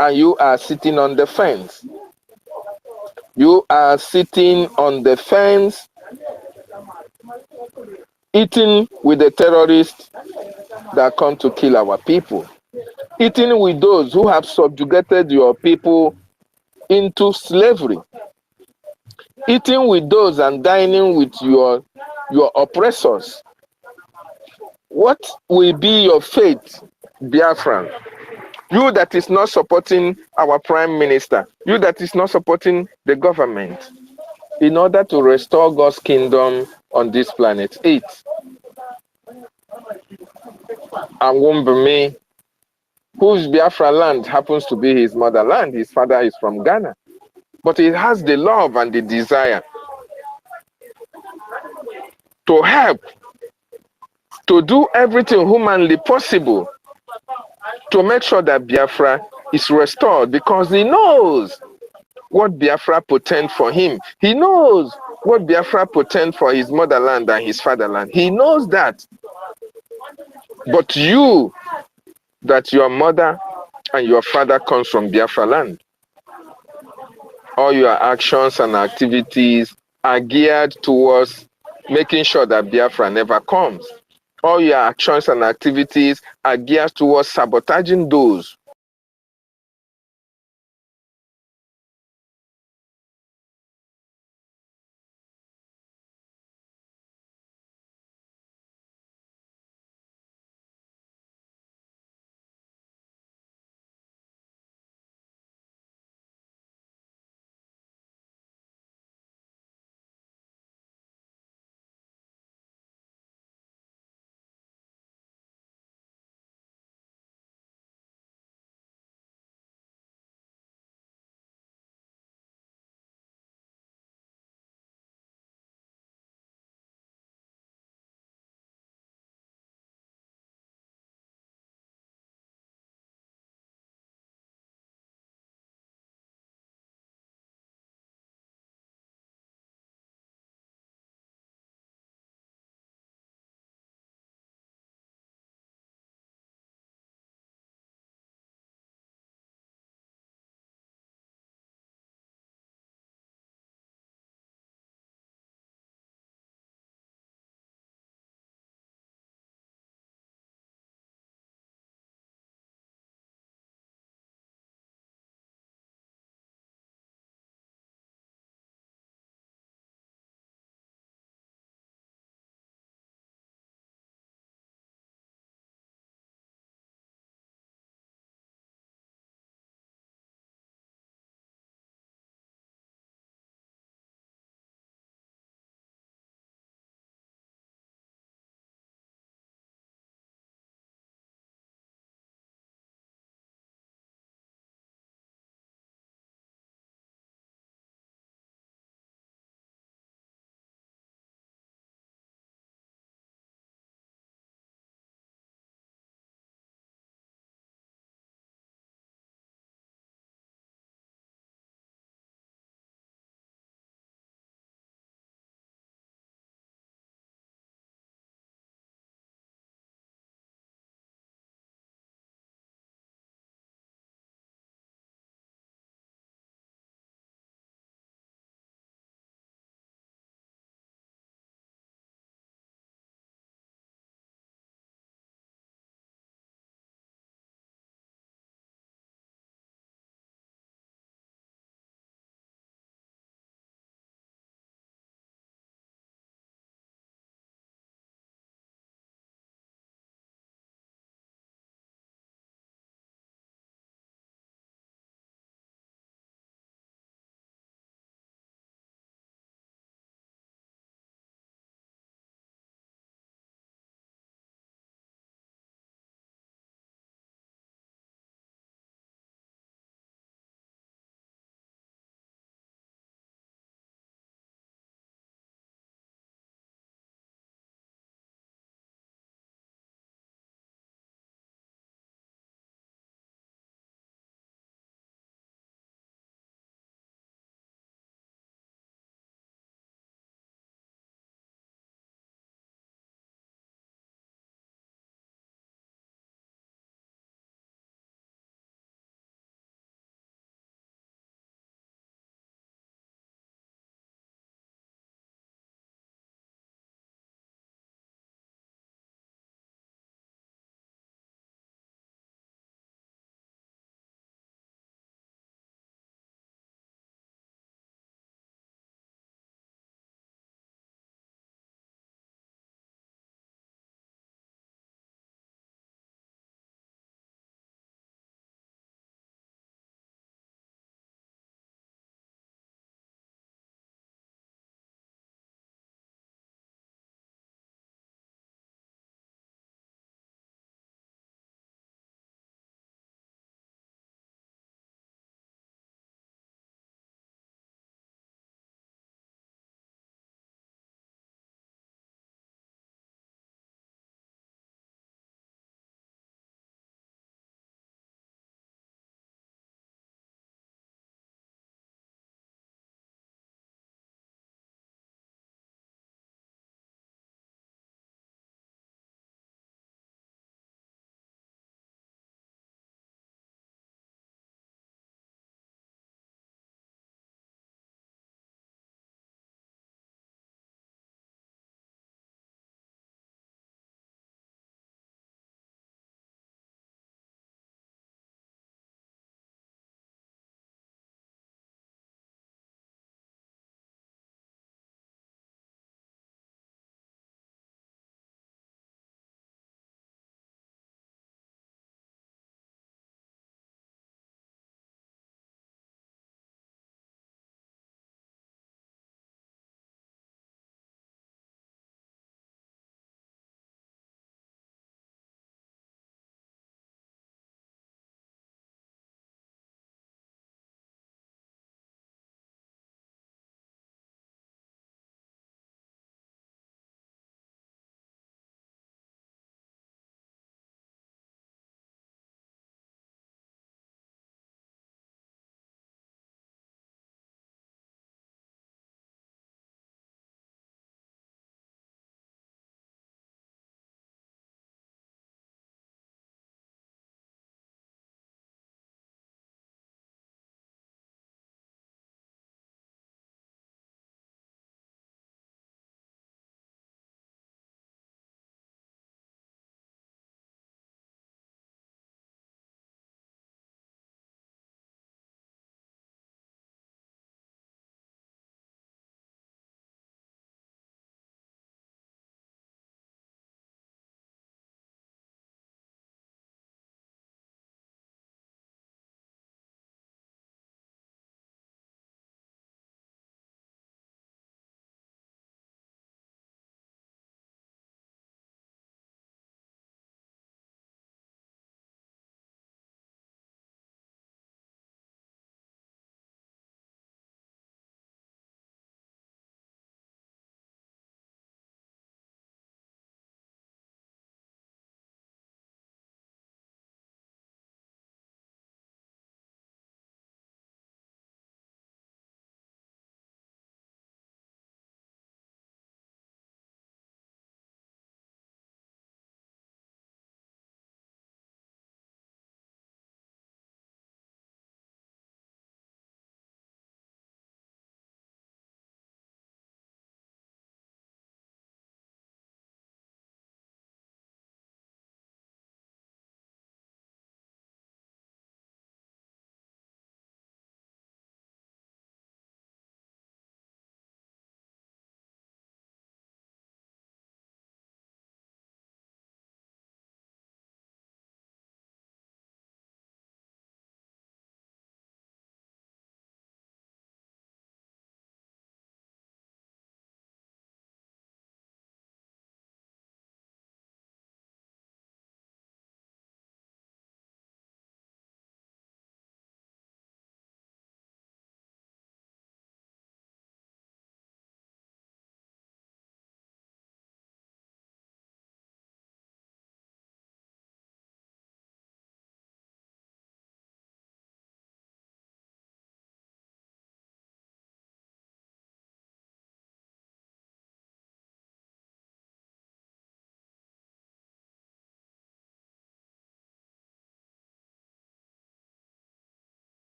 and you are sitting on the fence. You are sitting on the fence, eating with the terrorists that come to kill our people, eating with those who have subjugated your people into slavery, eating with those and dining with your oppressors. What will be your fate, Biafran? You that is not supporting our prime minister, you that is not supporting the government, in order to restore God's kingdom on this planet. 8. And Wombemi, whose Biafra land happens to be his motherland. His father is from Ghana. But he has the love and the desire to help, to do everything humanly possible to make sure that Biafra is restored, because he knows what Biafra portends for him. He knows what Biafra portends for his motherland and his fatherland. He knows that. But you, that your mother and your father comes from Biafra land, all your actions and activities are geared towards making sure that Biafra never comes. All your actions and activities are geared towards sabotaging those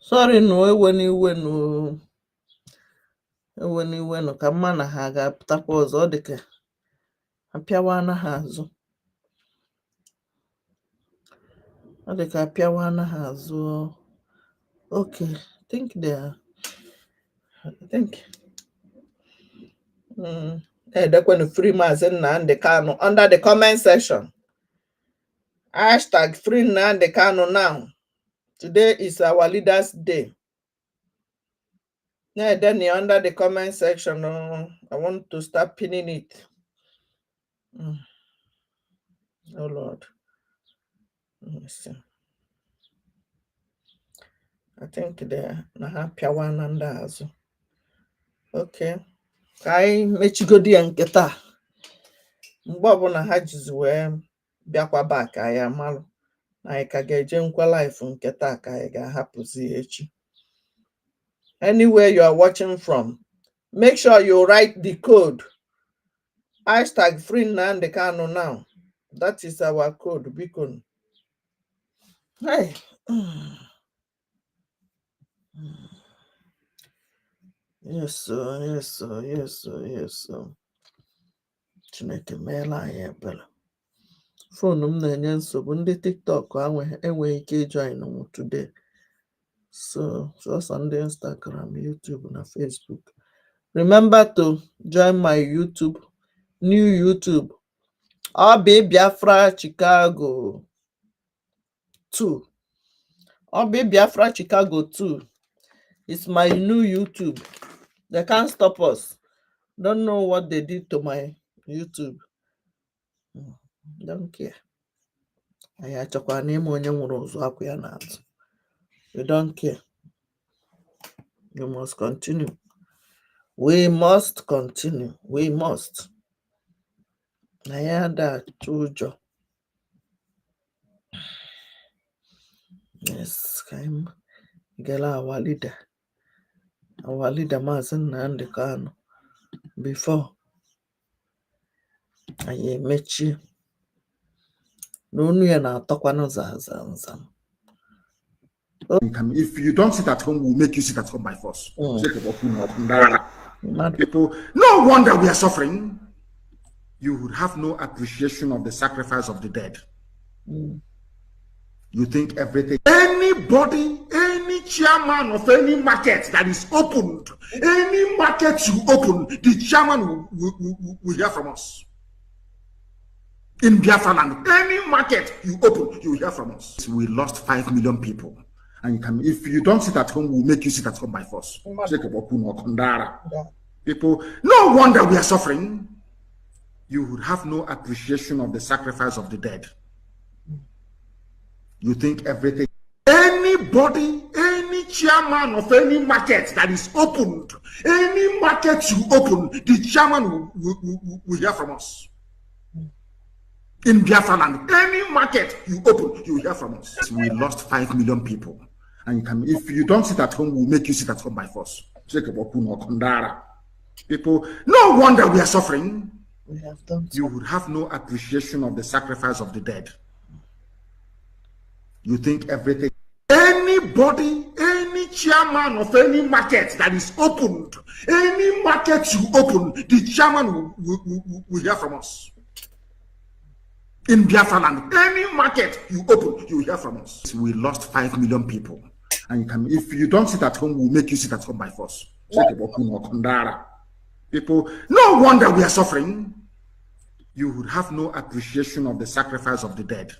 Sorry, no, when ka mma na ha ga-apụtakwa ọzọ dịka apịawa na ha azụ. Ọ dịka apịawa na ha azụ. Okay, I think Edekwenu free Maazị Nnamdi Kanu under the comment section. Hashtag free Nnamdi Kanu now. Today is our Leaders' Day. Then under the comment section, I want to start pinning it. Oh Lord. Let me see. I think they're happy one and others. Okay. Kai mechigodi ya nke taa. Mgbe ọbụla ha jizi wee bịakwa back anyị amalụ na anyị ka ga-eje nkwa life nke taa ka anyị ga-ahapụzi echi. Anywhere you are watching from, make sure you write the code. Hashtag free Nnamdi Kanu now. That is our code, beacon. Hey. Yes, sir. Chineke meela anyị ebere. Phone m na-enye nsogbu. Ndị TikTok enweghị ike join today. So just on the Instagram, YouTube, and Facebook. Remember to join my YouTube, new YouTube. I'll be Biafra Chicago 2. I'll be Biafra Chicago 2. It's my new YouTube. They can't stop us. Don't know what they did to my YouTube. Don't care. We don't care. You must continue. We must continue. We must. I had that job. Yes, I'm our leader. Our leader Maazị Nnamdi Kanu. Before I emechi. No, you're not talking zam.
If you don't sit at home, we'll make you sit at home by force. People, no wonder we are suffering. You would have no appreciation of the sacrifice of the dead. You think everything, anybody, any chairman of any market that is opened, any market you open, the chairman will hear from us. In Biafra land, any market you open, you will hear from us. We lost 5 million people. And if you don't sit at home, we'll make you sit at home by force. People, no wonder we are suffering. You would have no appreciation of the sacrifice of the dead. You think everything, anybody, any chairman of any market that is opened, any market you open, the chairman will hear from us. In Biafra land, any market you open, you will hear from us. We lost 5 million people. And if you don't sit at home, we'll make you sit at home by force. People, no wonder we are suffering.
We have done so.
You would have no appreciation of the sacrifice of the dead. You think everything, anybody, any chairman of any market that is opened, any market you open, the chairman will hear from us. In Biafra land, any market you open, you will hear from us. We lost 5 million people. And if you don't sit at home, we'll make you sit at home by force. People, no wonder we are suffering. You would have no appreciation of the sacrifice of the dead.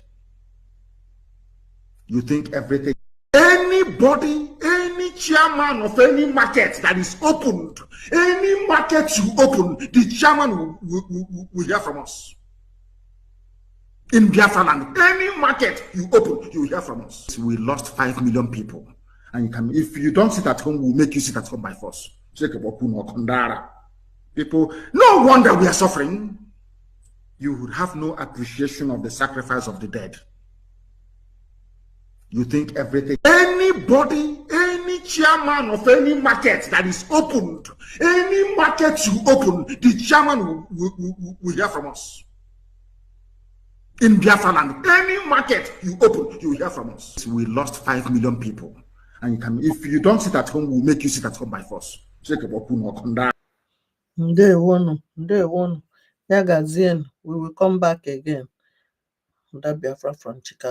You think everything, anybody, any chairman of any market that is opened, any market you open, the chairman will hear from us. In Biafra land, any market you open, you will hear from us. We lost 5 million people. And if you don't sit at home, we'll make you sit at home by force. People, no wonder we are suffering. You would have no appreciation of the sacrifice of the dead. You think everything, anybody, any chairman of any market that is opened, any market you open, the chairman will hear from us. In Biafra land, any market you open, you will hear from us. We lost 5 million people. And you can, if you don't sit at home, we'll make you sit at home by force.
Ndewonu. Ya gazienu. We will come back again. That Biafra from Chicago.